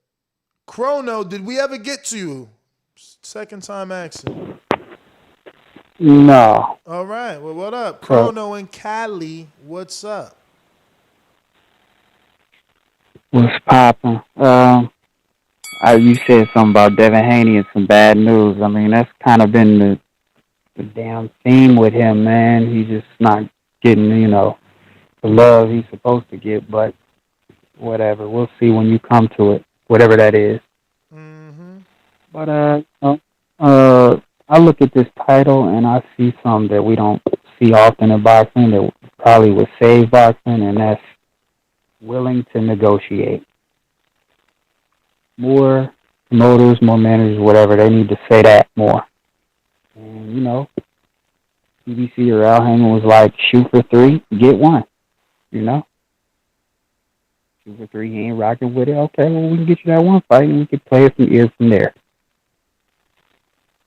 Chrono, did we ever get to you? Second time asking. No. All right. Well, what up? Chrono and Cali, what's up? What's poppin'? You said something about Devin Haney and some bad news. I mean, that's kind of been the damn theme with him, man. He's just not getting, the love he's supposed to get, but whatever. We'll see when you come to it, whatever that is. Mm-hmm. But, I look at this title and I see something that we don't see often in boxing that probably would save boxing, and that's willing to negotiate. More promoters, more managers, whatever, they need to say that more. And, you know, PBC or Al Heyman was like, shoot for 3, get 1, you know? Shoot for 3, he ain't rocking with it. Okay, well, we can get you that 1 fight, and we can play it from ear from there.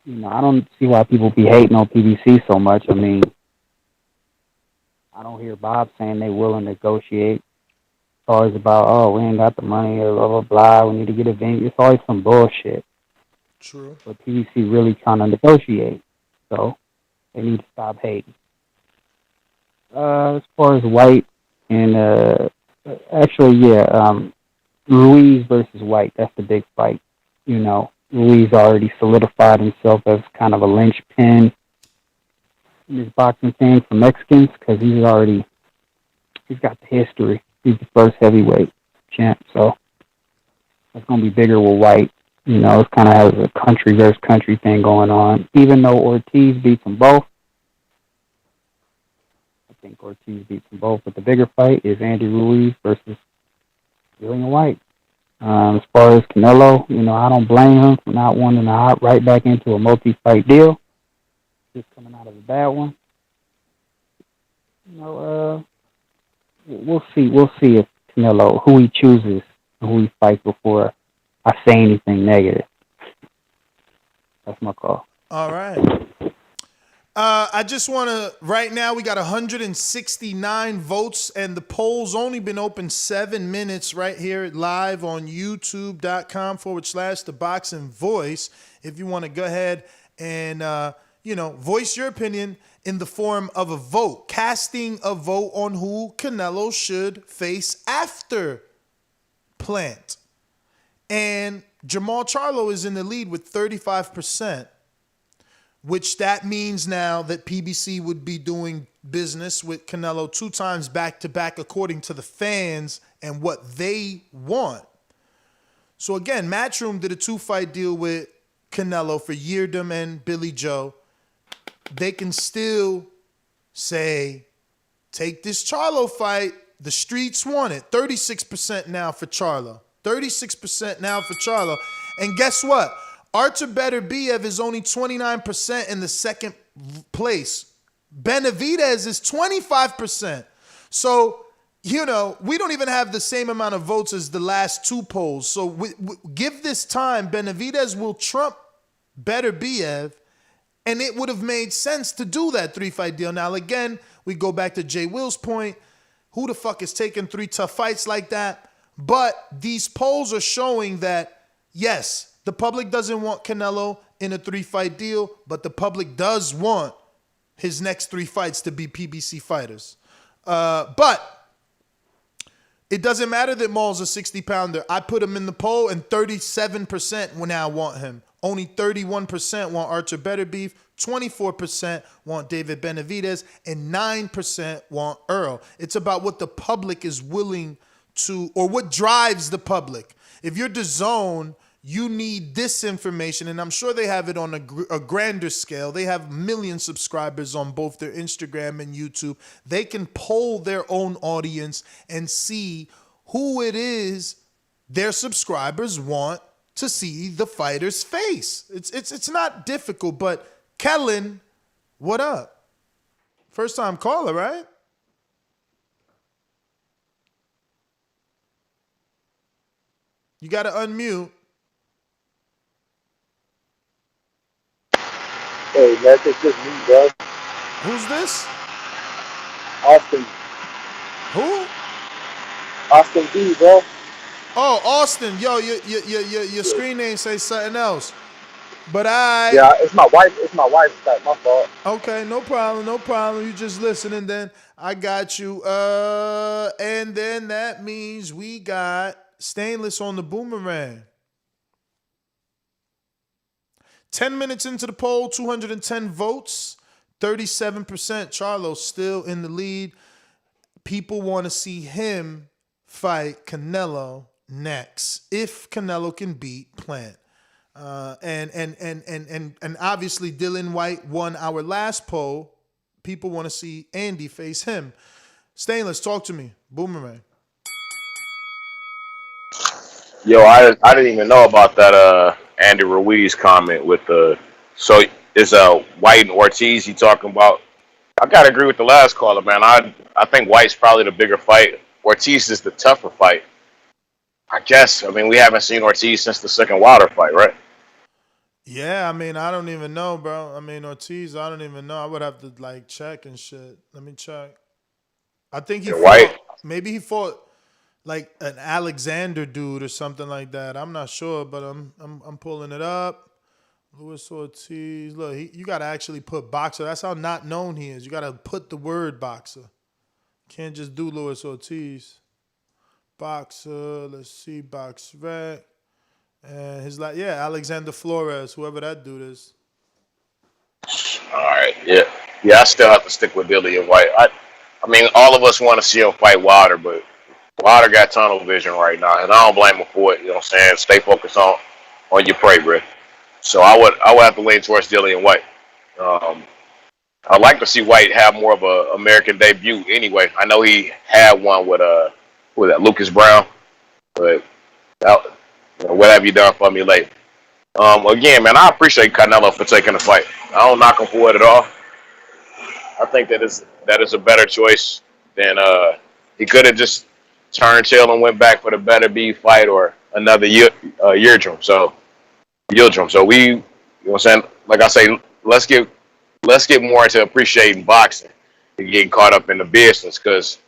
You know, I don't see why people be hating on PBC so much. I mean, I don't hear Bob saying they willing to negotiate. It's always about, oh, we ain't got the money, or blah, blah, blah, we need to get a venue. It's always some bullshit. True. But PBC really trying to negotiate. So they need to stop hating. As far as Whyte and, Ruiz versus Whyte, that's the big fight. You know, Ruiz already solidified himself as kind of a linchpin in this boxing thing for Mexicans because he's got the history. He's the first heavyweight champ, so it's going to be bigger with Whyte. You know, it kind of has a country versus country thing going on. Even though Ortiz beats them both, I think Ortiz beats them both, but the bigger fight is Andy Ruiz versus Dillian Whyte. As far as Canelo, you know, I don't blame him for not wanting to hop right back into a multi-fight deal. Just coming out of a bad one. You know, we'll see if Canelo, who he chooses and who he fights before I say anything negative. That's my call. All right. I just want to, right now we got 169 votes and the poll's only been open 7 minutes right here live on youtube.com/The Boxing Voice. If you want to go ahead and, voice your opinion in the form of a vote, casting a vote on who Canelo should face after Plant. And Jamal Charlo is in the lead with 35%. Which that means now that PBC would be doing business with Canelo 2 times back-to-back according to the fans and what they want. So again, Matchroom did a 2-fight deal with Canelo for Yeardom and Billy Joe. They can still say, take this Charlo fight. The streets want it. 36% now for Charlo. 36% now for Charlo. And guess what? Artur Beterbiev is only 29% in the second place. Benavidez is 25%. So, you know, we don't even have the same amount of votes as the last 2 polls. So give this time, Benavidez will trump Beterbiev, and it would have made sense to do that 3-fight deal. Now, again, we go back to Jay Will's point. Who the fuck is taking 3 tough fights like that? But these polls are showing that, yes, the public doesn't want Canelo in a 3-fight deal, but the public does want his next 3 fights to be PBC fighters. But it doesn't matter that Maul's a 60-pounder. I put him in the poll, and 37% will now want him. Only 31% want Artur Beterbiev, 24% want David Benavidez, and 9% want Earl. It's about what the public is willing to, or what drives the public. If you're DAZN, you need this information, and I'm sure they have it on a grander scale. They have million subscribers on both their Instagram and YouTube. They can poll their own audience and see who it is their subscribers want to see the fighter's face. It's not difficult, but Kellen, what up? First time caller, right? You got to unmute. Hey, man, it's just me, bro. Who's this? Austin. Who? Austin B, bro. Oh, Austin. Yo, your screen name says something else. But Yeah, it's my wife. It's my wife's fault. My fault. Okay, no problem. You just listening then. I got you. And then that means we got Stainless on the boomerang. 10 minutes into the poll, 210 votes, 37%. Charlo still in the lead. People want to see him fight Canelo next, if Canelo can beat Plant. And obviously Dillian Whyte won our last poll. People want to see Andy face him. Stainless, talk to me. Boomerang. Yo, I didn't even know about that Andy Ruiz comment with the so is Whyte and Ortiz you talking about? I gotta agree with the last caller, man. I think White's probably the bigger fight. Ortiz is the tougher fight. I guess. I mean, we haven't seen Ortiz since the second Wilder fight, right? Yeah, I mean, I don't even know, bro. I mean, Ortiz, I don't even know. I would have to like check and shit. Let me check. I think he And fought. White. Maybe he fought like an Alexander dude or something like that. I'm not sure, but I'm pulling it up. Luis Ortiz. Look, you got to actually put boxer. That's how not known he is. You got to put the word boxer. Can't just do Luis Ortiz. Boxer. Let's see, box rec. And his Alexander Flores, whoever that dude is. All right. Yeah. I still have to stick with Dillian White. I mean, all of us want to see him fight Wilder, but Wilder got tunnel vision right now, and I don't blame him for it. You know what I'm saying? Stay focused on your prey, bro. So I would have to lean towards Dillian White. I'd like to see White have more of a American debut anyway. I know he had one with Lucas Brown, but what have you done for me lately? Again, man, I appreciate Canelo for taking the fight. I don't knock him for it at all. I think that is a better choice than he could have just turned tail and went back for the better B fight or another Yildirim. So we, you know what I'm saying? Like I say, let's get more into appreciating boxing and getting caught up in the business because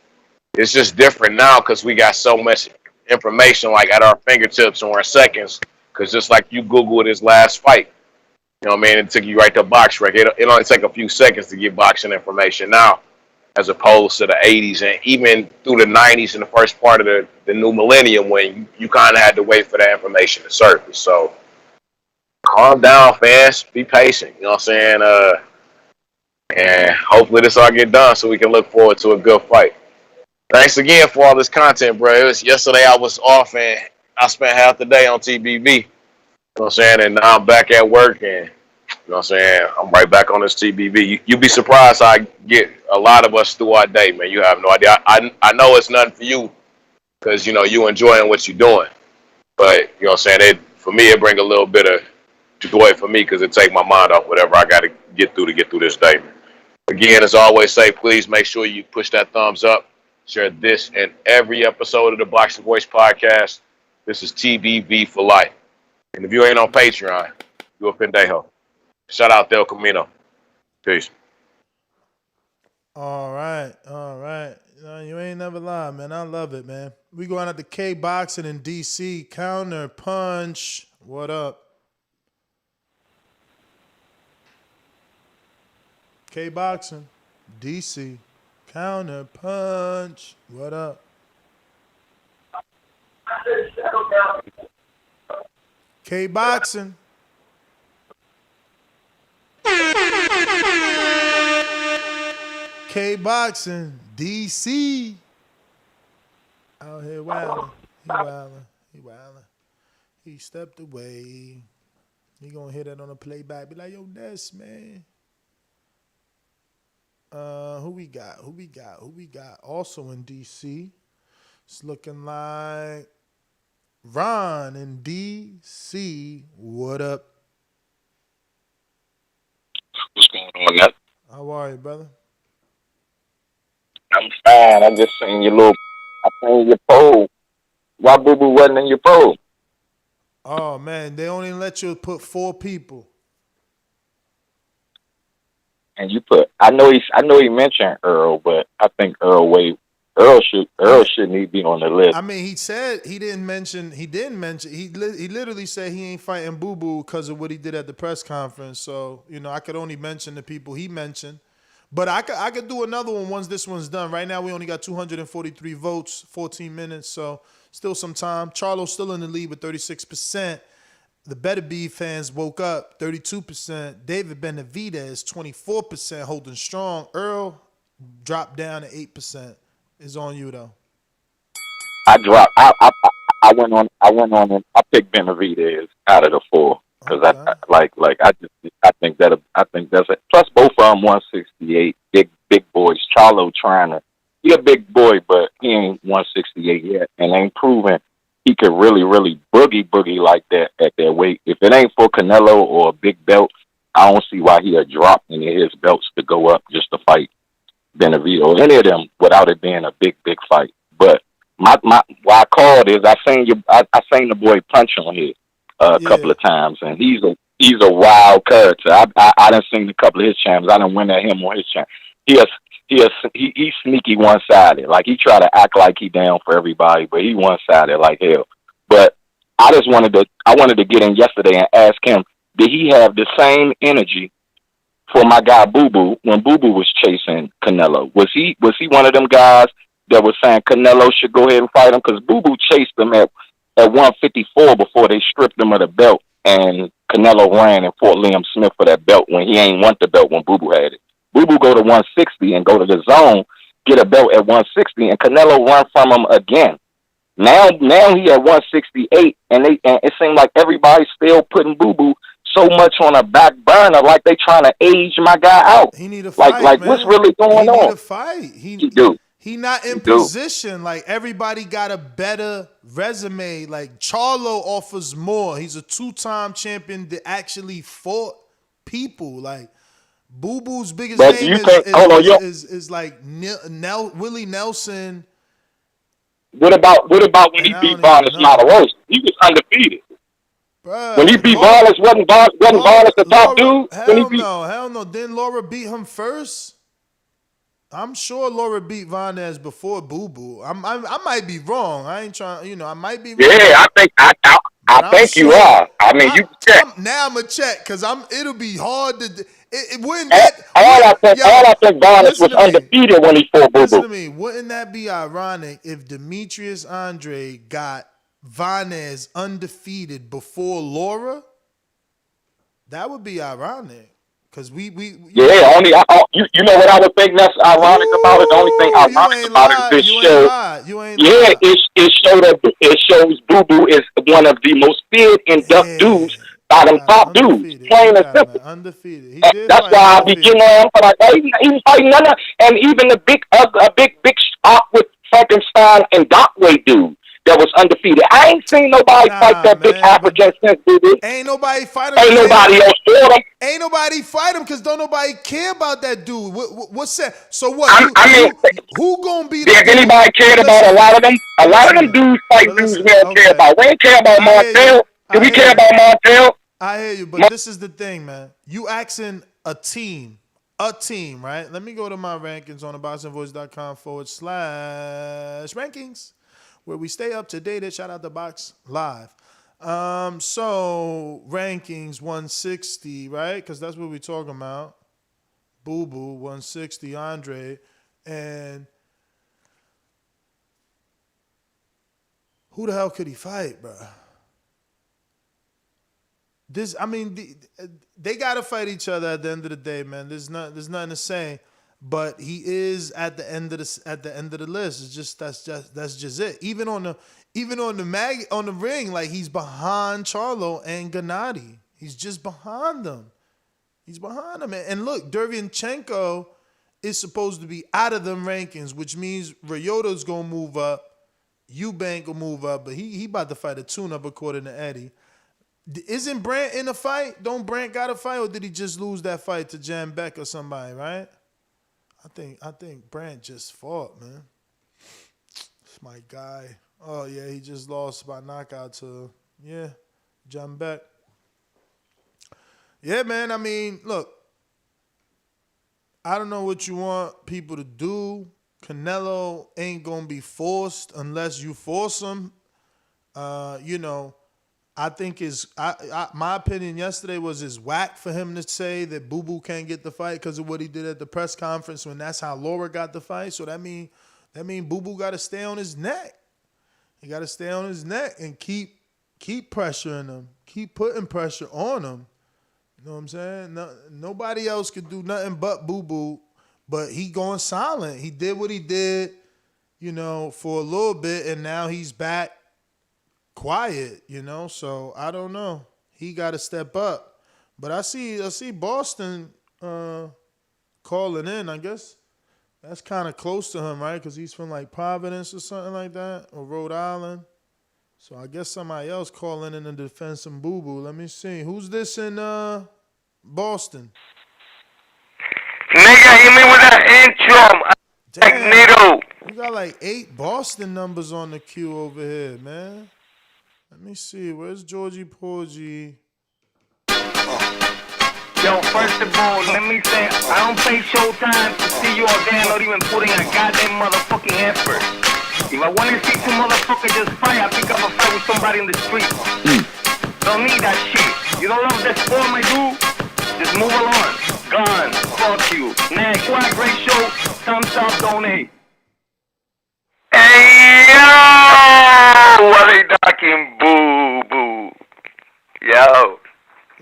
it's just different now because we got so much information like at our fingertips or in seconds. Because just like you Googled his last fight, you know what I mean? It took you right to BoxRec. It only take a few seconds to get boxing information now, as opposed to the 80s and even through the 90s and the first part of the new millennium when you kind of had to wait for that information to surface. So calm down, fans. Be patient. You know what I'm saying? And hopefully this all get done so we can look forward to a good fight. Thanks again for all this content, bro. Yesterday I was off and I spent half the day on TBV. You know what I'm saying? And now I'm back at work and, you know what I'm saying, I'm right back on this TBV. You'd be surprised how I get a lot of us through our day, man. You have no idea. I know it's nothing for you because, you know, you enjoying what you're doing. But, you know what I'm saying, for me, it bring a little bit of joy for me because it take my mind off whatever I got to get through this day. Again, as I always say, please make sure you push that thumbs up. Share this and every episode of the Boxing Voice podcast. This is TBV for life. And if you ain't on Patreon, you're a pendejo. Shout out Del Camino. Peace. All right. You ain't never lied, man. I love it, man. We going out to K Boxing in DC. Counter Punch. What up? K Boxing, DC. Counter Punch. What up? K Boxing. K Boxing, DC. Out here wilding. He wilding. He stepped away. He gonna hit it on a playback. Be like, yo, that's man. Who we got? Also in DC. It's looking like Ron in DC. What up? What's going on, Nat? How are you, brother? I'm fine. I just seen your poll. Why Boo Boo wasn't in your poll? Oh man, they only let you put 4 people. And you put, I know he mentioned Earl, but I think Earl shouldn't even be on the list. I mean, he said he didn't mention. He literally said he ain't fighting Boo Boo because of what he did at the press conference. So I could only mention the people he mentioned. But I could do another one once this one's done. Right now we only got 243 votes, 14 minutes, so still some time. Charlo's still in the lead with 36%. The Better Be fans woke up, 32%. David Benavidez, 24%, holding strong. Earl dropped down to 8%. It's on you though. I went on and I picked Benavidez out of the 4 because I think that's it. Plus both of them 168, big boys. Charlo he a big boy, but he ain't 168 yet and ain't proven he could really, really boogie like that at that weight. If it ain't for Canelo or a big belt, I don't see why he'd drop any of his belts to go up just to fight Benavidez or any of them without it being a big fight. But my why I called is I seen the boy Punch on here a couple of times, and he's a wild character. I done seen a couple of his champs. I done win at him on his champ. He's sneaky one sided. Like he try to act like he down for everybody, but he one sided like hell. But I wanted to get in yesterday and ask him, did he have the same energy for my guy Boo Boo when Boo Boo was chasing Canelo? Was he one of them guys that was saying Canelo should go ahead and fight him? Because Boo Boo chased him at 154 before they stripped him of the belt, and Canelo ran and fought Liam Smith for that belt when he ain't want the belt when Boo Boo had it. Boo Boo go to 160 and go to the zone, get a belt at 160, and Canelo run from him again. Now he at 168, and it seemed like everybody's still putting Boo Boo so much on a back burner, like they trying to age my guy out. He need a fight, like man. what's really going on? He need a fight. He do. He not in position. Like everybody got a better resume. Like Charlo offers more. He's a 2-time champion that actually fought people. Like Boo Boo's biggest name is like Willie Nelson. What about when he beat Vargas Lavarosa? He was undefeated. Bruh, when he beat Vargas, wasn't Vargas the top dude? Hell no. Didn't Laura beat him first? I'm sure Laura beat Vargas before Boo Boo. I might be wrong. I ain't trying. I might be wrong. Yeah, I think you are. I mean, you check. Now I'm gonna check because it'll be hard to. It wouldn't. I think Vargas was undefeated when he fought Boo Boo. Listen to me. Wouldn't that be ironic if Demetrius Andre got Vargas undefeated before Laura? That would be ironic. Cause we you know what I would think that's ironic about it. The only thing ironic about it is this show. It shows Boo Boo is one of the most feared and ducked dudes by them top dudes. Plain and simple. Undefeated. That's why I be getting on. But he fighting none of, and even the big with Frankenstein and Dockway dude that was undefeated. I ain't seen nobody fight that big African since Boo Boo. Ain't nobody fight him. Ain't nobody else fought him. Ain't nobody fight him because don't nobody care about that dude. What's that? So what? Who gonna be? Did anybody care about a lot of them? A lot of them dudes fight dudes we don't care about. We ain't care about Martel. Do we care about Martel? I hear you, but this is the thing, man. You asking a team, right? Let me go to my rankings on theboxingvoice.com/rankings. Where we stay up to date. Shout out to Box Live. So rankings 160, right? Because that's what we're talking about. Boo Boo 160, Andre, and who the hell could he fight, bro? They gotta fight each other at the end of the day, man. There's nothing to say. But he is at the end of the list. It's just that's just it. Even on the ring, like he's behind Charlo and Gennady. He's just behind them. And look, Derevyanchenko is supposed to be out of them rankings, which means Ryota's gonna move up, Eubank will move up, but he about to fight a tune-up according to Eddie. Isn't Brandt in a fight? Don't Brandt got a fight, or did he just lose that fight to Jan Beck or somebody? Right? I think Brandt just fought, man. It's my guy. Oh, yeah, he just lost by knockout to, John Beck. Yeah, man, I mean, look, I don't know what you want people to do. Canelo ain't going to be forced unless you force him. I think my opinion yesterday was it's whack for him to say that Boo Boo can't get the fight because of what he did at the press conference when that's how Laura got the fight. So that mean Boo Boo got to stay on his neck. He got to stay on his neck and keep pressuring him, keep putting pressure on him. You know what I'm saying? Nobody else could do nothing but Boo Boo, but he going silent. He did what he did, for a little bit, and now he's back. Quiet, so I don't know. He got to step up. But I see Boston calling in, I guess. That's kind of close to him, right? Because he's from like Providence or something like that, or Rhode Island. So I guess somebody else calling in to defend some boo-boo. Let me see. Who's this in Boston? Nigga, hit me with that intro. Damn. You got like 8 Boston numbers on the queue over here, man. Let me see. Where's Georgie Porgy? Yo, first of all, let me say, I don't pay showtime to see you all there not even putting a goddamn motherfucking effort. If I want to see some motherfucker just fight, I pick up a fight with somebody in the street. Don't need that shit. You don't love that sport, my dude? Just move along. Gone. Fuck you. Next. What a great show. Thumbs up, donate. Hey, yo! What are they talking? Boo, boo. Yo.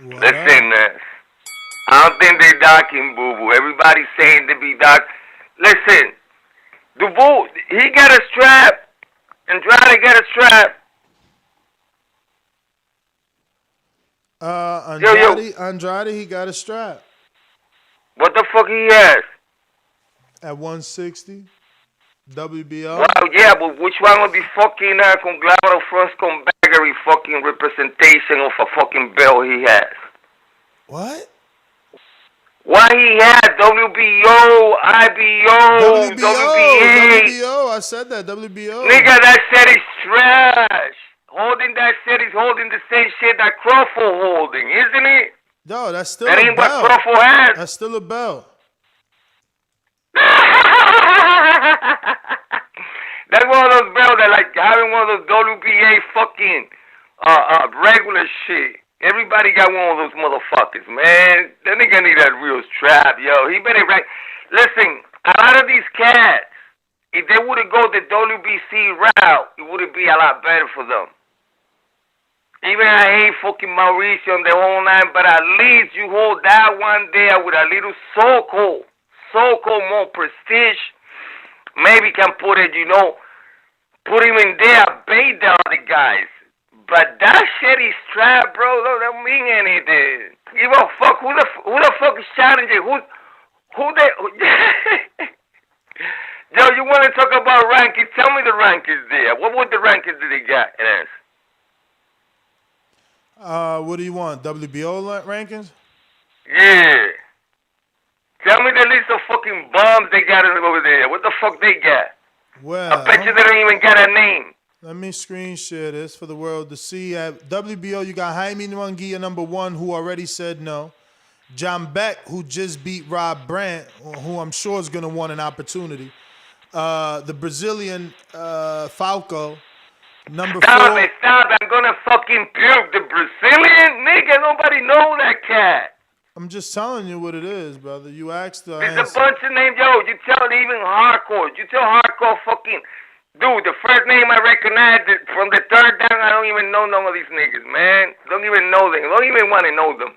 Listen, I don't think they docking Boo Boo. Everybody's saying they be doc. Listen, the Boo, he got a strap, and try to get a strap. Andrade, he got a strap. What the fuck he has? At 160, WBO. Well, yeah, but which one will be fucking conglomerate first combaggary fucking representation of a fucking belt he has? What? What he has, WBO, IBO, WBA. WBO, I said that, WBO. Nigga, that shit is trash. Holding that shit is holding the same shit that Crawford holding, isn't it? Yo, that's still that a ain't belt. What Crawford has. That's still a belt. That's one of those belts that like having one of those WBA fucking regular shit. Everybody got one of those motherfuckers, man. That nigga need that real strap, yo. He better right. Listen, a lot of these cats, if they would have go the WBC route, it would be a lot better for them. Even I hate fucking Mauricio and the whole nine, but at least you hold that one there with a little so-called more prestige. Maybe can put it, put him in there, bait the other guys. But that shitty strap, bro, don't mean anything. Give a fuck. Who the fuck is challenging? Who they? Yo, you want to talk about rankings? Tell me the rankings there. What the rankings did they got? What do you want? WBO rankings? Yeah. Tell me the list of fucking bombs they got over there. What the fuck they got? Well, I bet you they don't even got a name. Let me screen share this for the world to see. At WBO, you got Jaime Munguia, #1, who already said no. John Beck, who just beat Rob Brandt, who I'm sure is going to want an opportunity. The Brazilian Falco, #4. Stop. I'm going to fucking puke. The Brazilian? Nigga, nobody know that cat. I'm just telling you what it is, brother. You asked the There's a bunch of names. Yo, you tell even hardcore. You tell hardcore fucking... Dude, the first name I recognize from the third down, I don't even know none of these niggas, man. Don't even know them. Don't even want to know them.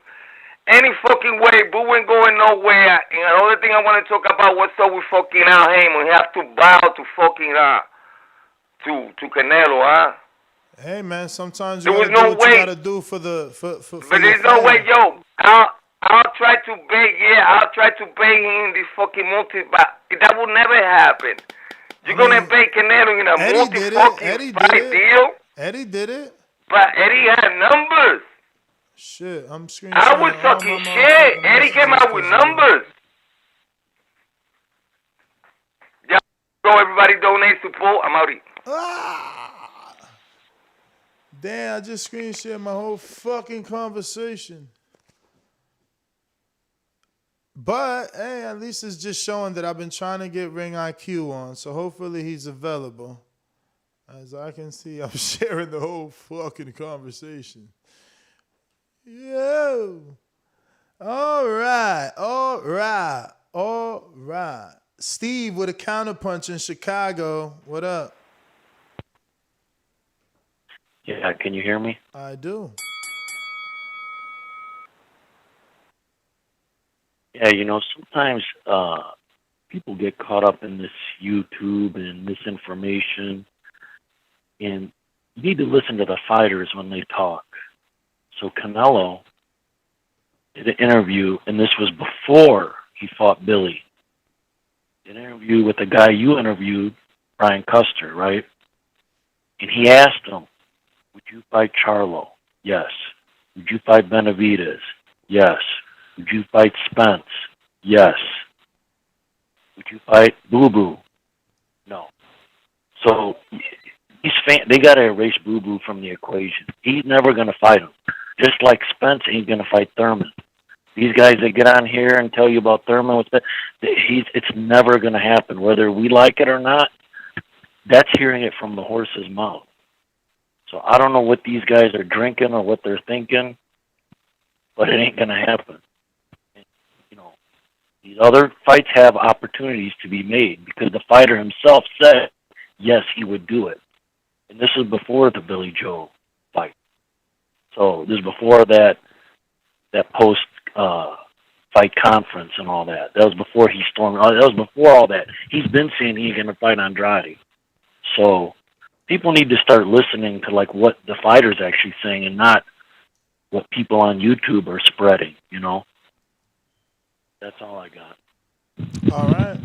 Any fucking way, Boo ain't going nowhere. And another thing I want to talk about, what's up with fucking Al Heyman? We have to bow to fucking, to Canelo, huh? Hey, man, sometimes you gotta do what you gotta do for But there's no way, yo. I'll try to beg him this fucking but that will never happen. You're going to pay Canelo in a multi-fucking fight deal? Eddie did it. But Eddie had numbers. Shit, I'm screenshotting. I was talking shit. Eddie came out with numbers. Yeah, go everybody donate support. I'm out here. Damn, I just screen shared my whole fucking conversation. But, hey, at least it's just showing that I've been trying to get Ring IQ on, so hopefully he's available. As I can see, I'm sharing the whole fucking conversation. Yo! All right. Steve with a counterpunch in Chicago. What up? Yeah, can you hear me? I do. Yeah, sometimes people get caught up in this YouTube and misinformation, and you need to listen to the fighters when they talk. So Canelo did an interview, and this was before he fought Billy. An interview with the guy you interviewed, Brian Custer, right? And he asked him, Would you fight Charlo? Yes. Would you fight Benavidez? Yes. Would you fight Spence? Yes. Would you fight Boo Boo? No. So they got to erase Boo Boo from the equation. He's never going to fight him. Just like Spence ain't going to fight Thurman. These guys that get on here and tell you about Thurman, it's never going to happen. Whether we like it or not, that's hearing it from the horse's mouth. So I don't know what these guys are drinking or what they're thinking, but it ain't going to happen. You know, these other fights have opportunities to be made because the fighter himself said, yes, he would do it. And this is before the Billy Joe fight. So this is before that post fight conference and all that. That was before he stormed. That was before all that. He's been saying he's going to fight Andrade. So people need to start listening to like what the fighter's actually saying and not what people on YouTube are spreading, you know? That's all I got. All right.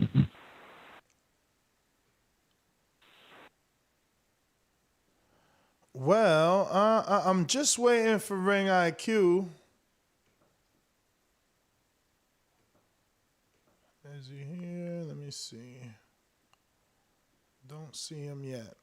Well, I'm just waiting for Ring IQ. Is he here? Let me see. Don't see him yet.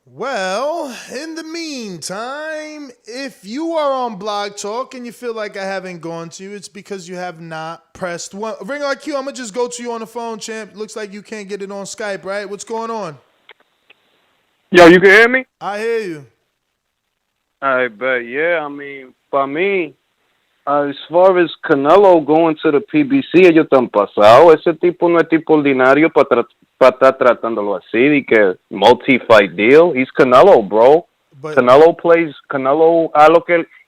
Well, in the meantime, if you are on Blog Talk and you feel like I haven't gone to you, it's because you have not pressed one. Ring IQ, I'm going to just go to you on the phone, champ. Looks like you can't get it on Skype, right? What's going on? Yo, you can hear me? I hear you. I bet, yeah. I mean, para mí, as far as Canelo going to the PBC, ellos están pasados. Ese tipo no es tipo ordinario para estar tratándolo así, de que multi-fight deal. He's Canelo, bro. But Canelo,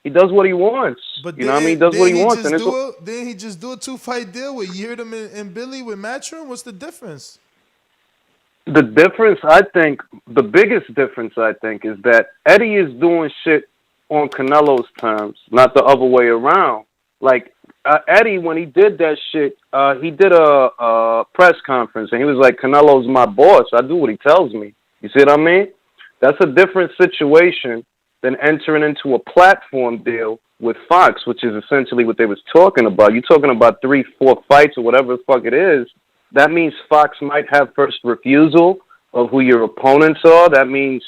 he does what he wants. But you know what I mean? He does what he wants. Didn't he just do a 2-fight deal with Yeardom and Billy with Matchroom? What's the difference? The difference, I think, the biggest difference, I think, is that Eddie is doing shit on Canelo's terms, not the other way around. Like, Eddie, when he did that shit, he did a press conference, and he was like, Canelo's my boss. I do what he tells me. You see what I mean? That's a different situation than entering into a platform deal with Fox, which is essentially what they was talking about. You're talking about 3-4 fights or whatever the fuck it is. That means Fox might have first refusal of who your opponents are. That means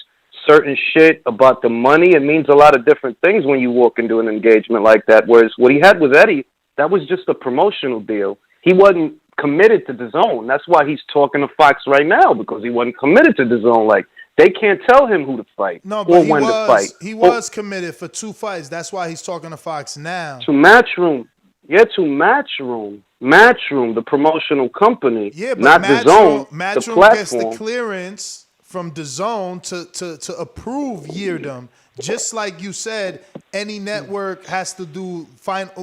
certain shit about the money. It means a lot of different things when you walk into an engagement like that. Whereas what he had with Eddie, that was just a promotional deal. He wasn't committed to DAZN. That's why he's talking to Fox right now, because he wasn't committed to DAZN. Like, they can't tell him who to fight or when to fight. He was committed for 2 fights. That's why he's talking to Fox now. To Matchroom. Yeah, to Matchroom. Matchroom, the promotional company, yeah, but not DAZN, Matchroom the platform. gets the clearance from DAZN to approve Yeardom. Just like you said, any network has to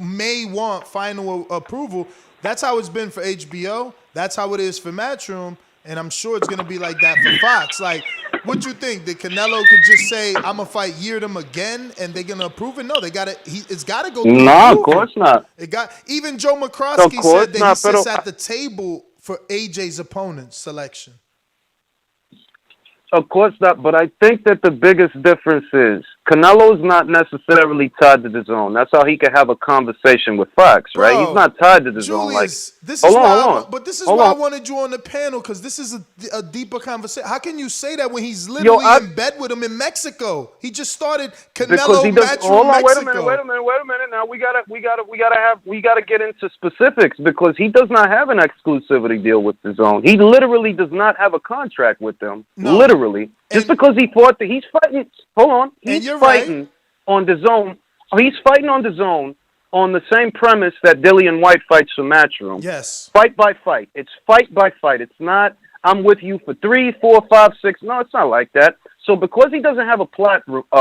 may want final approval. That's how it's been for HBO. That's how it is for Matchroom. And I'm sure it's going to be like that for Fox. Like, what you think? That Canelo could just say, I'm going to fight Yeardom again, and they're going to approve it? No, it's got to go through No, of course not. Even Joe McCroskey said that he sits at the table for AJ's opponent selection. Of course not, but I think that the biggest difference is Canelo's not necessarily tied to DAZN. That's how he can have a conversation with Fox, right? He's not tied to DAZN. Julius, hold on. This is why I wanted you on the panel, because this is a deeper conversation. How can you say that when he's literally in bed with him in Mexico? He just started Canelo match hold on, Mexico. Wait a minute. Now we gotta get into specifics, because he does not have an exclusivity deal with DAZN. He literally does not have a contract with them. No. Literally. Just because he fought he's fighting. Hold on. He's fighting on DAZN. He's fighting on DAZN on the same premise that Dillian Whyte fights for Matchroom. Yes. Fight by fight. It's fight by fight. It's not, I'm with you for 3, 4, 5, 6. No, it's not like that. So because he doesn't have a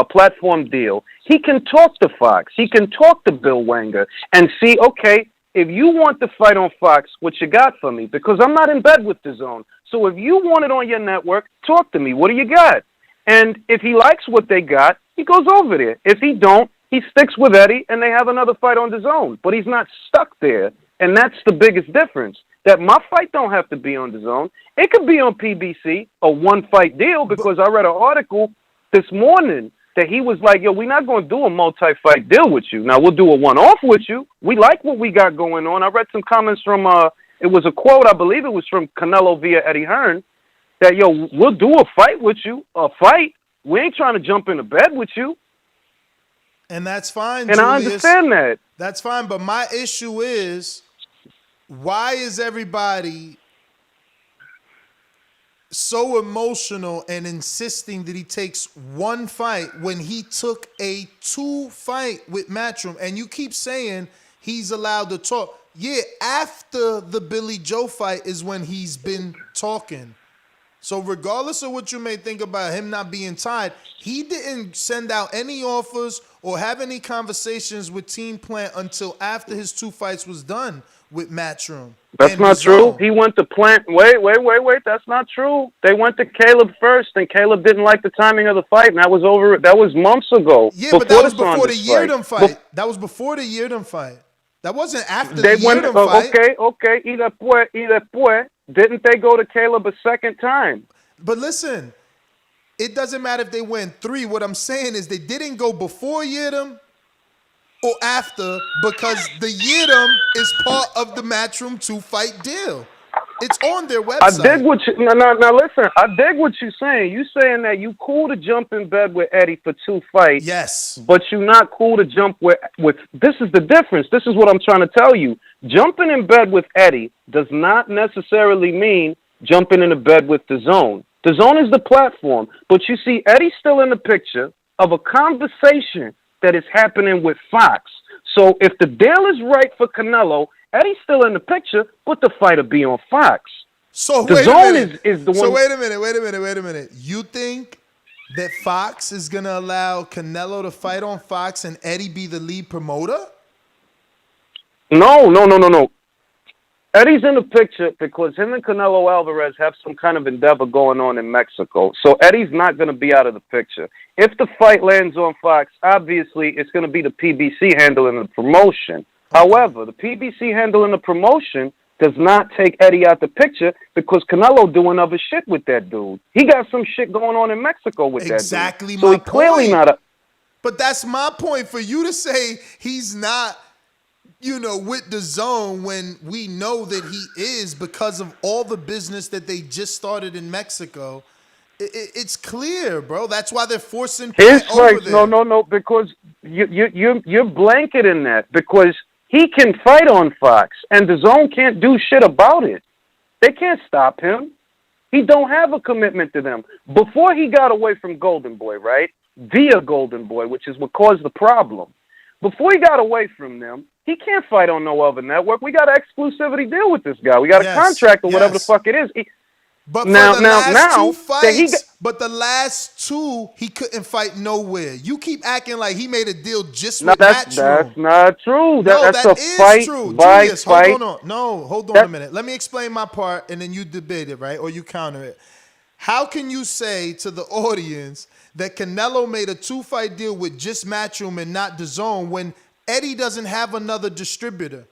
platform deal, he can talk to Fox. He can talk to Bill Wenger and see, okay, if you want to fight on Fox, what you got for me? Because I'm not in bed with DAZN. So if you want it on your network, talk to me. What do you got? And if he likes what they got, he goes over there. If he don't, he sticks with Eddie, and they have another fight on DAZN. But he's not stuck there. And that's the biggest difference. That my fight don't have to be on DAZN. It could be on PBC, a one-fight deal, because I read an article this morning that he was like, yo, we're not going to do a multi-fight deal with you. Now, we'll do a one-off with you. We like what we got going on. I read some comments from, it was a quote, I believe it was from Canelo via Eddie Hearn, that, yo, we'll do a fight with you, a fight. We ain't trying to jump into bed with you. And that's fine, and Julius. I understand that. That's fine, but my issue is, why is everybody so emotional and insisting that he takes one fight when he took a 2-fight with Matchroom? And you keep saying he's allowed to talk. Yeah, after the Billy Joe fight is when he's been talking. So regardless of what you may think about him not being tied, he didn't send out any offers or have any conversations with Team Plant until after his 2 fights was done with Matchroom. That's not true. He went to Plant. Wait. That's not true. They went to Caleb first, and Caleb didn't like the timing of the fight, and that was over. That was months ago. Yeah, but that was before the Yeardom fight. That was before the Yeardom fight. That wasn't after the Yeardom fight. Okay. Y después, didn't they go to Caleb a second time? But listen, it doesn't matter if they went 3. What I'm saying is they didn't go before Yeardom or after, because the Yeardom is part of the Matchroom 2-fight deal. It's on their website. I dig what you now listen. I dig what you're saying. You saying that you cool to jump in bed with Eddie for 2 fights. Yes. But you're not cool to jump with. This is the difference. This is what I'm trying to tell you. Jumping in bed with Eddie does not necessarily mean jumping into bed with DAZN. DAZN is the platform, but you see Eddie's still in the picture of a conversation that is happening with Fox. So if the deal is right for Canelo, Eddie's still in the picture, but the fight will be on Fox. So the wait zone a minute. is the one. So wait a minute. You think that Fox is gonna allow Canelo to fight on Fox and Eddie be the lead promoter? No. Eddie's in the picture because him and Canelo Alvarez have some kind of endeavor going on in Mexico. So Eddie's not going to be out of the picture. If the fight lands on Fox, obviously it's going to be the PBC handling the promotion. However, the PBC handling the promotion does not take Eddie out the picture because Canelo doing other shit with that dude. He got some shit going on in Mexico with that dude. Exactly So my he clearly point. not a... But that's my point. For you to say he's not, with the zone when we know that he is because of all the business that they just started in Mexico, it's clear, bro. That's why they're forcing His Plant over fights, there. no, because you're blanketing that because he can fight on Fox and the zone can't do shit about it. They can't stop him. He don't have a commitment to them. Before he got away from Golden Boy, right? Via Golden Boy, which is what caused the problem. Before he got away from them, he can't fight on no other network. We got an exclusivity deal with this guy. We got a contract or whatever the fuck it is. But the last two, he couldn't fight nowhere. You keep acting like he made a deal just with Matchroom. That's not true. That's that a is fight true. by Julius, fight. hold on a minute. Let me explain my part, and then you debate it, right? Or you counter it. How can you say to the audience that Canelo made a 2-fight deal with just Matchroom and not DAZN when Eddie doesn't have another distributor?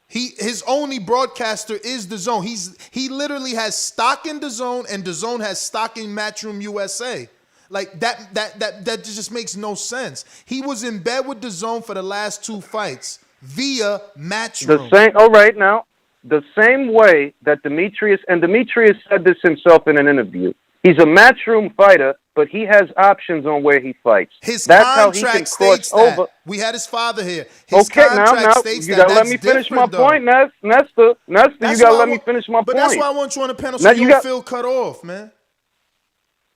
His only broadcaster is DAZN. He literally has stock in DAZN, and DAZN has stock in Matchroom USA. Like that just makes no sense. He was in bed with DAZN for the last 2 fights via Matchroom. The same way that Demetrius said this himself in an interview. He's a Matchroom fighter, but he has options on where he fights. That's how he can cross over. We had his father here. His contract states you that. gotta let me finish my point, Nesta. You gotta let me finish my point. But that's why I want you on the panel so you don't feel cut off, man.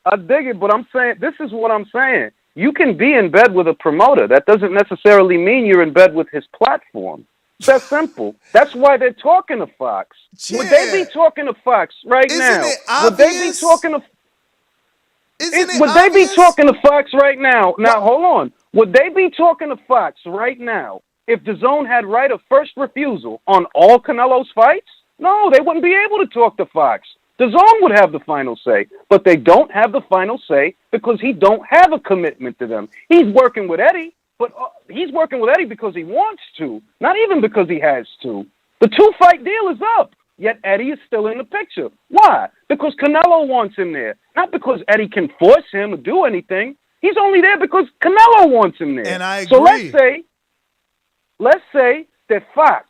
I dig it, but I'm saying this is what I'm saying. You can be in bed with a promoter. That doesn't necessarily mean you're in bed with his platform. It's that simple. That's why they're talking to Fox. Yeah. Would they be talking to Fox right now? Would they be talking to? Would they be talking to Fox right now? Now, hold on. Would they be talking to Fox right now if DAZN had right of first refusal on all Canelo's fights? No, they wouldn't be able to talk to Fox. DAZN would have the final say, but they don't have the final say because he don't have a commitment to them. He's working with Eddie, but he's working with Eddie because he wants to, not even because he has to. The 2-fight deal is up. Yet Eddie is still in the picture. Why? Because Canelo wants him there. Not because Eddie can force him to do anything. He's only there because Canelo wants him there. And I agree. So let's say that Fox,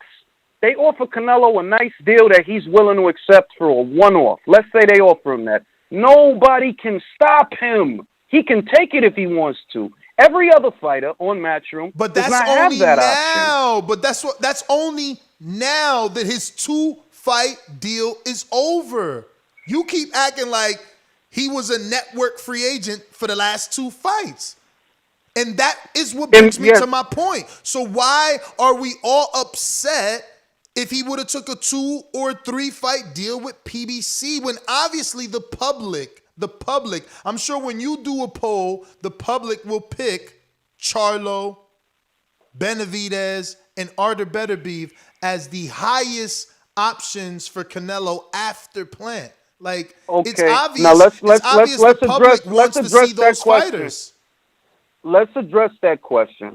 they offer Canelo a nice deal that he's willing to accept for a one-off. Let's say they offer him that. Nobody can stop him. He can take it if he wants to. Every other fighter on Matchroom does not have that option. But that's only now that his 2-fight deal is over. You keep acting like he was a network free agent for the last 2 fights. And that is what brings me to my point. So why are we all upset if he would have took a 2 or 3 fight deal with PBC when obviously the public, I'm sure when you do a poll, the public will pick Charlo, Benavidez, and Arthur Beterbiev as the highest options for Canelo after Plant. Like, it's obvious. Now let's the public wants to see those fighters. Let's address that question.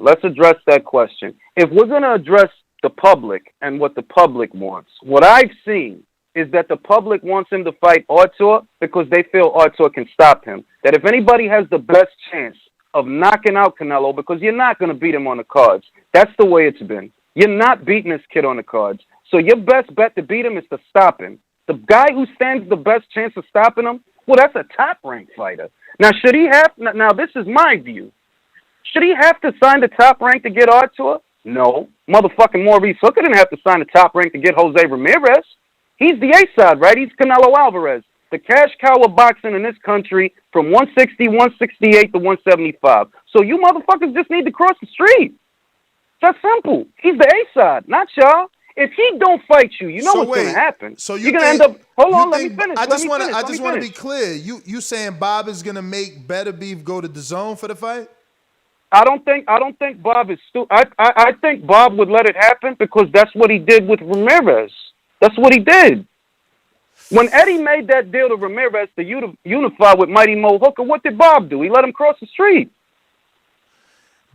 If we're going to address the public and what the public wants, what I've seen is that the public wants him to fight Artur because they feel Artur can stop him. That if anybody has the best chance of knocking out Canelo, because you're not going to beat him on the cards. That's the way it's been. You're not beating this kid on the cards. So your best bet to beat him is to stop him. The guy who stands the best chance of stopping him, well, that's a top-ranked fighter. Now, should he have... Now, this is my view. Should he have to sign the top rank to get Artur? No. Motherfucking Maurice Hooker didn't have to sign the top rank to get Jose Ramirez. He's the A-side, right? He's Canelo Alvarez. The cash cow of boxing in this country from 160, 168 to 175. So you motherfuckers just need to cross the street. That's simple. He's the A-side, not y'all. If he don't fight you, you know what's going to happen. So you're going to end up... Hold on, let me finish. I just want to be clear. You saying Bob is going to make Beterbiev go to DAZN for the fight? I don't think Bob is stupid. I think Bob would let it happen because that's what he did with Ramirez. That's what he did. When Eddie made that deal to Ramirez to unify with Mighty Mo Hooker, what did Bob do? He let him cross the street.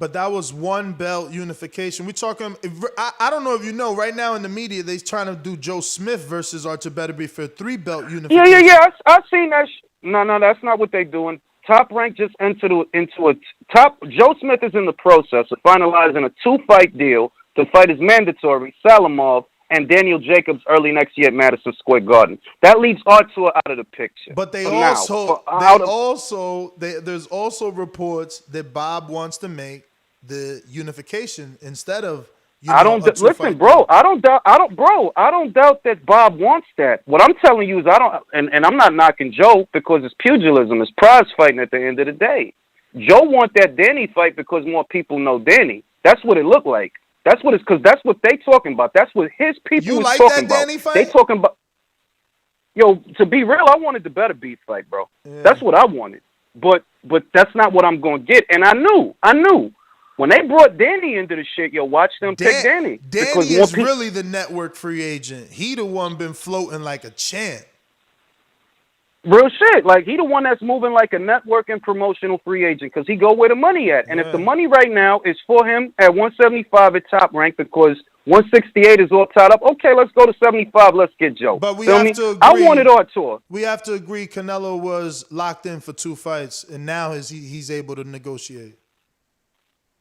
But that was one belt unification. We're talking. I don't know if you know. Right now in the media, they're trying to do Joe Smith versus Artur Beterbiev for a 3-belt unification. Yeah. I've seen that. No, that's not what they're doing. Top Rank just entered into a top. Joe Smith is in the process of finalizing a 2-fight deal. The fight is mandatory. Salamov and Daniel Jacobs early next year at Madison Square Garden. That leaves Artur out of the picture. But there's also reports that Bob wants to make the unification instead of. I don't doubt that Bob wants that. What I'm telling you is and I'm not knocking Joe because it's pugilism, it's prize fighting at the end of the day. Joe want that Danny fight because more people know Danny. That's what it looked like. That's what it's because that's what they talking about. That's what his people was talking about. Danny fight? They talking about. Yo, to be real, I wanted the Beterbiev fight, bro. Yeah. That's what I wanted. But that's not what I'm going to get. And I knew. When they brought Danny into the shit, yo, watch them pick Danny. Danny is really the network free agent. He the one been floating like a champ. Real shit. Like, he the one that's moving like a network and promotional free agent because he go where the money at. And if the money right now is for him at 175 at Top Rank because 168 is all tied up, okay, let's go to 75. Let's get Joe. But we have to agree. I wanted Artur. We have to agree Canelo was locked in for 2 fights, and now he's able to negotiate.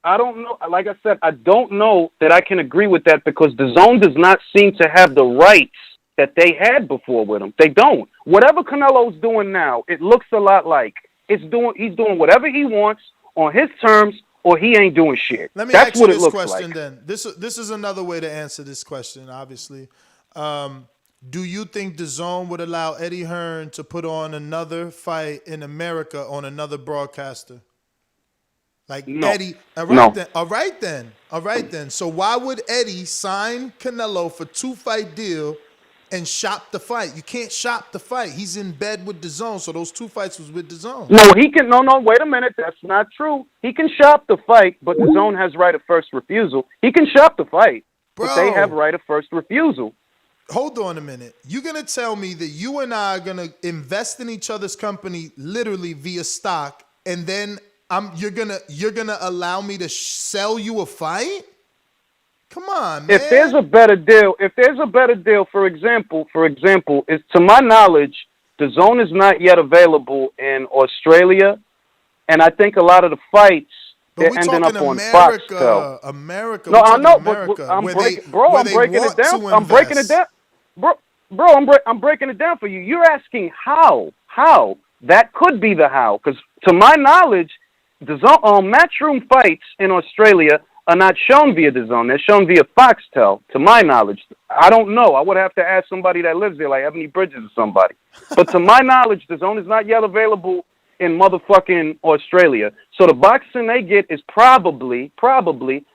I don't know. Like I said, I don't know that I can agree with that because DAZN does not seem to have the rights that they had before with him. They don't. Whatever Canelo's doing now, it looks a lot like he's doing whatever he wants on his terms, or he ain't doing shit. Let me ask you this question then. This is another way to answer this question. Obviously, do you think DAZN would allow Eddie Hearn to put on another fight in America on another broadcaster? Like no. Eddie, all right then. So why would Eddie sign Canelo for 2-fight deal and shop the fight? You can't shop the fight. He's in bed with DAZN, so those 2 fights was with DAZN. No, he can. No, wait a minute. That's not true. He can shop the fight, but DAZN has right of first refusal. He can shop the fight, but they have right of first refusal. Hold on a minute. You're gonna tell me that you and I are gonna invest in each other's company literally via stock, and then you're gonna allow me to sell you a fight? Come on, man. If there's a better deal, for example, is to my knowledge, DAZN is not yet available in Australia, and I think a lot of the fights they're ending up on Foxtel. America. No, I know, America, but I'm breaking it down. I'm breaking it down, bro. I'm breaking it down for you. You're asking how that could be the how, because to my knowledge, matchroom fights in Australia are not shown via DAZN. They're shown via Foxtel, to my knowledge. I don't know. I would have to ask somebody that lives there, like Ebony Bridges or somebody. But to my knowledge, DAZN is not yet available in motherfucking Australia. So the boxing they get is probably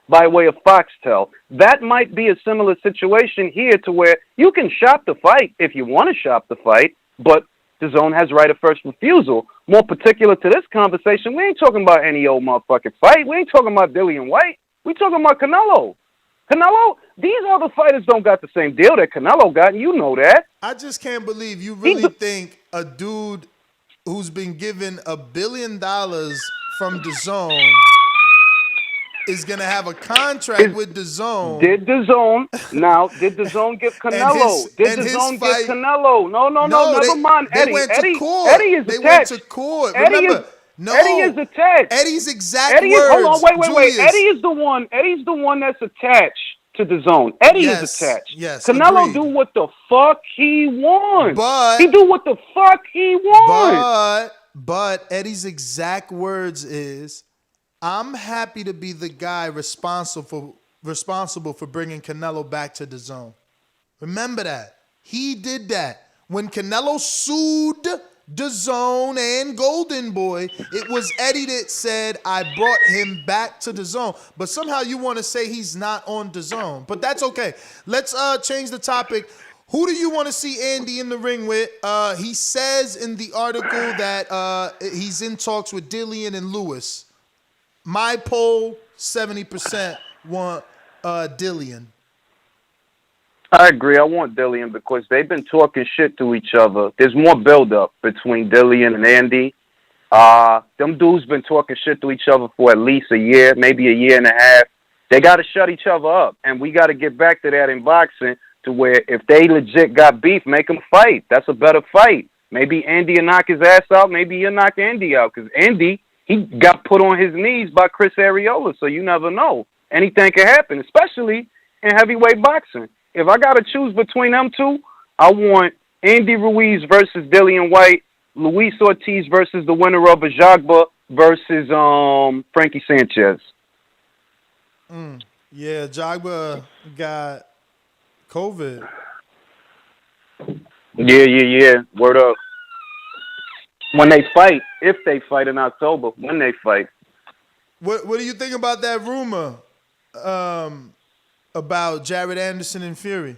by way of Foxtel. That might be a similar situation here to where you can shop the fight if you want to shop the fight, but DAZN has right of first refusal. More particular to this conversation, we ain't talking about any old motherfucking fight. We ain't talking about Dillian Whyte. We talking about Canelo. These other fighters don't got the same deal that Canelo got, and you know that. I just can't believe you really think a dude who's been given $1 billion from DAZN is going to have a contract with DAZN. Did DAZN give Canelo? Did DAZN give Canelo? No, never mind. They went to court. Eddie is attached. Went to court. Remember, Eddie is attached. Eddie's exact words. Hold on, wait. Eddie's the one that's attached to DAZN. Eddie is attached. Yes. Canelo agreed. do what the fuck he wants. But he do what the fuck he wants. But Eddie's exact words is, I'm happy to be the guy responsible for bringing Canelo back to DAZN. Remember that. He did that. When Canelo sued DAZN and Golden Boy, it was Eddie that said, I brought him back to DAZN. But somehow you want to say he's not on DAZN. But that's okay. Let's change the topic. Who do you want to see Andy in the ring with? He says in the article that he's in talks with Dillian and Lewis. My poll, 70% want Dillian. I agree. I want Dillian because they've been talking shit to each other. There's more build-up between Dillian and Andy. Them dudes been talking shit to each other for at least a year, maybe a year and a half. They got to shut each other up, and we got to get back to that in boxing to where if they legit got beef, make them fight. That's a better fight. Maybe Andy will knock his ass out. Maybe he'll knock Andy out because Andy, he got put on his knees by Chris Arreola, so you never know. Anything can happen, especially in heavyweight boxing. If I got to choose between them two, I want Andy Ruiz versus Dillian Whyte, Luis Ortiz versus the winner of Ajagba versus Frankie Sanchez. Yeah, Jagba got COVID. Yeah. Word up. When they fight, if they fight in October, when they fight. What do you think about that rumor about Jared Anderson and Fury?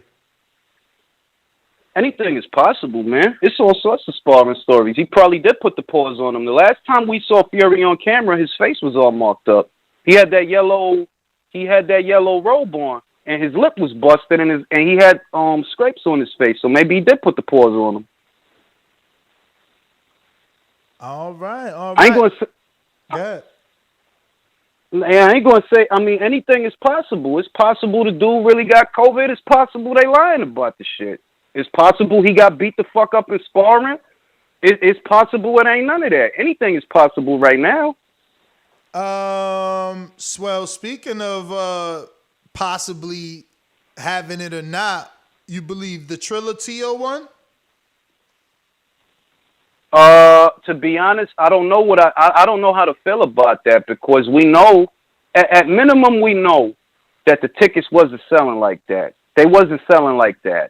Anything is possible, man. It's all sorts of sparring stories. He probably did put the paws on him. The last time we saw Fury on camera, his face was all marked up. He had that yellow robe on, and his lip was busted, and he had scrapes on his face. So maybe he did put the paws on him. All right. I ain't gonna say. Yeah. I ain't gonna say. I mean, anything is possible. It's possible the dude really got COVID. It's possible they lying about the shit. It's possible he got beat the fuck up in sparring. It's possible it ain't none of that. Anything is possible right now. Well, speaking of possibly having it or not, you believe the Triller Tio one? To be honest, I don't know what I don't know how to feel about that because we know, at minimum, we know that the tickets wasn't selling like that. They wasn't selling like that.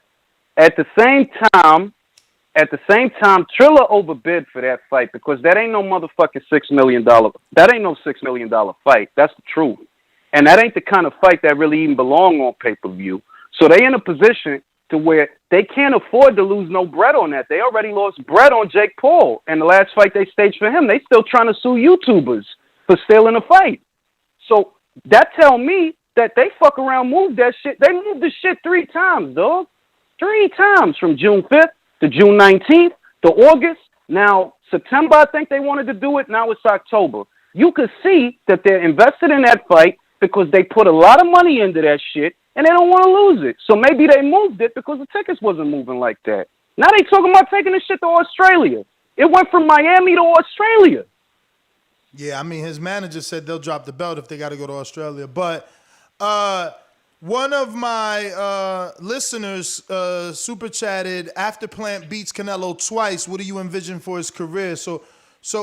At the same time, Triller overbid for that fight because that ain't no motherfucking $6 million. That ain't no $6 million fight. That's the truth. And that ain't the kind of fight that really even belong on pay-per-view. So they in a position to where they can't afford to lose no bread on that. They already lost bread on Jake Paul. And the last fight they staged for him, they still trying to sue YouTubers for stealing a fight. So that tell me that they fuck around, move that shit. They moved the shit 3 times, dog. 3 times from June 5th to June 19th to August. Now, September, I think they wanted to do it. Now it's October. You could see that they're invested in that fight. because they put a lot of money into that shit and they don't want to lose it. So maybe they moved it because the tickets wasn't moving like that. Now they talking about taking this shit to Australia. It went from Miami to Australia. Yeah, I mean, his manager said they'll drop the belt if they got to go to Australia. But one of my listeners super chatted, after Plant beats Canelo twice, what do you envision for his career? So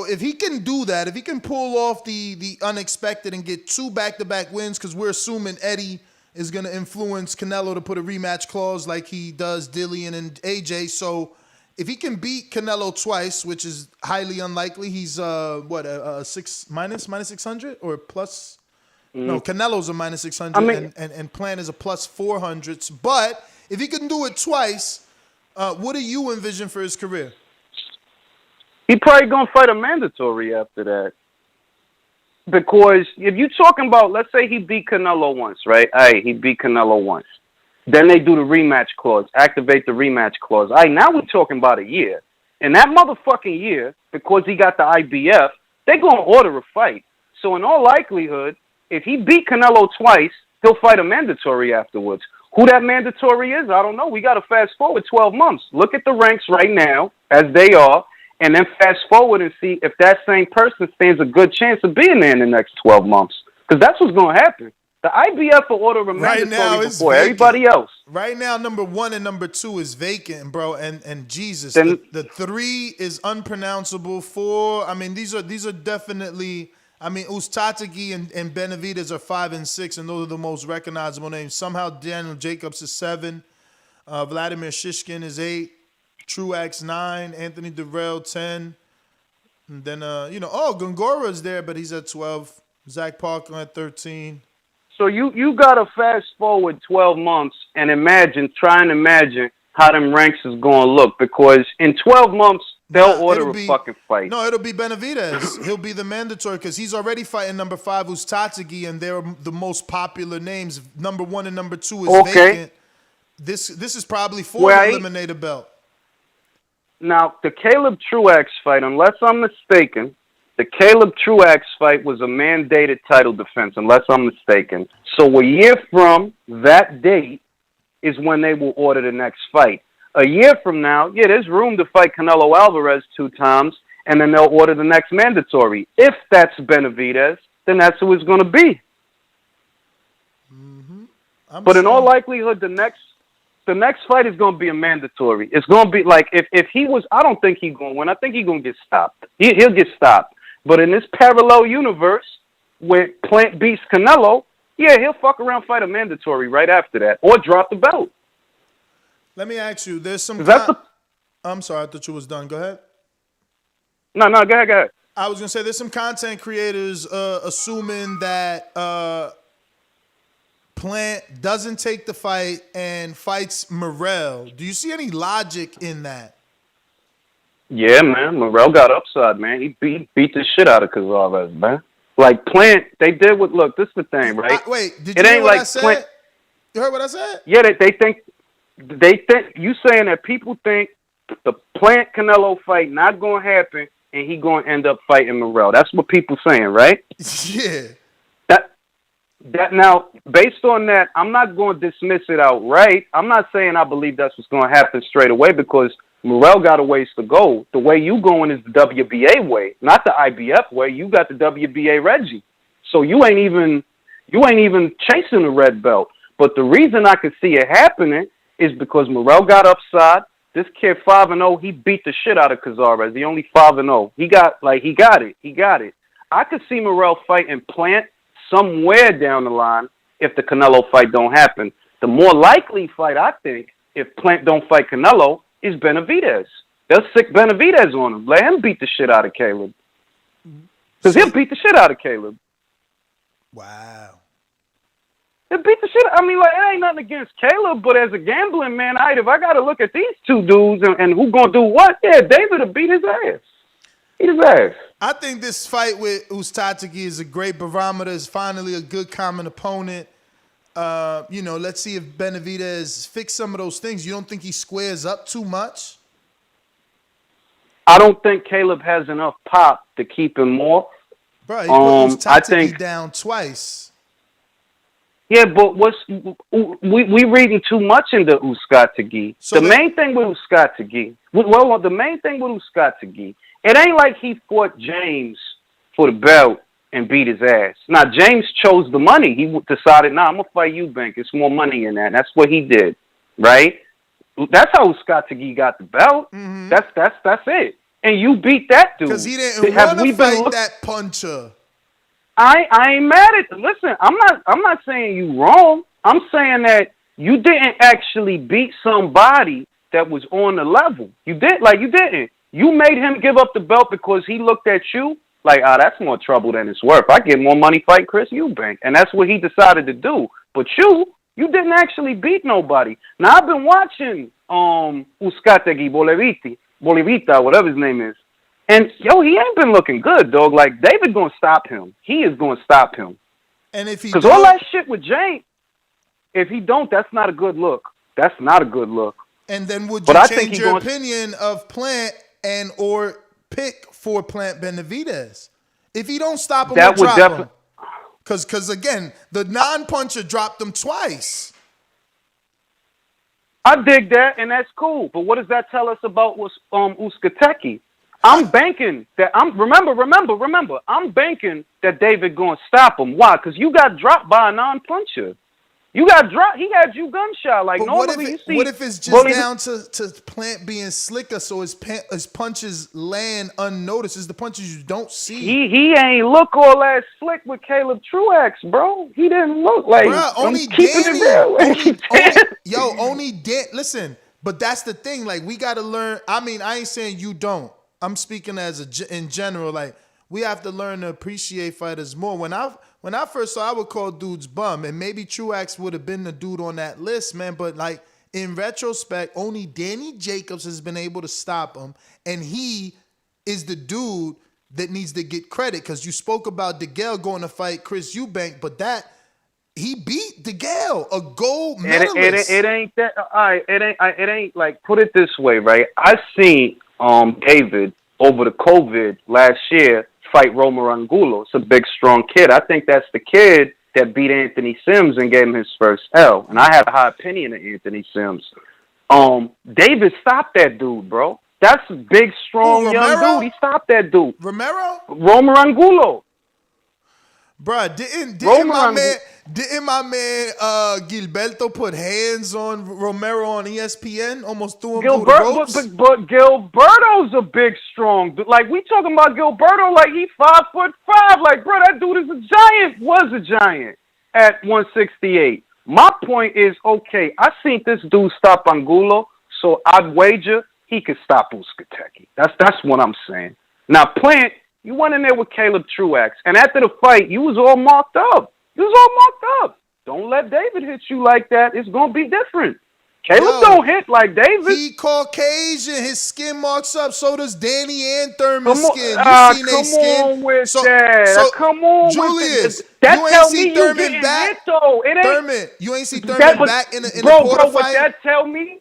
if he can do that, if he can pull off the unexpected and get 2 back-to-back wins, because we're assuming Eddie is going to influence Canelo to put a rematch clause like he does Dillian and AJ. So if he can beat Canelo twice, which is highly unlikely, he's minus 600 or plus? No, Canelo's a minus 600 and Plant is a plus 400. But if he can do it twice, what do you envision for his career? He probably gonna fight a mandatory after that. Because if you're talking about, let's say he beat Canelo once, right? He beat Canelo once. Then they do the rematch clause, activate the rematch clause. Now we're talking about a year. In that motherfucking year, because he got the IBF, they're going to order a fight. So in all likelihood, if he beat Canelo twice, he'll fight a mandatory afterwards. Who that mandatory is, I don't know. We got to fast forward 12 months. Look at the ranks right now as they are, and then fast forward and see if that same person stands a good chance of being there in the next 12 months. Because that's what's going to happen. The IBF will order a mandatory before everybody else. Right now, number 1 and number 2 is vacant, bro. And Jesus, the 3 is unpronounceable. 4, I mean, these are definitely. I mean, Uzcategui and Benavidez are 5 and 6, and those are the most recognizable names. Somehow Daniel Jacobs is 7, Vladimir Shishkin is 8, Truax 9, Anthony Durrell 10, and then Gongora is there, but he's at 12. Zach Parker at 13. So you gotta fast forward 12 months and try and imagine how them ranks is gonna look, because in 12 months they'll order a fucking fight. No, it'll be Benavidez. He'll be the mandatory because he's already fighting number 5, Uzcategui, and they're the most popular names. Number 1 and number 2 is vacant. This is probably for an eliminator belt. Now the Caleb Truax fight, unless I'm mistaken. The Caleb Truax fight was a mandated title defense, unless I'm mistaken. So a year from that date is when they will order the next fight. A year from now, there's room to fight Canelo Alvarez 2 times, and then they'll order the next mandatory. If that's Benavidez, then that's who it's going to be. But in all likelihood, the next fight is going to be a mandatory. It's going to be like, if he was, I don't think he's going to win. I think he's going to get stopped. He'll get stopped. But in this parallel universe, where Plant beats Canelo, he'll fuck around, fight a mandatory right after that, or drop the belt. Let me ask you, there's some... I'm sorry, I thought you was done. Go ahead. No, go ahead. I was going to say, there's some content creators assuming that Plant doesn't take the fight and fights Morrell. Do you see any logic in that? Yeah, man. Morrell got upside, man. He beat the shit out of Cazares, man. Like Plant, they did what? Look, this is the thing, right? Wait, did you hear what I said? Plant, you heard what I said? Yeah, they think you saying that people think the Plant Canelo fight not gonna happen, and he gonna end up fighting Morrell. That's what people saying, right? Yeah. That now, based on that, I'm not going to dismiss it outright. I'm not saying I believe that's what's going to happen straight away, because Morrell got a ways to go. The way you going is the WBA way, not the IBF way. You got the WBA Reggie, so you ain't even chasing the red belt. But the reason I could see it happening is because Morrell got upside. This kid 5-0, he beat the shit out of Cazares. He only 5-0. He got it. I could see Morrell fighting Plant somewhere down the line if the Canelo fight don't happen. The more likely fight, I think, if Plant don't fight Canelo, is Benavidez. They'll sick Benavidez on him. Let him beat the shit out of Caleb. Because he'll beat the shit out of Caleb. Wow. He'll beat the shit. I mean, like, it ain't nothing against Caleb, but as a gambling man, if I got to look at these 2 dudes and who going to do what, David will beat his ass. I think this fight with Uzcategui is a great barometer. It's finally a good common opponent. Let's see if Benavidez fix some of those things. You don't think he squares up too much? I don't think Caleb has enough pop to keep him off. Bro, he put Uzcategui down twice. Yeah, but we reading too much into Uskatagi. So the main thing with Uskatagi, the main thing with Uskatagi, it ain't like he fought James for the belt and beat his ass. Now, James chose the money. He decided, I'm going to fight you, Bank. It's more money in that. That's what he did, right? That's how Uskatagi got the belt. Mm-hmm. That's it. And you beat that dude. Because he didn't want to fight that puncher. I ain't mad at. Listen, I'm not saying you wrong. I'm saying that you didn't actually beat somebody that was on the level. You didn't. You made him give up the belt because he looked at you like, that's more trouble than it's worth. I get more money fighting Chris Eubank, and that's what he decided to do. But you didn't actually beat nobody. Now I've been watching Uskategi Bolivita, whatever his name is. And, he ain't been looking good, dog. Like, David going to stop him. He is going to stop him. And if he Because all that shit with James, if he don't, that's not a good look. That's not a good look. And then would you change your opinion of Plant and or pick for Plant Benavidez? If he don't stop him, that would drop him. Because, again, the non-puncher dropped him twice. I dig that, and that's cool. But what does that tell us about Uskateki? I'm banking that remember. I'm banking that David gonna stop him. Why? Because you got dropped by a non-puncher. You got dropped. He had you gunshot. Like, normally what if it's just down to Plant being slicker, so his punches land unnoticed? It's the punches you don't see. He ain't look all that slick with Caleb Truax, bro. He didn't look like. Bruh, only Danny. Only Dan. Listen, but that's the thing. Like, we got to learn. I mean, I ain't saying you don't. I'm speaking in general. Like, we have to learn to appreciate fighters more. When I first saw, I would call dudes bum, and maybe Truax would have been the dude on that list, man. But like, in retrospect, only Danny Jacobs has been able to stop him, and he is the dude that needs to get credit. Because you spoke about DeGale going to fight Chris Eubank, but he beat DeGale, a gold medalist. It ain't that. All right, it ain't like, put it this way, right? I seen David over the COVID last year fight Romer Angulo. It's a big, strong kid. I think that's the kid that beat Anthony Sims and gave him his first L. And I had a high opinion of Anthony Sims. David stopped that dude, bro. That's a big, strong, young dude. He stopped that dude. Romer Angulo. Bruh, didn't my man Gilberto put hands on Romero on ESPN? Almost threw him through the ropes? But Gilberto's a big, strong dude. Like, we talking about Gilberto like he 5'5". Like, bro, that dude is a giant. Was a giant at 168. My point is, okay, I seen this dude stop Angulo, so I'd wager he could stop Uskateki. That's what I'm saying. Now, Plant, you went in there with Caleb Truax, and after the fight, you was all marked up. Don't let David hit you like that. It's going to be different. Caleb don't hit like David. He Caucasian. His skin marks up. So does Danny and Thurman's skin. You seen their skin? Come on with that. Come on, Julius, with that. You ain't see Thurman back. Hit, though. Thurman, you ain't see Thurman back in the quarter fight? What that tell me?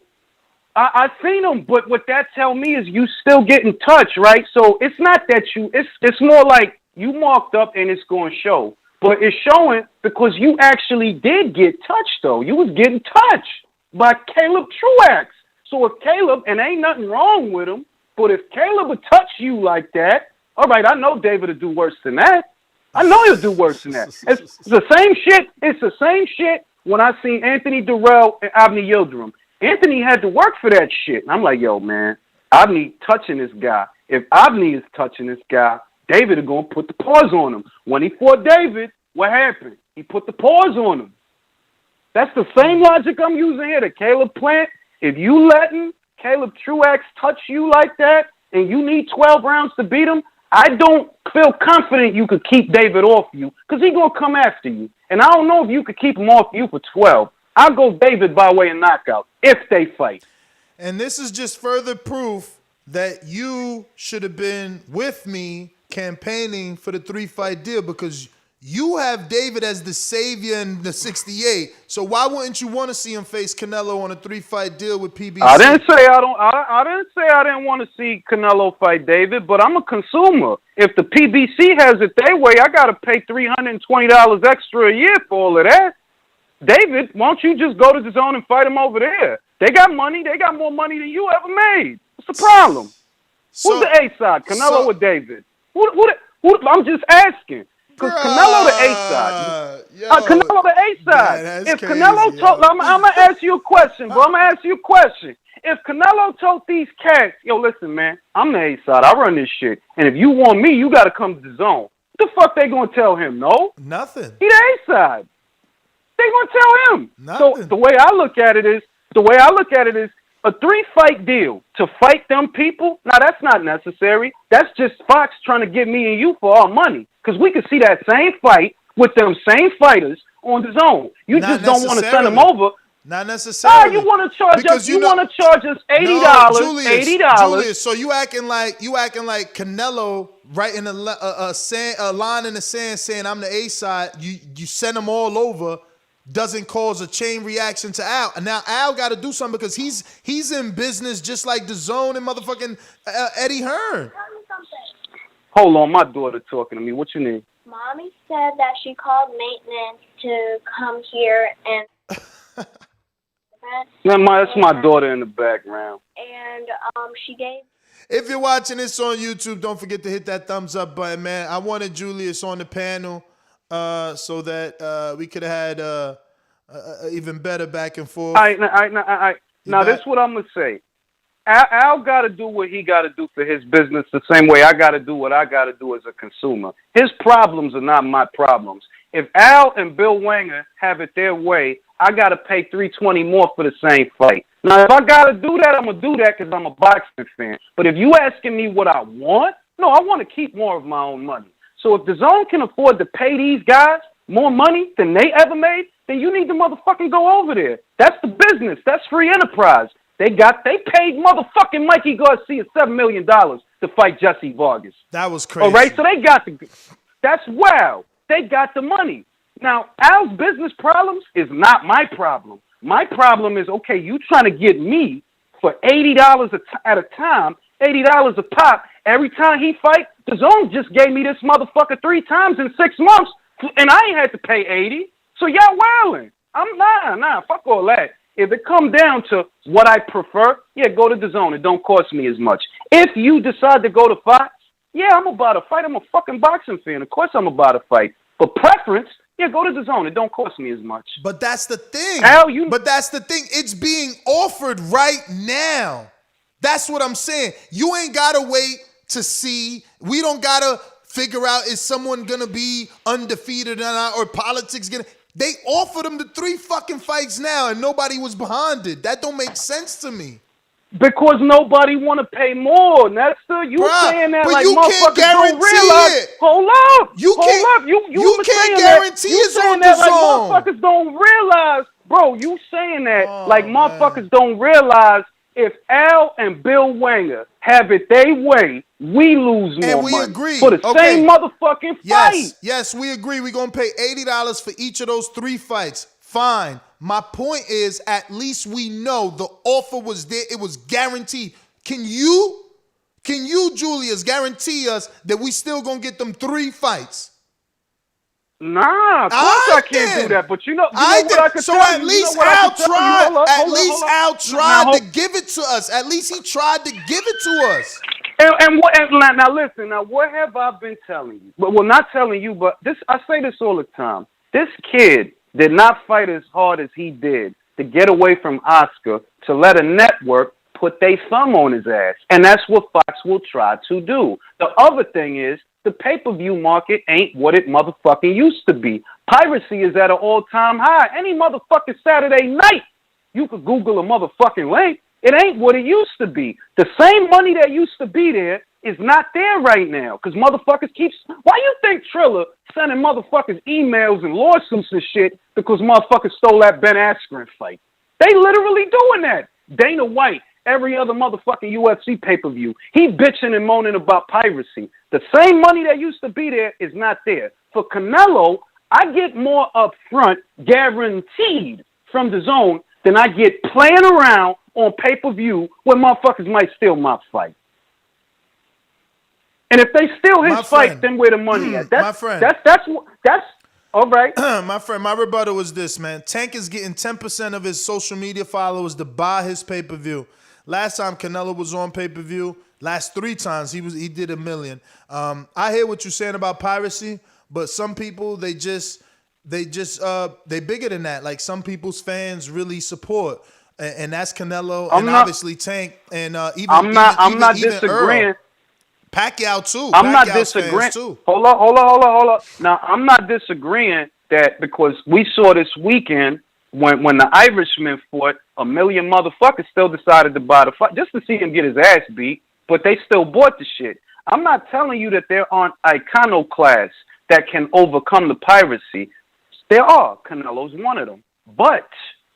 I seen him, but what that tell me is you still getting touched, right? So it's not that it's more like you marked up and it's going to show. But it's showing because you actually did get touched, though. You was getting touched by Caleb Truax. So if Caleb, and ain't nothing wrong with him, but if Caleb would touch you like that, all right, I know David would do worse than that. I know he'll do worse than that. It's the same shit. It's the same shit when I seen Anthony Durrell and Avni Yildirim. Anthony had to work for that shit. And I'm like, yo, man, Avni touching this guy. If Avni is touching this guy, David is going to put the paws on him. When he fought David, what happened? He put the paws on him. That's the same logic I'm using here to Caleb Plant. If you letting Caleb Truax touch you like that and you need 12 rounds to beat him, I don't feel confident you could keep David off you because he's going to come after you. And I don't know if you could keep him off you for 12. I'll go David by way of knockout if they fight. And this is just further proof that you should have been with me campaigning for the 3-fight deal because you have David as the savior in the 68. So why wouldn't you want to see him face Canelo on a 3-fight deal with PBC? I didn't say I didn't want to see Canelo fight David, but I'm a consumer. If the PBC has it their way, I got to pay $320 extra a year for all of that. David, why don't you just go to the zone and fight him over there? They got money. They got more money than you ever made. What's the problem? Who's the A side, Canelo or David? Who, I'm just asking. Because Canelo the A side. Canelo the A side. If Canelo told, I'm going to ask you a question, bro. I'm going to ask you a question. If Canelo told these cats, yo, listen, man, I'm the A side. I run this shit. And if you want me, you got to come to the zone. What the fuck they going to tell him? No? Nothing. He the A side. They going to tell him. Nothing. So the way I look at it is, a 3-fight deal to fight them people. Now, that's not necessary. That's just Fox trying to get me and you for our money. Because we can see that same fight with them same fighters on the zone. You just don't want to send them over. Not necessarily. You want to charge us? You want to charge us $80? No, $80. Julius, so you acting like Canelo writing a line in the sand saying I'm the A side. You send them all over. Doesn't cause a chain reaction to Al. And now Al got to do something because he's in business just like Dazn and motherfucking Eddie Hearn. Hold on, my daughter talking to me. What you need? Mommy said that she called maintenance to come here and. That's my daughter in the background. And she gave. If you're watching this on YouTube, don't forget to hit that thumbs up button, man. I wanted Julius on the panel. So that we could have had even better back and forth. Now this is what I'm gonna say. Al got to do what he got to do for his business the same way I got to do what I got to do as a consumer. His problems are not my problems. If Al and Bill Wenger have it their way, I got to pay $320 more for the same fight. Now, if I got to do that, I'm gonna do that because I'm a boxing fan. But if you asking me what I want, no, I want to keep more of my own money. So if the zone can afford to pay these guys more money than they ever made, then you need to motherfucking go over there. That's the business. That's free enterprise. They paid motherfucking Mikey Garcia $7 million to fight Jesse Vargas. That was crazy. All right, so that's wow. They got the money. Now, Al's business problems is not my problem. My problem is, okay, you trying to get me for $80 at a time, $80 a pop. Every time he fight, the zone just gave me this motherfucker 3 times in 6 months, and I ain't had to pay $80. So y'all wildin'. I'm nah, fuck all that. If it come down to what I prefer, yeah, go to the zone. It don't cost me as much. If you decide to go to Fox, yeah, I'm about to fight. I'm a fucking boxing fan. Of course I'm about to fight. For preference, yeah, go to the zone. It don't cost me as much. But that's the thing. But that's the thing. It's being offered right now. That's what I'm saying. You ain't got to wait to see. We don't got to figure out is someone going to be undefeated or not, or politics going to. They offered him the 3 fucking fights now, and nobody was behind it. That don't make sense to me. Because nobody want to pay more. Nesta, you saying that like motherfuckers don't realize. It. Hold up. You can't guarantee it's on the zone. Like motherfuckers don't realize. Bro, you saying that like motherfuckers don't realize if Al and Bill Wenger have it their way, we lose more and we money agree. for the same motherfucking fight. Yes, we agree. We're going to pay $80 for each of those 3 fights. Fine. My point is, at least we know the offer was there. It was guaranteed. Can you, Julius, guarantee us that we still going to get them 3 fights? Nah, of course I can't do that. But you know what I could tell you? So at least Al tried. At least Al tried to give it to us. At least he tried to give it to us. And now listen. Now what have I been telling you? Well, not telling you, but this I say this all the time. This kid did not fight as hard as he did to get away from Oscar to let a network put their thumb on his ass, and that's what Fox will try to do. The other thing is, the pay-per-view market ain't what it motherfucking used to be. Piracy is at an all-time high. Any motherfucking Saturday night, you could Google a motherfucking link. It ain't what it used to be. The same money that used to be there is not there right now because motherfuckers keep... Why you think Triller sending motherfuckers emails and lawsuits and shit because motherfuckers stole that Ben Askren fight? They literally doing that. Dana White, every other motherfucking UFC pay-per-view, he bitching and moaning about piracy. The same money that used to be there is not there. For Canelo, I get more upfront guaranteed from the zone than I get playing around on pay-per-view where motherfuckers might steal my fight. And if they steal his fight, then where the money at? My friend. That's All right. My friend, my rebuttal was this, man. Tank is getting 10% of his social media followers to buy his pay-per-view. Last time Canelo was on pay-per-view, last 3 times he did $1 million. I hear what you're saying about piracy, but some people they bigger than that. Like some people's fans really support, and that's Canelo obviously Tank and I'm not disagreeing. Earl. Pacquiao too. I'm not Pacquiao's disagreeing. fans too. Hold up. Now I'm not disagreeing that because we saw this weekend when the Irishman fought, 1 million motherfuckers still decided to buy the fight just to see him get his ass beat, but they still bought the shit. I'm not telling you that there aren't iconoclasts that can overcome the piracy. There are. Canelo's one of them. But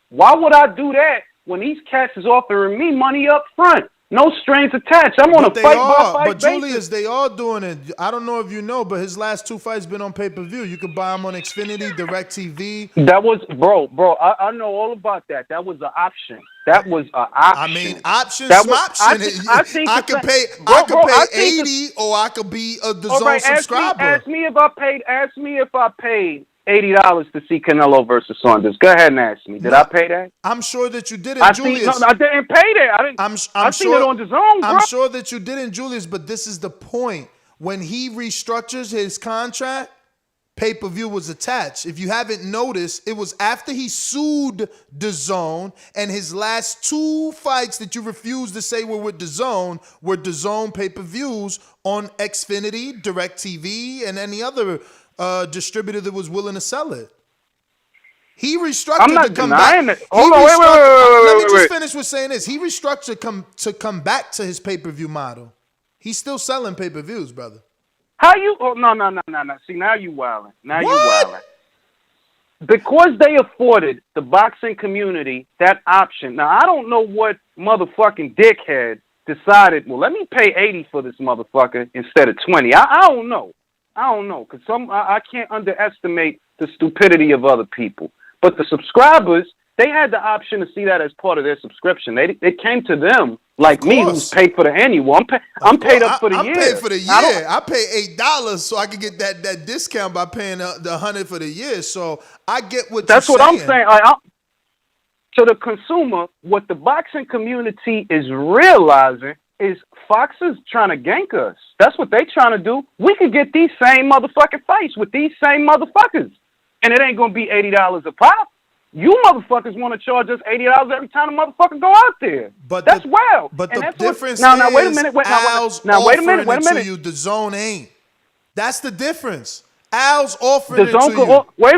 why would I do that when these cats is offering me money up front? No strings attached. I'm on a fight-by-fight But basis. Julius, they are doing it. I don't know if you know, but his last 2 fights been on pay-per-view. You could buy them on Xfinity, DirecTV. That was, bro. I know all about that. That was an option. That was an option. I mean, option. I could pay 80, or I could be a DAZN subscriber. Ask me if I paid $80 to see Canelo versus Saunders. Go ahead and ask me. Did I pay that? I'm sure that you didn't, Julius. I didn't pay that. I seen it on DAZN, bro. I'm sure that you didn't, Julius, but this is the point. When he restructures his contract, pay-per-view was attached. If you haven't noticed, it was after he sued DAZN, and his last 2 fights that you refused to say were with DAZN were DAZN pay-per-views on Xfinity, DirecTV, and any other distributor that was willing to sell it. He restructured I'm not to come denying back. it. Hold on, wait. Let me just finish with saying this. He restructured to come back to his pay-per-view model. He's still selling pay-per-views, brother. How you? Oh, no. See, now you wilding. You wilding. Because they afforded the boxing community that option. Now, I don't know what motherfucking dickhead decided, well, let me pay 80 for this motherfucker instead of 20. I don't know. Because I can't underestimate the stupidity of other people. But the subscribers, they had the option to see that as part of their subscription. They came to them like me, who's paid for the annual. I'm paid up for the year. I'm paid for the year. I pay $8 so I can get that discount by paying the $100 for the year. So I get what that's you're what saying. I'm saying. To the consumer, what the boxing community is realizing is Fox is trying to gank us. That's what they trying to do. We could get these same motherfucking fights with these same motherfuckers, and it ain't gonna be $80 a pop. You motherfuckers want to charge us $80 every time a motherfucker go out there. But that's wild. But and the that's difference now, is wait a minute. Al's Now wait a minute. To you, DAZN ain't. That's the difference. Al's offering it to DAZN you. Wait.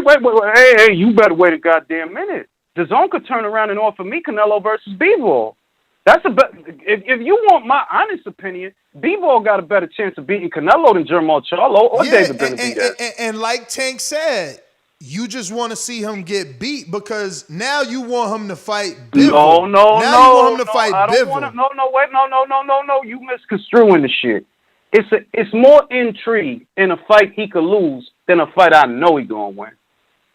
Hey, you better wait a goddamn minute. DAZN could turn around and offer me Canelo versus Bivol. That's if you want my honest opinion, Bivol got a better chance of beating Canelo than Jermall Charlo or David Benavidez. And like Tank said, you just want to see him get beat because now you want him to fight Bivol. No. You want him to fight Bivol. No. You misconstruing the shit. It's more intrigue in a fight he could lose than a fight I know he gonna win.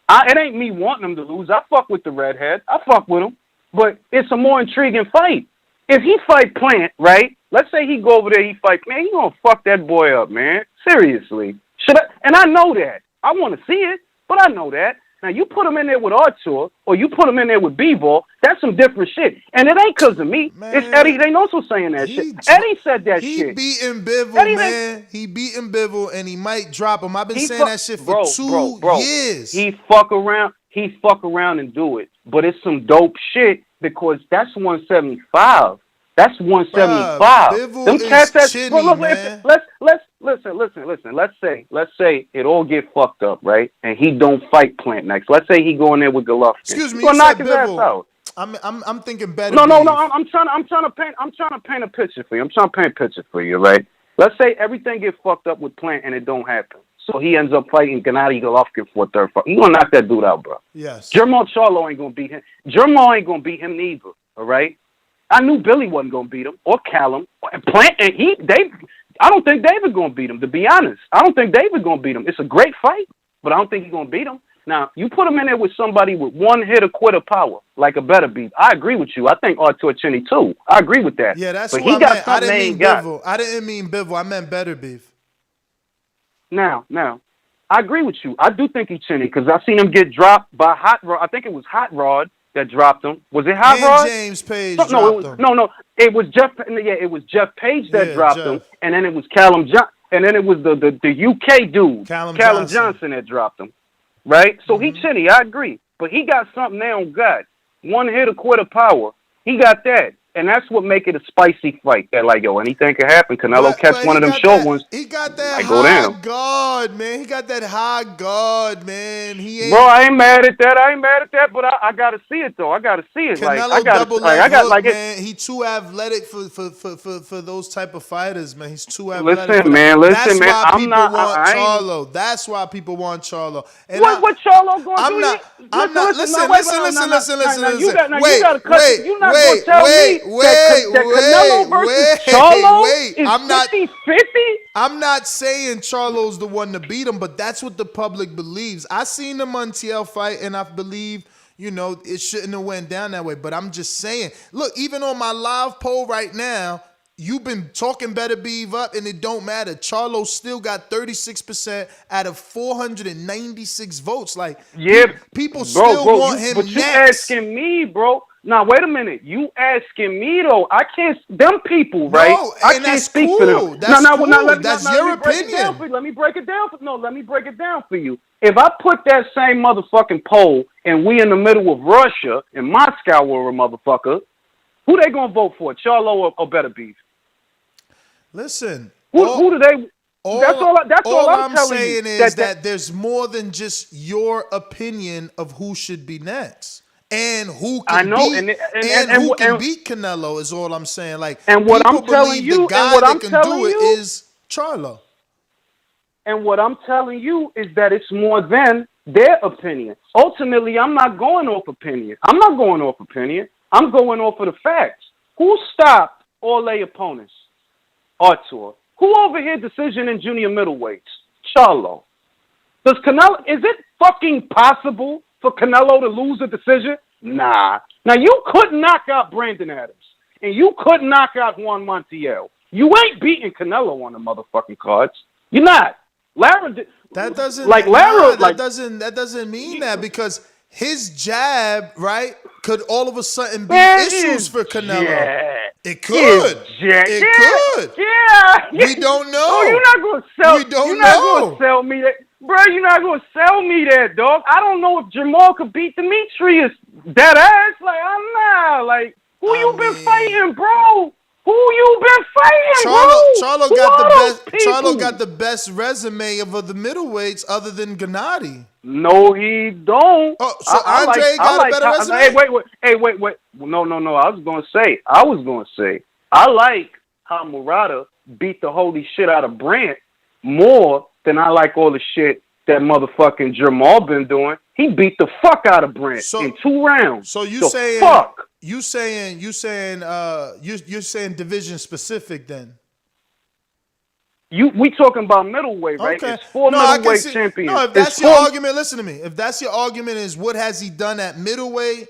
It ain't me wanting him to lose. I fuck with the redhead. I fuck with him. But it's a more intriguing fight. If he fight Plant, right? Let's say he go over there, he fight Plant. He gonna fuck that boy up, man. Seriously. And I know that. I want to see it, but I know that. Now, you put him in there with Artur, or you put him in there with Bivol, that's some different shit. And it ain't because of me. Man, it's Eddie. They also saying that shit. Eddie said that shit. He beating Bivol, man. He beating Bivol, and he might drop him. I've been saying that shit for 2 years. He fuck around and do it. But it's some dope shit because that's 175. That's 175. Them cats that listen. Let's say it all get fucked up, right? And he don't fight Plant next. Let's say he go in there with Golovkin. Excuse me, you gonna knock his ass out. I'm thinking better. No. I'm trying to paint a picture for you. Right? Let's say everything get fucked up with Plant and it don't happen. So he ends up fighting Gennady Golovkin for a third fight. You gonna knock that dude out, bro? Yes. Jermall Charlo ain't gonna beat him. Jermall ain't gonna beat him neither. All right. I knew Billy wasn't gonna beat him or Callum. Plant and I don't think David gonna beat him. To be honest, I don't think David gonna beat him. It's a great fight, but I don't think he's gonna beat him. Now you put him in there with somebody with one hitter quitter power, like a better beef. I agree with you. I think Artur Chinny too. I agree with that. Yeah, that's but what he I got meant. I didn't mean got. Bivol. I didn't mean Bivol. I meant better beef. Now, I agree with you. I do think he's chinny because I seen him get dropped by Hot Rod. I think it was Hot Rod that dropped him. Was it Hot And Rod? James Page No, dropped him. no. It was Jeff. Yeah, it was Jeff Page that dropped him, and then it was Callum and then it was the UK dude, Callum Johnson that dropped him. Right. So he chinny. I agree, but he got something there on God. One hit, a quitter power. He got that. And that's what make it a spicy fight. That like, yo, anything can happen. Canelo catch one of them short ones. He got that high guard, man. He got that high guard, man. He ain't. Bro, I ain't mad at that. But I gotta see it though. I gotta see it. Canelo double leg hook, man. He too athletic for those type of fighters, man. He's too athletic. Listen, man. That's why people want Charlo. That's why people want Charlo. And what Charlo gonna do? I'm not. Listen. Wait. Canelo versus Charlo is I'm not 50-50? I'm not saying Charlo's the one to beat him, but that's what the public believes. I seen the Montiel fight, and I believe, it shouldn't have went down that way. But I'm just saying, look, even on my live poll right now, you've been talking better Beeve up, and it don't matter. Charlo still got 36% out of 496 votes. Like, people still want him next. But you asking me, bro. Now, wait a minute. You asking me, though. I can't... Them people, right? No, I can't speak for them. That's cool. That's your opinion. Let me break it down for you. If I put that same motherfucking poll and we in the middle of Russia and Moscow were a motherfucker, who they gonna vote for? Charlo or Better Beef? Listen. Who do they... That's all I'm telling saying you. Is that there's more than just your opinion of who should be next. And who can beat Canelo is all I'm saying. Like, and what I'm telling you, the guy that can do it is Charlo. And what I'm telling you is that it's more than their opinion. Ultimately, I'm not going off opinion. I'm going off of the facts. Who stopped all their opponents? Artur. Who overhit decision in junior middleweights? Charlo. Is it fucking possible for Canelo to lose a decision? Nah. Now, you couldn't knock out Brandon Adams. And you couldn't knock out Juan Montiel. You ain't beating Canelo on the motherfucking cards. You're not. That doesn't mean that, because his jab, right, could all of a sudden be issues for Canelo. Yeah. It could. Could. Yeah. We don't know. Oh, you're not gonna sell. We don't you're know. Not gonna sell me that, bro. You're not gonna sell me that, dog. I don't know if Jamal could beat Demetrius. That ass, like I'm not. Like who you been fighting, bro? Who you been fighting, Charlo got the best resume of the middleweights other than Gennady. No, he don't. Oh, so Andre got a better resume? Hey, wait. No. I was gonna say. I like how Murata beat the holy shit out of Brant more than I like all the shit that motherfucking Jamal been doing. He beat the fuck out of Brant in 2 rounds. So you saying division specific then? We talking about middleweight, right? Okay. It's 4 middleweight champions. No, if that's your argument, listen to me. If that's your argument is what has he done at middleweight,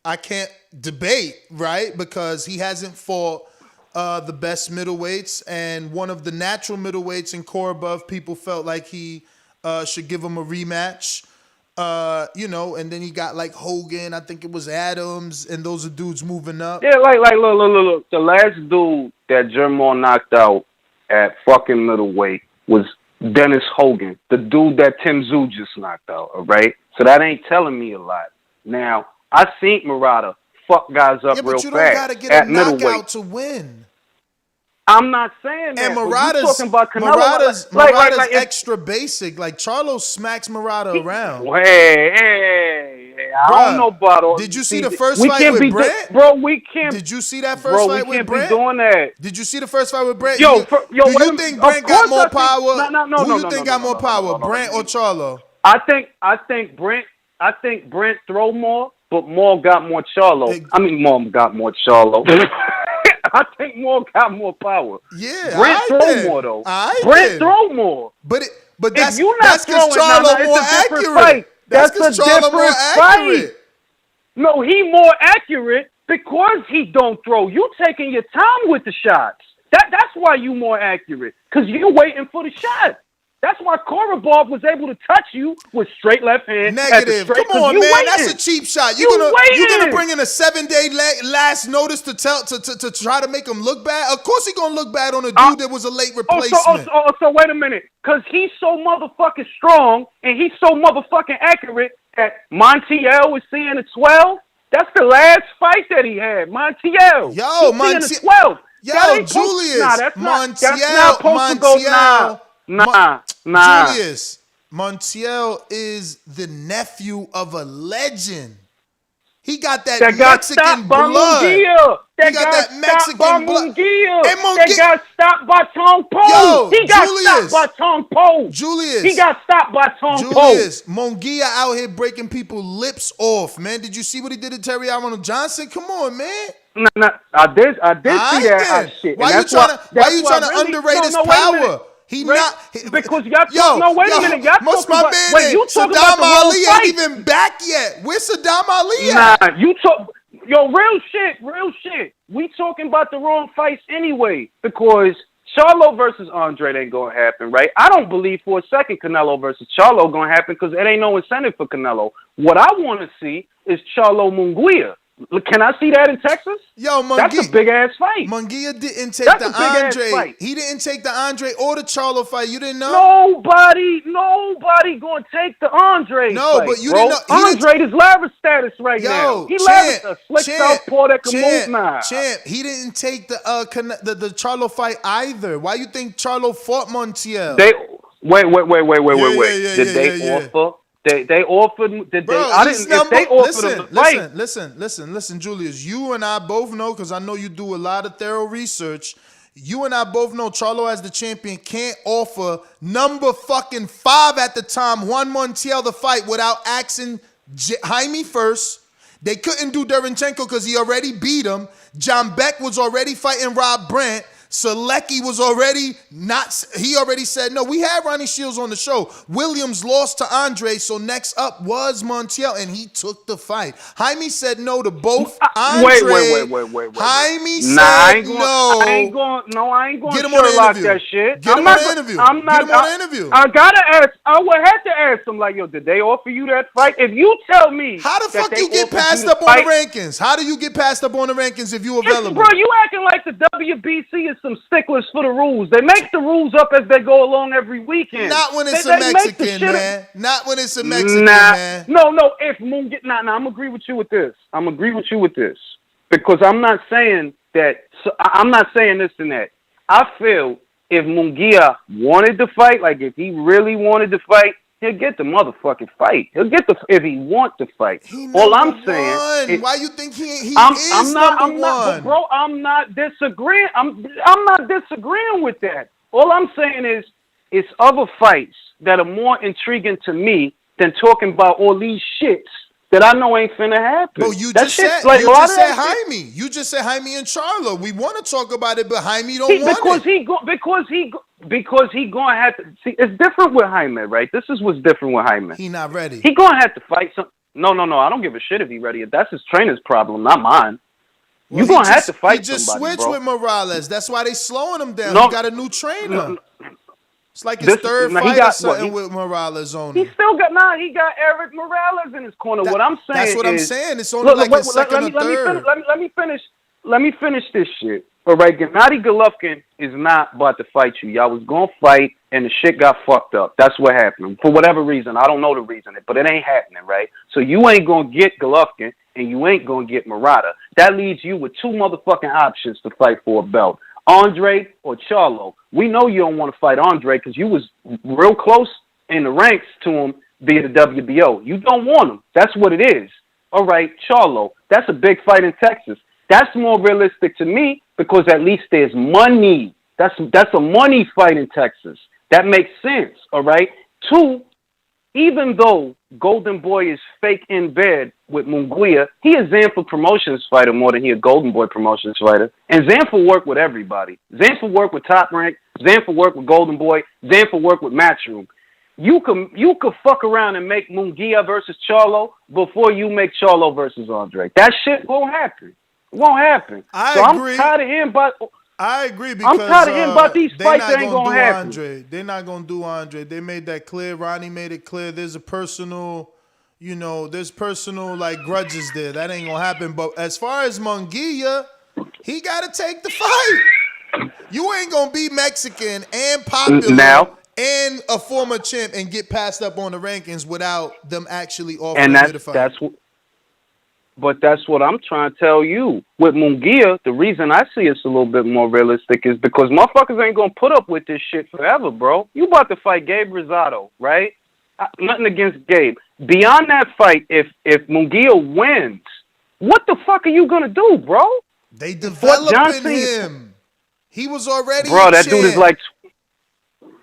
I can't debate, right? Because he hasn't fought the best middleweights, and one of the natural middleweights in Korobov, people felt like he should give him a rematch. And then he got like Hogan, I think it was Adams, and those are dudes moving up. Yeah, like look. The last dude that Jamal knocked out at fucking middleweight was Dennis Hogan, the dude that Tim Tszyu just knocked out, all right? So that ain't telling me a lot. Now, I seen Murata fuck guys up real fast. Yeah, but you don't gotta get a knockout to win. I'm not saying that. And Murata's extra basic. Like Charlo smacks Murata around. Hey, I don't know about all. Did you see the first fight with Brant? Bro, we can't. Did you see that first fight with Brant? Be doing that. Did you see the first fight with Brant? Do you think Brant got more power? No. Who do you think got more power, Brant or Charlo? I think Brant throw more, but Moore got more Charlo. Moore got more Charlo. I think Moore got more power. Yeah, Brent throw more though. Brent throw more. But that's because Charlo more accurate. That's a different fight. No, he more accurate because he don't throw. You taking your time with the shots. That's why you more accurate, because you waiting for the shot. That's why Korobov was able to touch you with straight left hand. Negative. Straight, Come on, man. waiting. That's a cheap shot. You're gonna bring in a 7-day last notice to try to make him look bad? Of course he gonna look bad on a dude that was a late replacement. So wait a minute. Because he's so motherfucking strong and he's so motherfucking accurate that Montiel was seeing a 12. That's the last fight that he had. Montiel. Yo, Montiel. 12. Yo, Julius. Nah. Julius, Montiel is the nephew of a legend. He got that Mexican blood. He got that Mexican blood. That got stopped by Tong Po. He got stopped by Tong Po. Julius. He got stopped by Tong Po. Julius, Munguia out here breaking people's lips off, man. Did you see what he did to Terry Arnold Johnson? Come on, man. Nah, I did see that shit. Why you trying to underrate his power? Because y'all wait a minute. Y'all talking about Saddam the Ali wrong ain't even back yet. Where's Saddam Ali at? Nah, real shit. We talking about the wrong fights anyway because Charlo versus Andre ain't gonna happen, right? I don't believe for a second Canelo versus Charlo gonna happen because it ain't no incentive for Canelo. What I want to see is Charlo Munguia. Can I see that in Texas? Yo, that's a big ass fight. Munguia didn't take the Andre. He didn't take the Andre or the Charlo fight. You didn't know? Nobody gonna take the Andre. No, fight, but you bro. didn't know. Andre is lavish status right now. He lavish a slick southpaw that can move now. Champ, he didn't take the Charlo fight either. Why you think Charlo fought Montiel? Wait. Did they offer? They offered. Did Bro, they? I didn't. If they offered him the fight. Listen, Julius. You and I both know because I know you do a lot of thorough research. You and I both know Charlo as the champion can't offer number fucking 5 at the time Juan Montiel the fight without asking Jaime first. They couldn't do Derenchenko because he already beat him. John Beck was already fighting Rob Brandt. Selecki was already he already said no. We had Ronnie Shields on the show. Williams lost to Andre, so next up was Montiel, and he took the fight. Jaime said no to both. Andre, wait. Jaime said no. I ain't going Get him on the interview. That shit. Get him on the interview. Get him on the interview. I gotta ask. I would have to ask him like, yo, did they offer you that fight? If you tell me, how the fuck you get passed up on the rankings? How do you get passed up on the rankings if you available? Bro, you acting like the WBC is some sticklers for the rules. They make the rules up as they go along every weekend. Not when it's a Mexican, man. Not when it's a Mexican, man. No. If Munguia, I'm gonna agree with you with this. Because I'm not saying that. I'm not saying this and that. I feel if Munguia wanted to fight, like if he really wanted to fight, he'll get the motherfucking fight. He'll get if he wants to fight. All I'm saying. Why you think he is number one? Bro, I'm not disagreeing. I'm not disagreeing with that. All I'm saying is, it's other fights that are more intriguing to me than talking about all these shits that I know ain't finna happen. Bro, you just said Jaime. You just said Jaime and Charlo. We want to talk about it, but Jaime don't want it. Because he gonna have to see. It's different with Jaime, right? This is what's different with Jaime. He not ready. He gonna have to fight some. No. I don't give a shit if he ready. That's his trainer's problem, not mine. Well, you gonna have to fight somebody, bro. He just switched with Morales. That's why they slowing him down. He got a new trainer. It's like his third fight or something with Morales on him. He still got He got Eric Morales in his corner. What I'm saying that's what I'm saying. It's only like his second or third. Let me finish this shit. All right, Gennady Golovkin is not about to fight you. Y'all was gonna fight, and the shit got fucked up. That's what happened for whatever reason. I don't know the reason, but it ain't happening, right? So you ain't gonna get Golovkin, and you ain't gonna get Murata. That leaves you with 2 motherfucking options to fight for a belt. Andre or Charlo. We know you don't want to fight Andre because you was real close in the ranks to him via the WBO. You don't want him. That's what it is. All right, Charlo. That's a big fight in Texas. That's more realistic to me because at least there's money. That's a money fight in Texas. That makes sense. All right. 2, even though Golden Boy is fake in bed with Munguia, he a Zanfer Promotions fighter more than he a Golden Boy Promotions fighter. And Zanfer work with everybody. Zanfer work with Top Rank. Zanfer work with Golden Boy. Zanfer work with Matchroom. You could fuck around and make Munguia versus Charlo before you make Charlo versus Andre. That shit won't happen. It won't happen. I agree. I'm tired of hearing about. I agree because I'm tired of hearing about these they fights not that ain't gonna gonna do happen. Andre. They're not gonna do Andre. They made that clear. Ronnie made it clear. There's a personal, there's personal like grudges there. That ain't gonna happen. But as far as Munguia, he gotta take the fight. You ain't gonna be Mexican and popular Now, and a former champ and get passed up on the rankings without them actually offering and you the fight. that's what I'm trying to tell you. With Munguia, the reason I see it's a little bit more realistic is because motherfuckers ain't gonna put up with this shit forever, bro. You about to fight Gabe Rosado, right? Nothing against Gabe. Beyond that fight, if Munguia wins, what the fuck are you gonna do, bro? They developing him. He was already bro. A That champ. dude is like.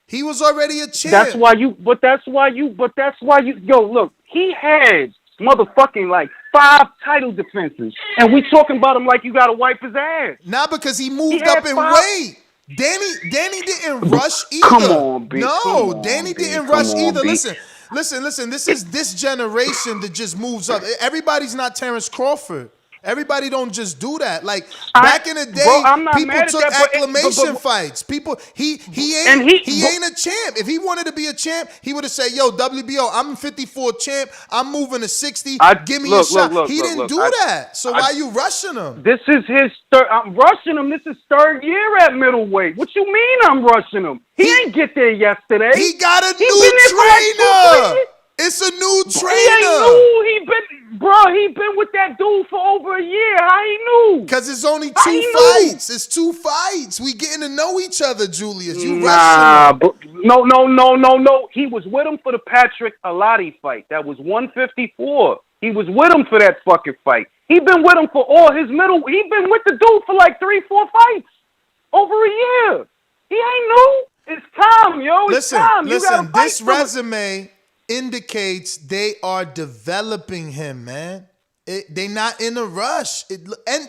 He was already a champ. That's why you. Yo, look, he had motherfucking like 5 title defenses, and we talking about him like you gotta wipe his ass. Not because he moved up in weight. Danny didn't rush either. Come on, B. No, Danny didn't rush either. Listen. This is this generation that just moves up. Everybody's not Terrence Crawford. Everybody don't just do that. Like back in the day, people took acclamation fights. People, he ain't a champ. If he wanted to be a champ, he would have said, "Yo, WBO, I'm 54 champ. I'm moving to 60. Give me a shot." He didn't do that. So why you rushing him? This is his third. I'm rushing him. This is third year at middleweight. What you mean I'm rushing him? He ain't get there yesterday. He got a new trainer. It's a new trainer. He ain't new. He been with that dude for over a year. How he knew? Because it's only 2 fights. It's 2 fights. We getting to know each other, Julius. You rushing him. But no. He was with him for the Patrick Alati fight. That was 154. He was with him for that fucking fight. He been with him for all his middle. He been with the dude for like 3-4 fights. Over a year. He ain't new. It's time, yo. It's time. Listen. This resume indicates they are developing him, man. They not in a rush. And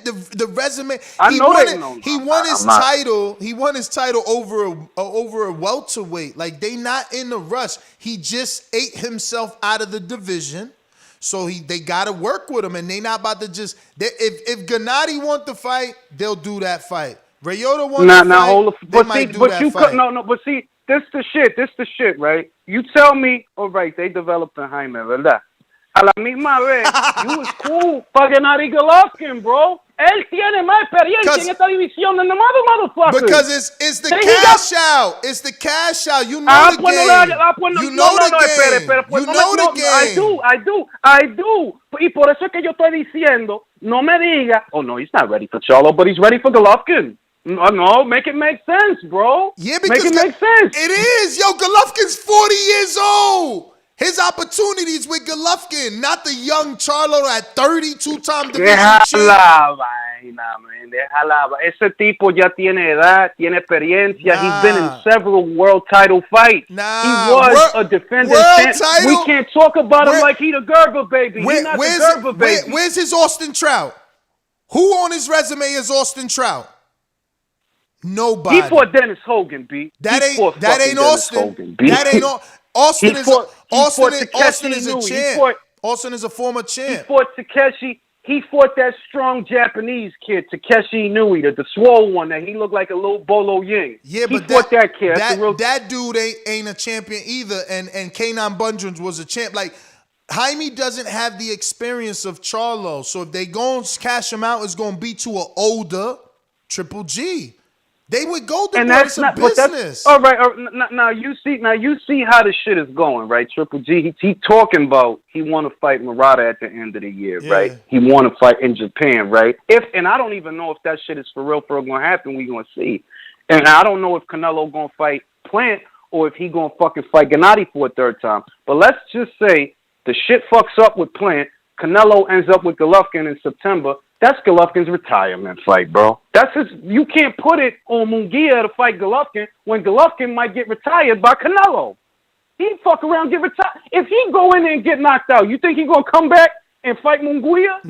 the resume. He won his title. He won his title over a welterweight. Like they not in a rush. He just ate himself out of the division. So they gotta work with him, and they not about to just. If Gennady want the fight, they'll do that fight. Rayota want the fight. Hold on. They might do that fight. But see. This the shit, right? You tell me, all right, they developed a Jaime, ¿verdad? A la misma vez, you was cool for Gennady Golovkin, bro. Él tiene más experiencia en esta división than the motherfuckers. Because it's the cash out. It's the cash out. You know the game. You know the game. You know the game. I do. Y por eso es que yo estoy diciendo, no me diga, oh no, he's not ready for Charlo, but he's ready for Golovkin. No, make it make sense, bro. Yeah, because make it make sense. It is. Yo, Golovkin's 40 years old. His opportunities with Golovkin, not the young Charlo at 30, 2-time division champ. Deja la vaina, man. Deja la vaina. Ese tipo ya tiene edad, tiene experiencia. He's been in several world title fights. He was a defending champ. We can't talk about him like he the Gerber baby. He's not the Gerber baby. Where's his Austin Trout? Who on his resume is Austin Trout? Nobody. He fought Dennis Hogan, B. That ain't Austin. That ain't Austin. Austin is a champ. Austin is a former champ. He fought Takeshi. He fought that strong Japanese kid, Takeshi Inui, the swole one that he looked like a little Bolo Ying. Yeah, but he fought that kid. That dude ain't a champion either. And K9 Bundrins was a champ. Like Jaime doesn't have the experience of Charlo. So if they go and cash him out, it's gonna be to an older Triple G. They would go to business. All right. Now you see how the shit is going, right? Triple G, he talking about he want to fight Murata at the end of the year, right? He want to fight in Japan, right? And I don't even know if that shit is for real going to happen. We gonna see. And I don't know if Canelo gonna fight Plant or if he gonna fucking fight Gennady for a third time. But let's just say the shit fucks up with Plant. Canelo ends up with Golovkin in September. That's Golovkin's retirement fight, bro. That's his. You can't put it on Munguia to fight Golovkin when Golovkin might get retired by Canelo. He fuck around, get retired. If he go in there and get knocked out, you think he gonna come back and fight Munguia?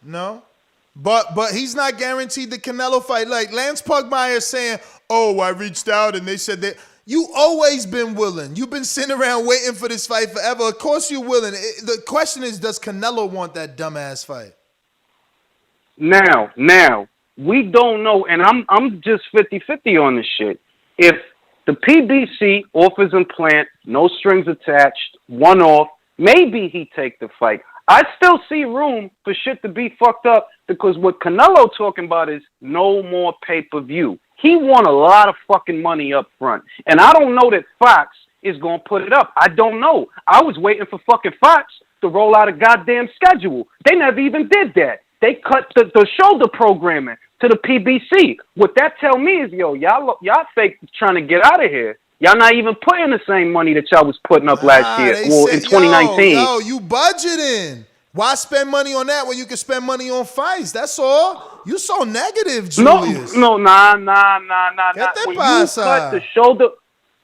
No. But he's not guaranteed the Canelo fight. Like Lance Pugmire saying, "Oh, I reached out and they said that." You always been willing. You've been sitting around waiting for this fight forever. Of course you're willing. The question is, does Canelo want that dumbass fight? Now, we don't know, and I'm just 50-50 on this shit. If the PBC offers him Plant, no strings attached, one off, maybe he take the fight. I still see room for shit to be fucked up because what Canelo talking about is no more pay-per-view. He won a lot of fucking money up front. And I don't know that Fox is going to put it up. I don't know. I was waiting for fucking Fox to roll out a goddamn schedule. They never even did that. They cut the shoulder programming to the PBC. What that tell me is, yo, y'all fake trying to get out of here. Y'all not even putting the same money that y'all was putting up last year or in 2019. Yo, you budgeting. Why spend money on that when you can spend money on fights? That's all. You so negative, Julius. Nah. When you cut the shoulder,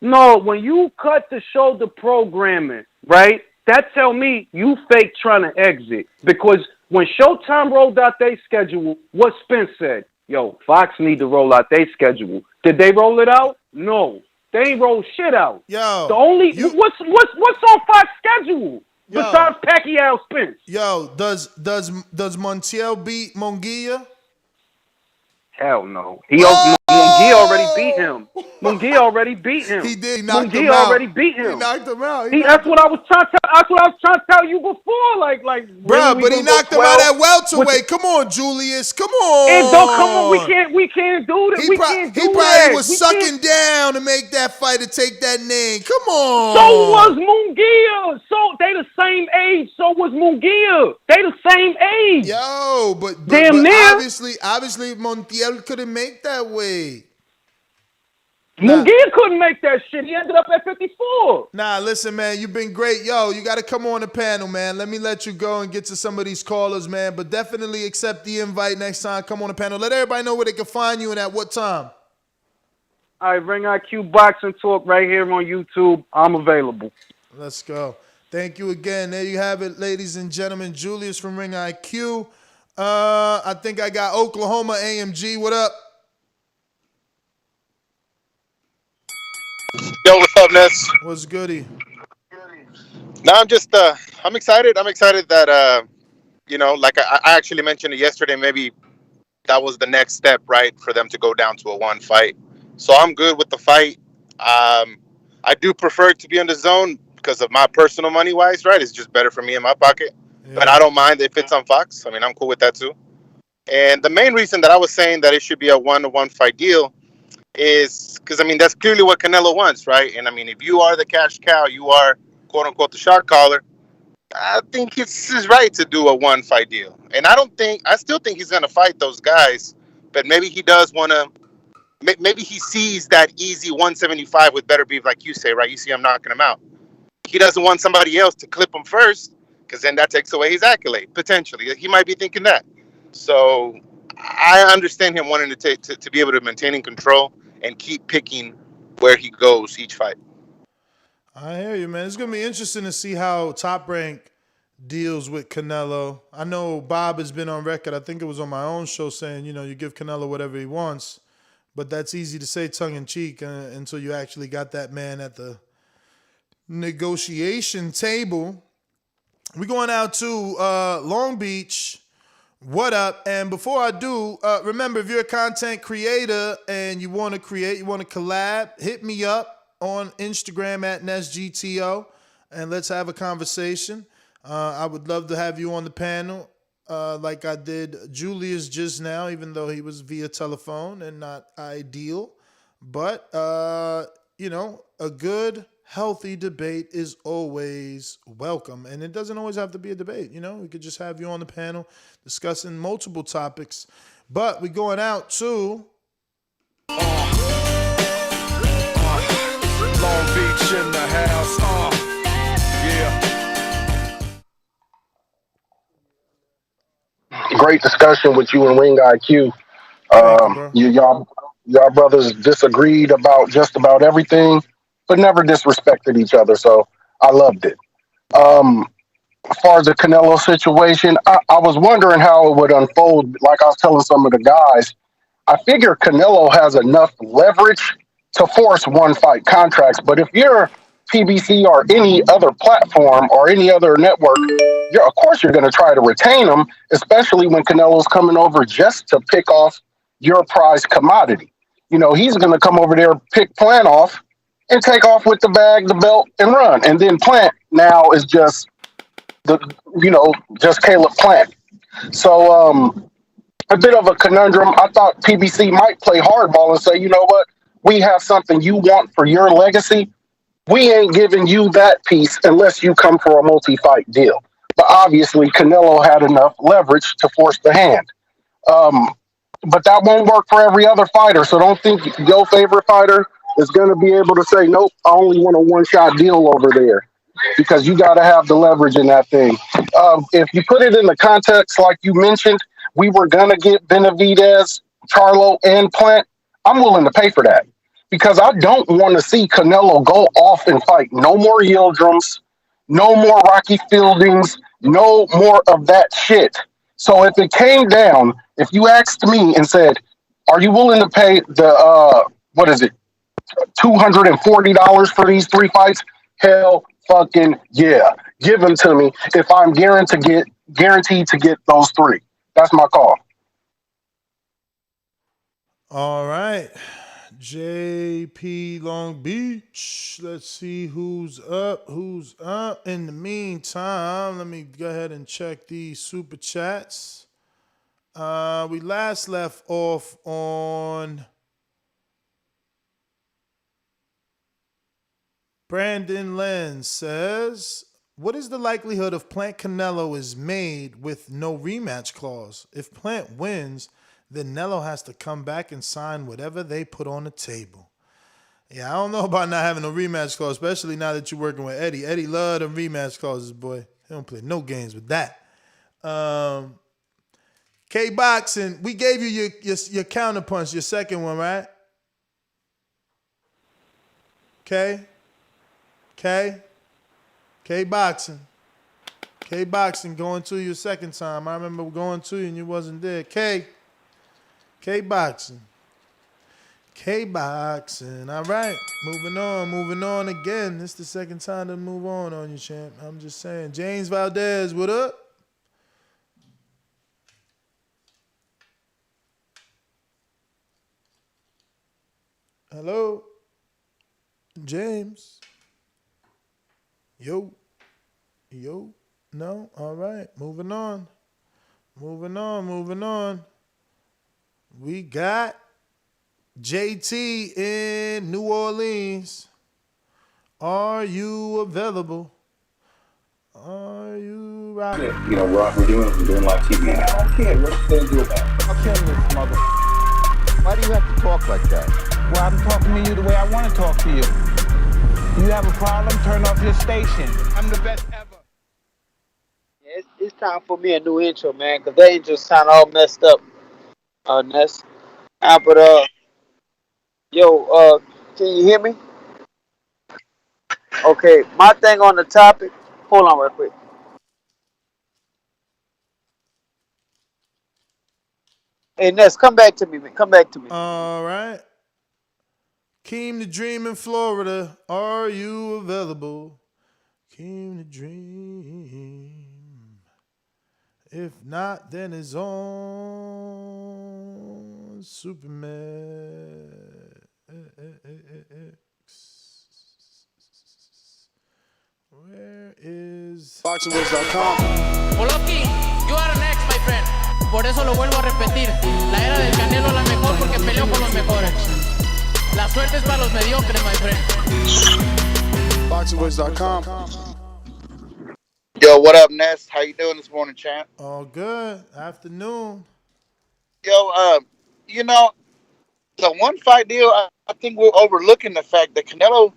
when you cut the shoulder programming, right? That tell me you fake trying to exit because when Showtime rolled out their schedule, what Spence said, yo, Fox need to roll out their schedule. Did they roll it out? No. They ain't roll shit out. Yo. The only what's on Fox schedule besides Pacquiao Spence? Yo, does Montiel beat Munguia? Hell no. Munguia already beat him. Munguia already beat him. He did. He knocked him Munguia out. already beat him. He knocked him out. That's what I was trying to tell you before. Like, bro, but he knocked him out at welterweight. Come on, Julius. Come on. And don't come on. We can't do that. He probably was sucking down to make that fight to take that name. Come on. So was Munguia. So they the same age. So was Munguia. They the same age. Yo, but obviously Montiel couldn't make that weight. Munguia couldn't make that shit. He ended up at 54. Nah, listen, man, you've been great. Yo, you got to come on the panel, man. Let me let you go and get to some of these callers, man. But definitely accept the invite next time. Come on the panel. Let everybody know where they can find you and at what time. All right, Ring IQ Boxing Talk right here on YouTube. I'm available. Let's go. Thank you again. There you have it, ladies and gentlemen. Julius from Ring IQ. I think I got Oklahoma AMG. What up? Yo, what's up, Ness? What's goody? No, I'm excited. I'm excited that, like I actually mentioned it yesterday, maybe that was the next step, right, for them to go down to a one fight. So I'm good with the fight. I do prefer it to be on the zone because of my personal money-wise, right? It's just better for me in my pocket. Yeah. But I don't mind if it's on Fox. I mean, I'm cool with that too. And the main reason that I was saying that it should be a one-to-one fight deal is because, I mean, that's clearly what Canelo wants, right? And, I mean, if you are the cash cow, you are, quote-unquote, the shot caller, I think it's his right to do a one-fight deal. And I still think he's going to fight those guys, but maybe he does want to, maybe he sees that easy 175 with better beef, like you say, right? You see him knocking him out. He doesn't want somebody else to clip him first, because then that takes away his accolade, potentially. He might be thinking that. So I understand him wanting to be able to maintain control and keep picking where he goes each fight. I hear you, man. It's going to be interesting to see how Top Rank deals with Canelo. I know Bob has been on record. I think it was on my own show saying, you give Canelo whatever he wants. But that's easy to say tongue-in-cheek until you actually got that man at the negotiation table. We're going out to Long Beach. What up? And before I do, remember, if you're a content creator and you want to create, you want to collab, hit me up on Instagram at NestGTO and let's have a conversation. I would love to have you on the panel like I did Julius just now, even though he was via telephone and not ideal. But, a good, healthy debate is always welcome. And it doesn't always have to be a debate. We could just have you on the panel discussing multiple topics. But we're going out to Long Beach in the house. Yeah. Great discussion with you and Ring IQ. Y'all brothers disagreed about just about everything, but never disrespected each other. So I loved it. As far as the Canelo situation, I was wondering how it would unfold. Like I was telling some of the guys, I figure Canelo has enough leverage to force one fight contracts. But if you're PBC or any other platform or any other network, of course you're going to try to retain them, especially when Canelo's coming over just to pick off your prized commodity. You know, he's going to come over there, pick Plant off, and take off with the bag, the belt, and run. And then Plant now is just the, just Caleb Plant. So a bit of a conundrum. I thought PBC might play hardball and say, you know what, we have something you want for your legacy. We ain't giving you that piece unless you come for a multi-fight deal. But obviously, Canelo had enough leverage to force the hand. But that won't work for every other fighter. So don't think your favorite fighter is going to be able to say, nope, I only want a one-shot deal over there, because you got to have the leverage in that thing. If you put it in the context, like you mentioned, we were going to get Benavidez, Charlo, and Plant. I'm willing to pay for that, because I don't want to see Canelo go off and fight no more Yildirim's, no more Rocky Fieldings, no more of that shit. So if it came down, if you asked me and said, are you willing to pay the, $240 for these 3 fights? Hell fucking yeah. Give them to me if I'm guaranteed to get those 3. That's my call. All right. JP Long Beach. Let's see who's up. In the meantime, let me go ahead and check these super chats. We last left off on Brandon Lenz says, what is the likelihood of Plant Canelo is made with no rematch clause? If Plant wins, then Canelo has to come back and sign whatever they put on the table. Yeah, I don't know about not having a rematch clause, especially now that you're working with Eddie. Eddie love them rematch clauses, boy. He don't play no games with that. K-Boxing, we gave you your counterpunch, your second one, right? K-Boxing. K-Boxing going to you a second time. I remember going to you and you wasn't there. K-Boxing. K-Boxing. All right. Moving on again. This is the second time to move on you, champ. I'm just saying. James Valdez, what up? Hello? James? Yo. No? All right. Moving on. We got JT in New Orleans. Are you available? Are you rocking? You know, we're doing live TV. I don't care. What you gonna do about it? I'm killing this mother. Why do you have to talk like that? Well, I'm talking to you the way I want to talk to you. You have a problem? Turn off your station. I'm the best ever. Yeah, it's time for me a new intro, man, because that intro sound all messed up. Ness. But can you hear me? Okay, my thing on the topic. Hold on real quick. Hey, Ness, come back to me, man. Come back to me. All right. Keem the Dream in Florida. Are you available? Keem the Dream. If not, then it's on Superman. Where is BoxingWords.com? Oloki, you are next, my friend. Por eso lo vuelvo a repetir. La era del Canelo es la mejor porque peleó con los mejores. La suerte es para los mediocres, my friend. BoxingWords.com. Yo, what up, Ness? How you doing this morning, champ? all good? Afternoon. Yo, the one fight deal, I think we're overlooking the fact that Canelo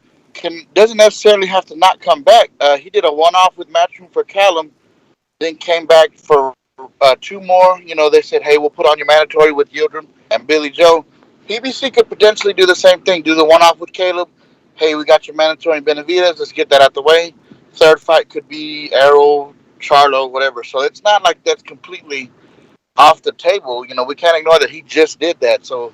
doesn't necessarily have to not come back. He did a one-off with Matchroom for Callum, then came back for 2 more. You know, they said, hey, we'll put on your mandatory with Yildirim and Billy Joe. PBC could potentially do the same thing, do the one-off with Caleb. Hey, we got your mandatory and Benavidez. Let's get that out the way. Third fight could be Errol, Charlo, whatever. So it's not like that's completely off the table. You know, we can't ignore that he just did that. So,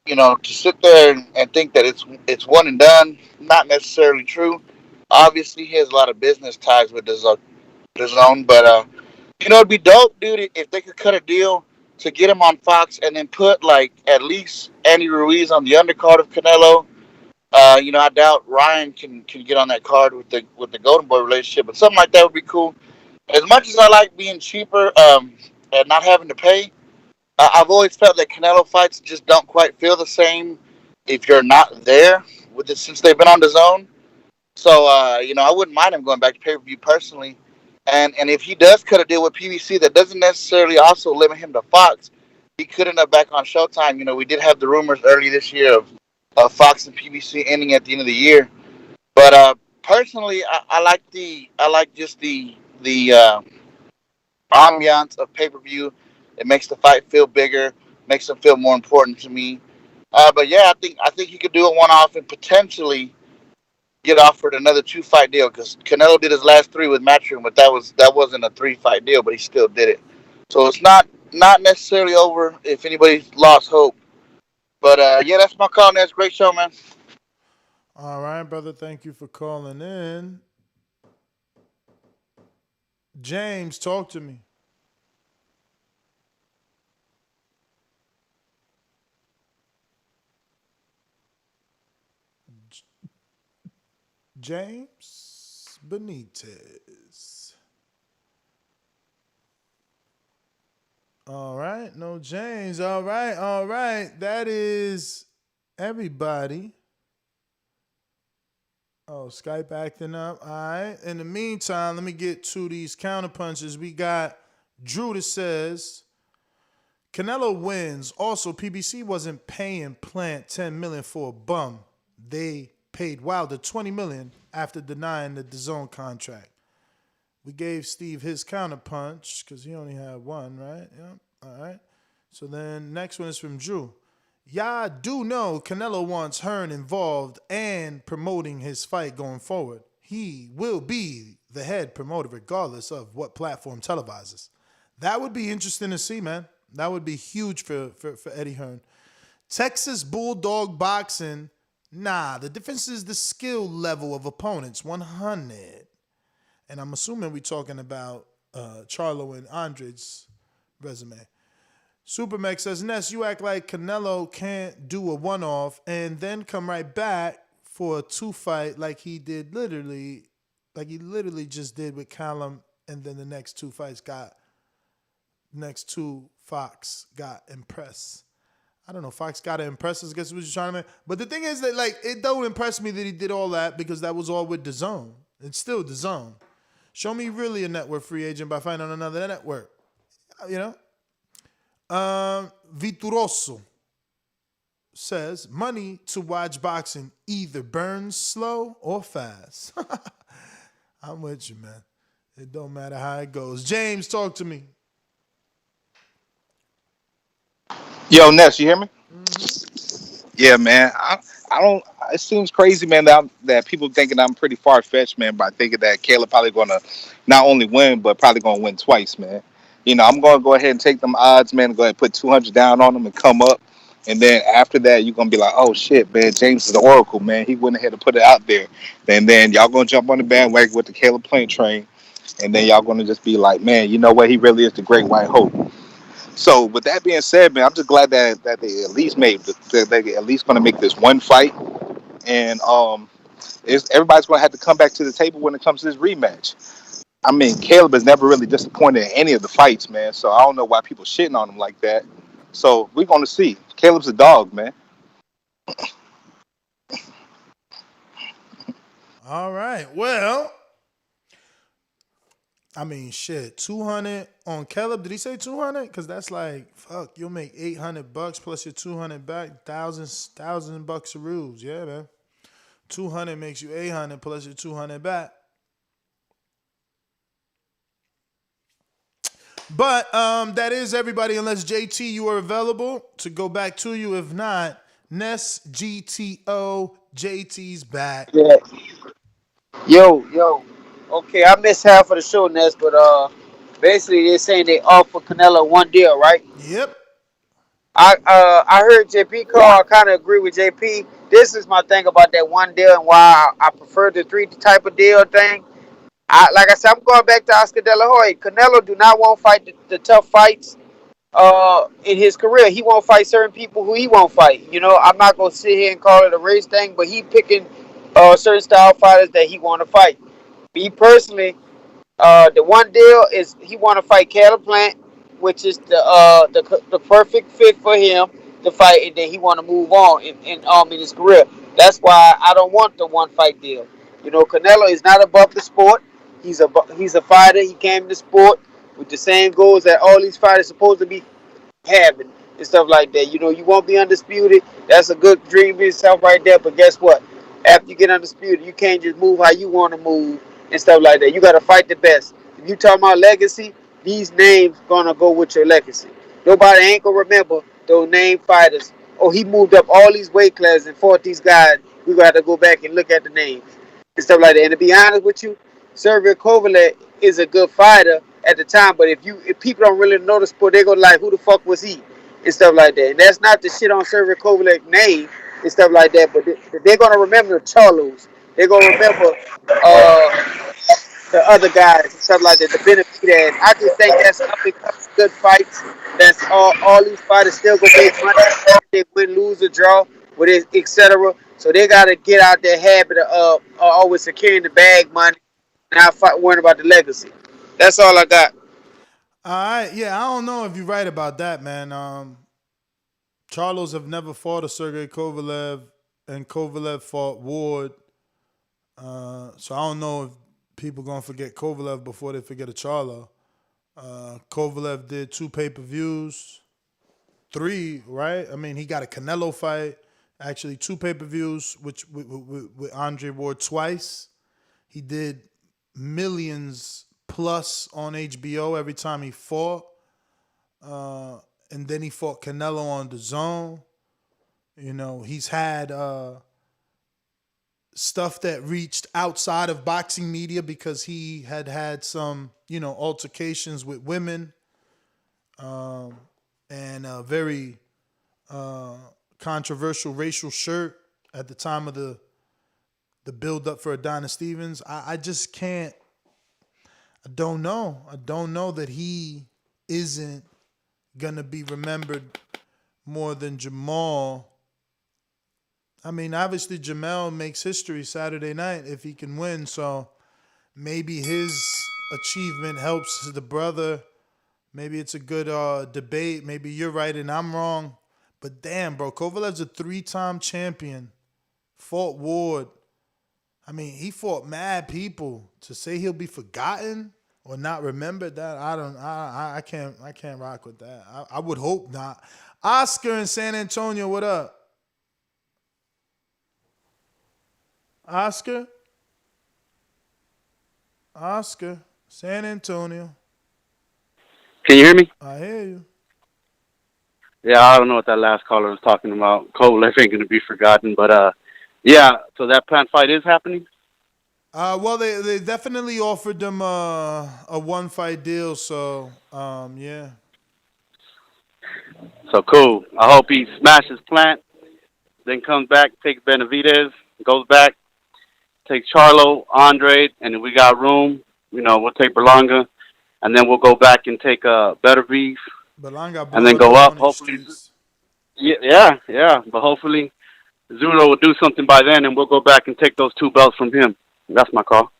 you know, to sit there and think that it's one and done, not necessarily true. Obviously, he has a lot of business ties with Dazn, but you know, it'd be dope, dude, if they could cut a deal to get him on Fox and then put like at least Andy Ruiz on the undercard of Canelo. I doubt Ryan can get on that card with the Golden Boy relationship, but something like that would be cool. As much as I like being cheaper and not having to pay, I've always felt that Canelo fights just don't quite feel the same if you're not there with it since they've been on the zone. So I wouldn't mind him going back to pay per view personally. And if he does cut a deal with PBC, that doesn't necessarily also limit him to Fox. He could end up back on Showtime. We did have the rumors early this year of Fox and PBC ending at the end of the year. But personally, I like just the ambiance of pay per view. It makes the fight feel bigger, makes them feel more important to me. But yeah, I think he could do a one off and potentially get offered another 2-fight deal because Canelo did his last 3 with Matchroom, but that wasn't a 3-fight deal, but he still did it. So it's not necessarily over if anybody's lost hope. But yeah, that's my call. That's great show, man. All right, brother. Thank you for calling in. James, talk to me. James Benitez. All right, no James. All right. That is everybody. Oh, Skype acting up. All right. In the meantime, let me get to these counterpunches. We got Drew that says Canelo wins. Also, PBC wasn't paying Plant $10 million for a bum. They paid Wilder $20 million after denying the DAZN contract. We gave Steve his counterpunch because he only had one, right? Yep. All right. So then next one is from Drew. Y'all do know Canelo wants Hearn involved and promoting his fight going forward. He will be the head promoter regardless of what platform televises. That would be interesting to see, man. That would be huge for Eddie Hearn. Texas Bulldog Boxing. Nah, the difference is the skill level of opponents, 100. And I'm assuming we're talking about Charlo and Andre's resume. Supermex says, Ness, you act like Canelo can't do a one-off and then come right back for a 2-fight like he literally just did with Callum, and then the next 2 fights Fox got impressed. I don't know, Fox got to impress us, I guess what you're trying to make. But the thing is that, it don't impress me that he did all that because that was all with DAZN. It's still DAZN. Show me really a network free agent by finding another network. Vituroso says, money to watch boxing either burns slow or fast. I'm with you, man. It don't matter how it goes. James, talk to me. Yo, Ness, you hear me? Mm-hmm. Yeah, man. I don't. It seems crazy, man, that people thinking I'm pretty far fetched, man, by thinking that Caleb probably gonna not only win, but probably gonna win twice, man. I'm gonna go ahead and take them odds, man. And go ahead and put 200 down on them and come up, and then after that, you're gonna be like, oh shit, man, James is the oracle, man. He went ahead and put it out there, and then y'all gonna jump on the bandwagon with the Caleb Plant train, and then y'all gonna just be like, man, you know what? He really is the great white hope. So with that being said, man, I'm just glad that they at least they at least going to make this one fight, and everybody's going to have to come back to the table when it comes to this rematch. I mean, Caleb has never really disappointed in any of the fights, man. So I don't know why people shitting on him like that. So we're going to see. Caleb's a dog, man. All right. Well, I mean, shit, 200 on Caleb. Did he say 200? Because that's like, fuck, you'll make $800 plus your 200 back, $1,000 of rules. Yeah, man. 200 makes you 800 plus your 200 back. But that is everybody, unless JT, you are available to go back to you. If not, Ness, GTO, JT's back. Yeah. Yo. Okay, I missed half of the show, Ness, but basically they're saying they offer Canelo one deal, right? Yep. I heard JP call. I kind of agree with JP. This is my thing about that one deal and why I prefer the 3 type of deal thing. Like I said, I'm going back to Oscar De La Hoya. Canelo do not want to fight the tough fights. in his career. He won't fight certain people who he won't fight. You know, I'm not gonna sit here and call it a race thing, but he picking certain style fighters that he want to fight. Me personally, the one deal is he want to fight Caleb Plant, which is the perfect fit for him to fight, and then he want to move on in his career. That's why I don't want the one fight deal. You know, Canelo is not above the sport. He's a fighter. He came to sport with the same goals that all these fighters supposed to be having and stuff like that. You know, you won't be undisputed. That's a good dream for yourself right there. But guess what? After you get undisputed, you can't just move how you want to move and stuff like that. You got to fight the best. If you talking about legacy, these names gonna go with your legacy. Nobody ain't gonna remember those name fighters. Oh, he moved up all these weight classes and fought these guys. We got to go back and look at the names and stuff like that. And to be honest with you, Sergey Kovalev is a good fighter at the time, but if people don't really know the sport, they go like, who the fuck was he and stuff like that. And that's not the shit on Sergey Kovalev's name and stuff like that, but they're gonna remember the Charlos. They're gonna remember the other guys and stuff like that, the Benavidez. I just think that's nothing good fights. That's all these fighters still gonna make money. They win, lose, or draw with it, etc. So they gotta get out their habit of always securing the bag money, not worrying about the legacy. That's all I got. All right, yeah, I don't know if you're right about that, man. Charlos have never fought a Sergey Kovalev, and Kovalev fought Ward. So I don't know if people gonna forget Kovalev before they forget a Charlo. Kovalev did 2 pay-per-views, 3, right? I mean, he got a Canelo fight, actually 2 pay-per-views, which with Andre Ward twice. He did millions plus on HBO every time he fought. And then he fought Canelo on Dazn. You know, he's had stuff that reached outside of boxing media because he had some, altercations with women, and a very controversial racial shirt at the time of the build-up for Adonis Stevens. I just can't. I don't know. I don't know that he isn't gonna be remembered more than Jamal. I mean, obviously Jamel makes history Saturday night if he can win, so maybe his achievement helps the brother. Maybe it's a good debate. Maybe you're right and I'm wrong. But damn, bro, Kovalev's a 3-time champion. Fought Ward. I mean, he fought mad people. To say he'll be forgotten or not remembered, that I can't rock with that. I would hope not. Oscar in San Antonio, what up? Oscar, San Antonio. Can you hear me? I hear you. Yeah, I don't know what that last caller was talking about. Kovalev ain't going to be forgotten, but yeah. So that Plant fight is happening. Well, they definitely offered them a 1-fight deal. So yeah. So cool. I hope he smashes Plant, then comes back, takes Benavidez, goes back, takes Charlo, Andre, and if we got room, we'll take Berlanga, and then we'll go back and take Better Beef, and then go up. Hopefully, yeah. But hopefully, Zuro will do something by then, and we'll go back and take those 2 belts from him. That's my call.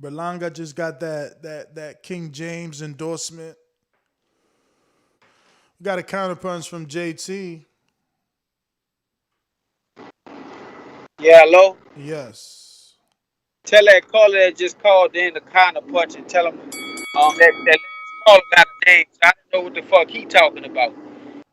Berlanga just got that King James endorsement. We got a counterpunch from JT. Yeah, hello? Yes. Tell that caller that just called in the counterpunch and tell him that last caller got a name, so I don't know what the fuck he talking about.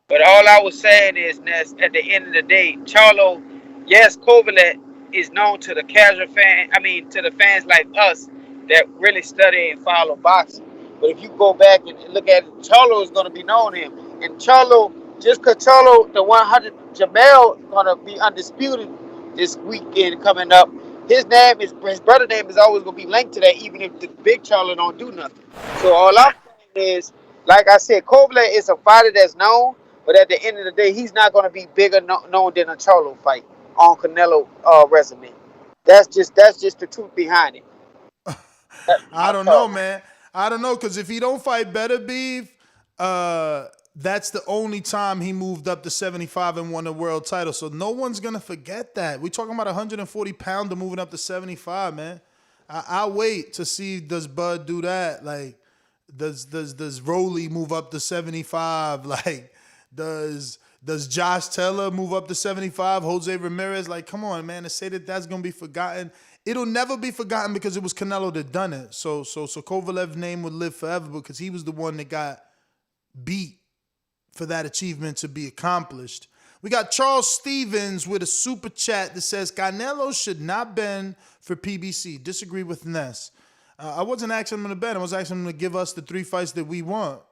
But all I was saying is, Ness, at the end of the day, Charlo, yes, Kovalev is known to the casual fan, to the fans like us that really study and follow boxing. But if you go back and look at it, Charlo is going to be known to him. And Charlo, just because Charlo, the 100, Jamel, going to be undisputed this weekend coming up, his brother name is always going to be linked to that, even if the big Charlo don't do nothing. So all I'm saying is, like I said, Kovalev is a fighter that's known, but at the end of the day, he's not going to be bigger known than a Charlo fight on Canelo resume. That's just the truth behind it. I don't know, man. I don't know, because if he don't fight Better Beef, that's the only time he moved up to 75 and won a world title. So no one's going to forget that. We're talking about 140-pounder moving up to 75, man. I'll wait to see, does Bud do that? Like, does Rolly move up to 75? Like, does Josh Taylor move up to 75? Jose Ramirez? Like, come on, man. To say that that's going to be forgotten. It'll never be forgotten because it was Canelo that done it. So Kovalev's name would live forever because he was the one that got beat for that achievement to be accomplished. We got Charles Stevens with a super chat that says, Canelo should not bend for PBC. Disagree with Ness. I wasn't asking him to bend. I was asking him to give us the 3 fights that we want.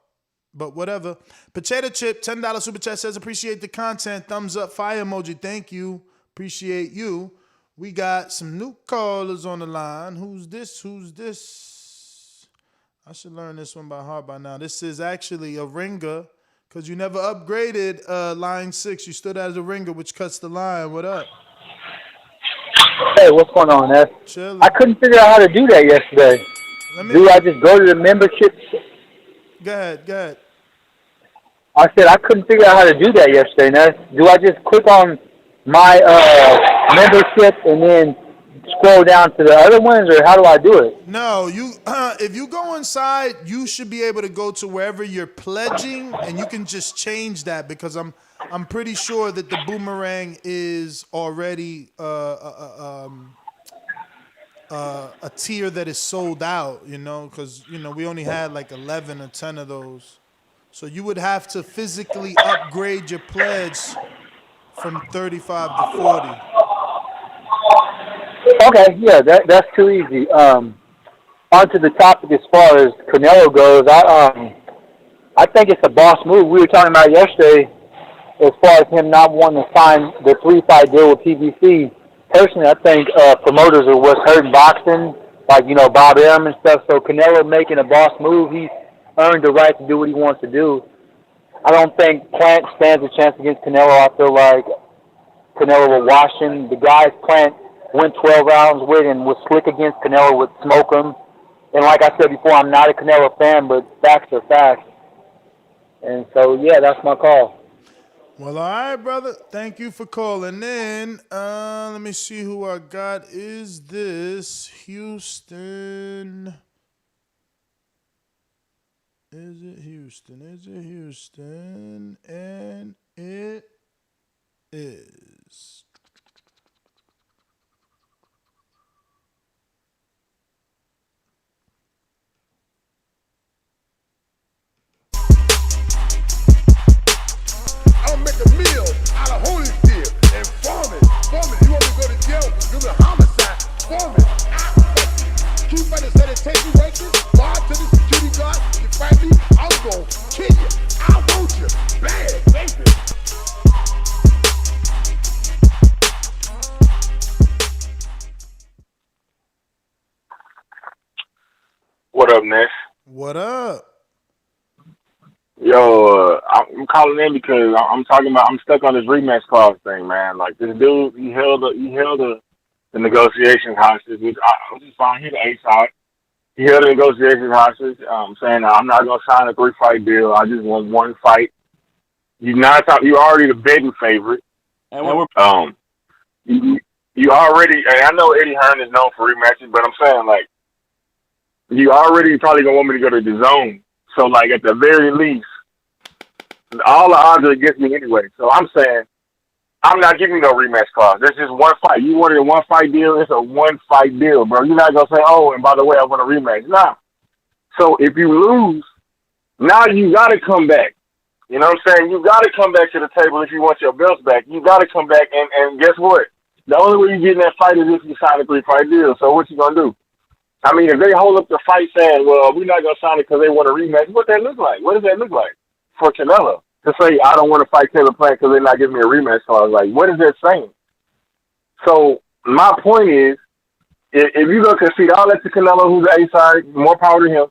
But whatever. Potato Chip, $10 super chat says, appreciate the content. Thumbs up, fire emoji. Thank you. Appreciate you. We got some new callers on the line. Who's this? I should learn this one by heart by now. This is actually a ringer. Because you never upgraded line 6. You stood as a ringer, which cuts the line. What up? Hey, what's going on, Ness? Chilling. I couldn't figure out how to do that yesterday. Do I just go to the membership? Go ahead. I said I couldn't figure out how to do that yesterday, Ness. Do I just click on my membership and then scroll down to the other ones, or how do I do it? No, if you go inside, you should be able to go to wherever you're pledging, and you can just change that because I'm pretty sure that the boomerang is already a tier that is sold out. Because we only had like 11 or 10 of those, so you would have to physically upgrade your pledge from 35 to 40. Okay, yeah, that's too easy. Onto the topic as far as Canelo goes, I think it's a boss move. We were talking about yesterday as far as him not wanting to sign the 3-fight deal with PBC. Personally, I think promoters are what's hurting boxing, like, Bob Arum and stuff. So Canelo making a boss move, he's earned the right to do what he wants to do. I don't think Plant stands a chance against Canelo. I feel like Canelo will wash him. The guys Plant went 12 rounds with and was slick against Canelo, would smoke him. And like I said before, I'm not a Canelo fan, but facts are facts. And so, yeah, that's my call. Well, all right, brother. Thank you for calling in. Let me see who I got. Is this Houston? Is it Houston? And it is. I'll make a meal out of Holyfield and farm it. You want me to go to jail for doing homicide? Farm it. Keep by the sanitation workers, bar to the security guard. You fight me, I'm gonna kill you. I want you. Bad, baby. What up, Ness? What up? Yo, I'm calling in because I'm stuck on this rematch clause thing, man. Like, this dude, he held the negotiations hostage, which which is fine. He's the A side. He held the negotiations hostage, saying I'm not gonna sign a 3-fight deal. I just want 1 fight. You already the betting favorite, and you already. And I know Eddie Hearn is known for rematches, but I'm saying, like, you already probably gonna want me to go to the zone. So, like, at the very least, all the odds are against me anyway. So I'm saying I'm not giving you no rematch clause. There's just 1 fight. You wanted a 1-fight deal. It's a 1-fight deal, bro. You're not going to say, oh, and by the way, I want a rematch. Nah. So if you lose, now you got to come back. You know what I'm saying? You got to come back to the table if you want your belts back. You got to come back, and guess what? The only way you get in that fight is if you sign a 3-fight deal. So what you going to do? I mean, if they hold up the fight saying, well, we're not going to sign it because they want a rematch, what that look like? What does that look like for Canelo? To say, I don't want to fight Taylor Plant because they're not giving me a rematch. So I was like, what is that saying? So my point is, if you're going to concede all that to Canelo, who's the A-side, more power to him,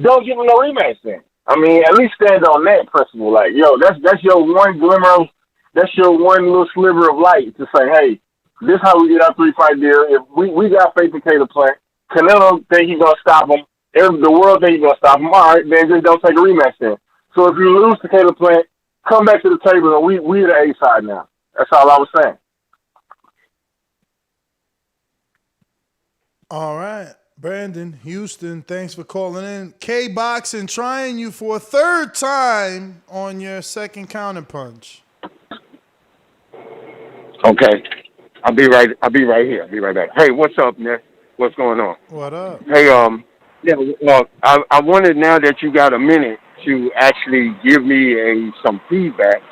don't give him no rematch then. I mean, at least stand on that principle. Like, yo, that's your one glimmer of, that's your one little sliver of light to say, hey, this is how we get our 3-fight deal. If we got faith in Taylor Plant, Canelo think he's going to stop him. the world ain't gonna stop him. All right, then just don't take a rematch then. So if you lose to Caleb Plant, come back to the table and we're the A side now. That's all I was saying. All right. Brandon, Houston, thanks for calling in. K-Boxing trying you for a third time on your second counterpunch. Okay. I'll be right here. I'll be right back. Hey, what's up, Nick? What's going on? What up? Hey, yeah, well, I wanted, now that you got a minute, to actually give me some feedback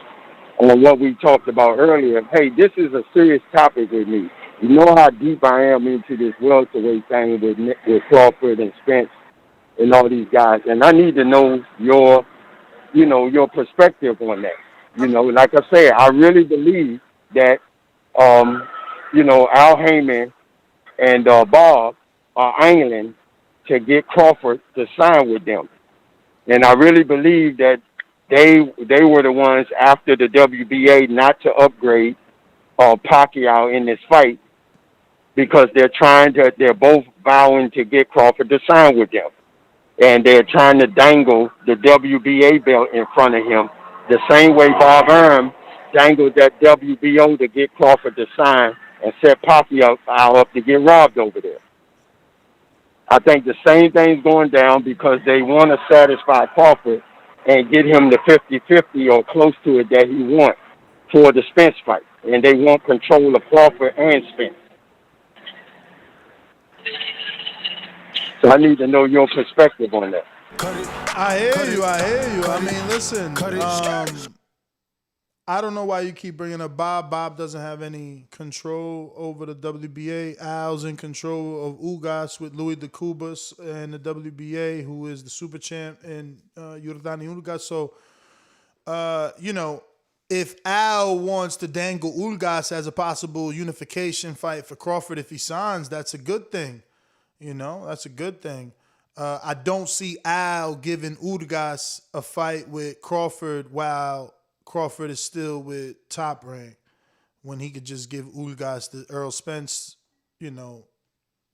on what we talked about earlier. Hey, this is a serious topic with me. You know how deep I am into this welterweight thing with Crawford and Spence and all these guys, and I need to know your perspective on that. Like I said, I really believe that, Al Heyman and Bob are angling to get Crawford to sign with them, and I really believe that they were the ones after the WBA not to upgrade Pacquiao in this fight, because they're both vowing to get Crawford to sign with them. And they're trying to dangle the WBA belt in front of him, the same way Bob Arum dangled that WBO to get Crawford to sign and set Pacquiao up to get robbed over there. I think the same thing's going down because they want to satisfy Crawford and get him the 50-50 or close to it that he wants for the Spence fight. And they want control of Crawford and Spence. So I need to know your perspective on that. I hear you. I mean, listen, I don't know why you keep bringing up Bob. Bob doesn't have any control over the WBA. Al's in control of Ugas with Louis de Cubas and the WBA, who is the super champ, and Yordani Ugas. So, if Al wants to dangle Ugas as a possible unification fight for Crawford if he signs, that's a good thing. That's a good thing. I don't see Al giving Ugas a fight with Crawford while Crawford is still with Top Rank, when he could just give Ugas the Earl Spence,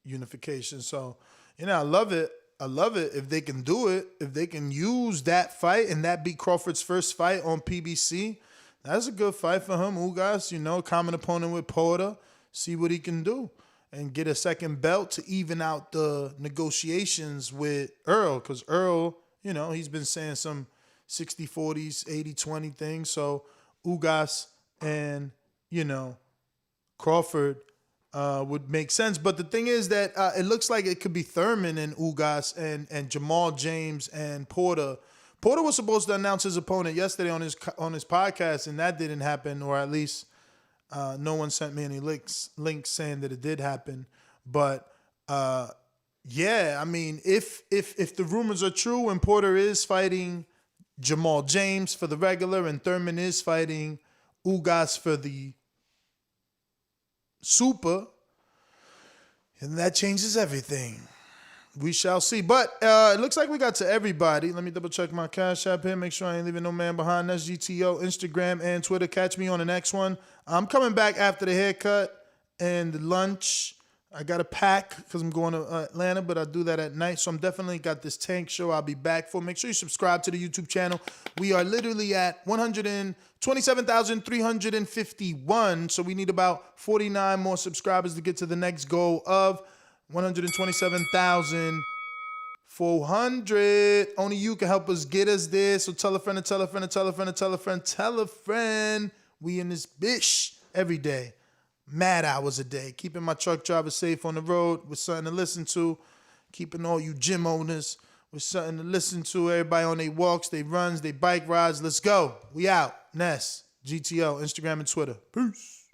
unification. So, I love it. I love it if they can do it. If they can use that fight and that be Crawford's first fight on PBC, that's a good fight for him. Ugas, common opponent with Porter, see what he can do and get a second belt to even out the negotiations with Earl, because Earl, he's been saying some 60-40s, 80-20 things. So Ugas and, Crawford would make sense. But the thing is that it looks like it could be Thurman and Ugas and Jamal James and Porter. Porter was supposed to announce his opponent yesterday on his podcast, and that didn't happen, or at least no one sent me any links saying that it did happen. But yeah, I mean, if the rumors are true and Porter is fighting Jamal James for the regular and Thurman is fighting Ugas for the super, and that changes everything. We shall see. But it looks like we got to everybody. Let me double check my Cash App here. Make sure I ain't leaving no man behind. That's GTO, Instagram, and Twitter. Catch me on the next one. I'm coming back after the haircut and the lunch. I got a pack because I'm going to Atlanta, but I do that at night. So I'm definitely got this tank show I'll be back for. Make sure you subscribe to the YouTube channel. We are literally at 127,351. So we need about 49 more subscribers to get to the next goal of 127,400. Only you can help us get us there. So tell a friend, tell a friend, tell a friend, tell a friend, tell a friend. We in this bitch every day. Mad hours a day. Keeping my truck drivers safe on the road with something to listen to. Keeping all you gym owners with something to listen to. Everybody on their walks, they runs, they bike rides. Let's go. We out. Ness, GTO, Instagram and Twitter. Peace.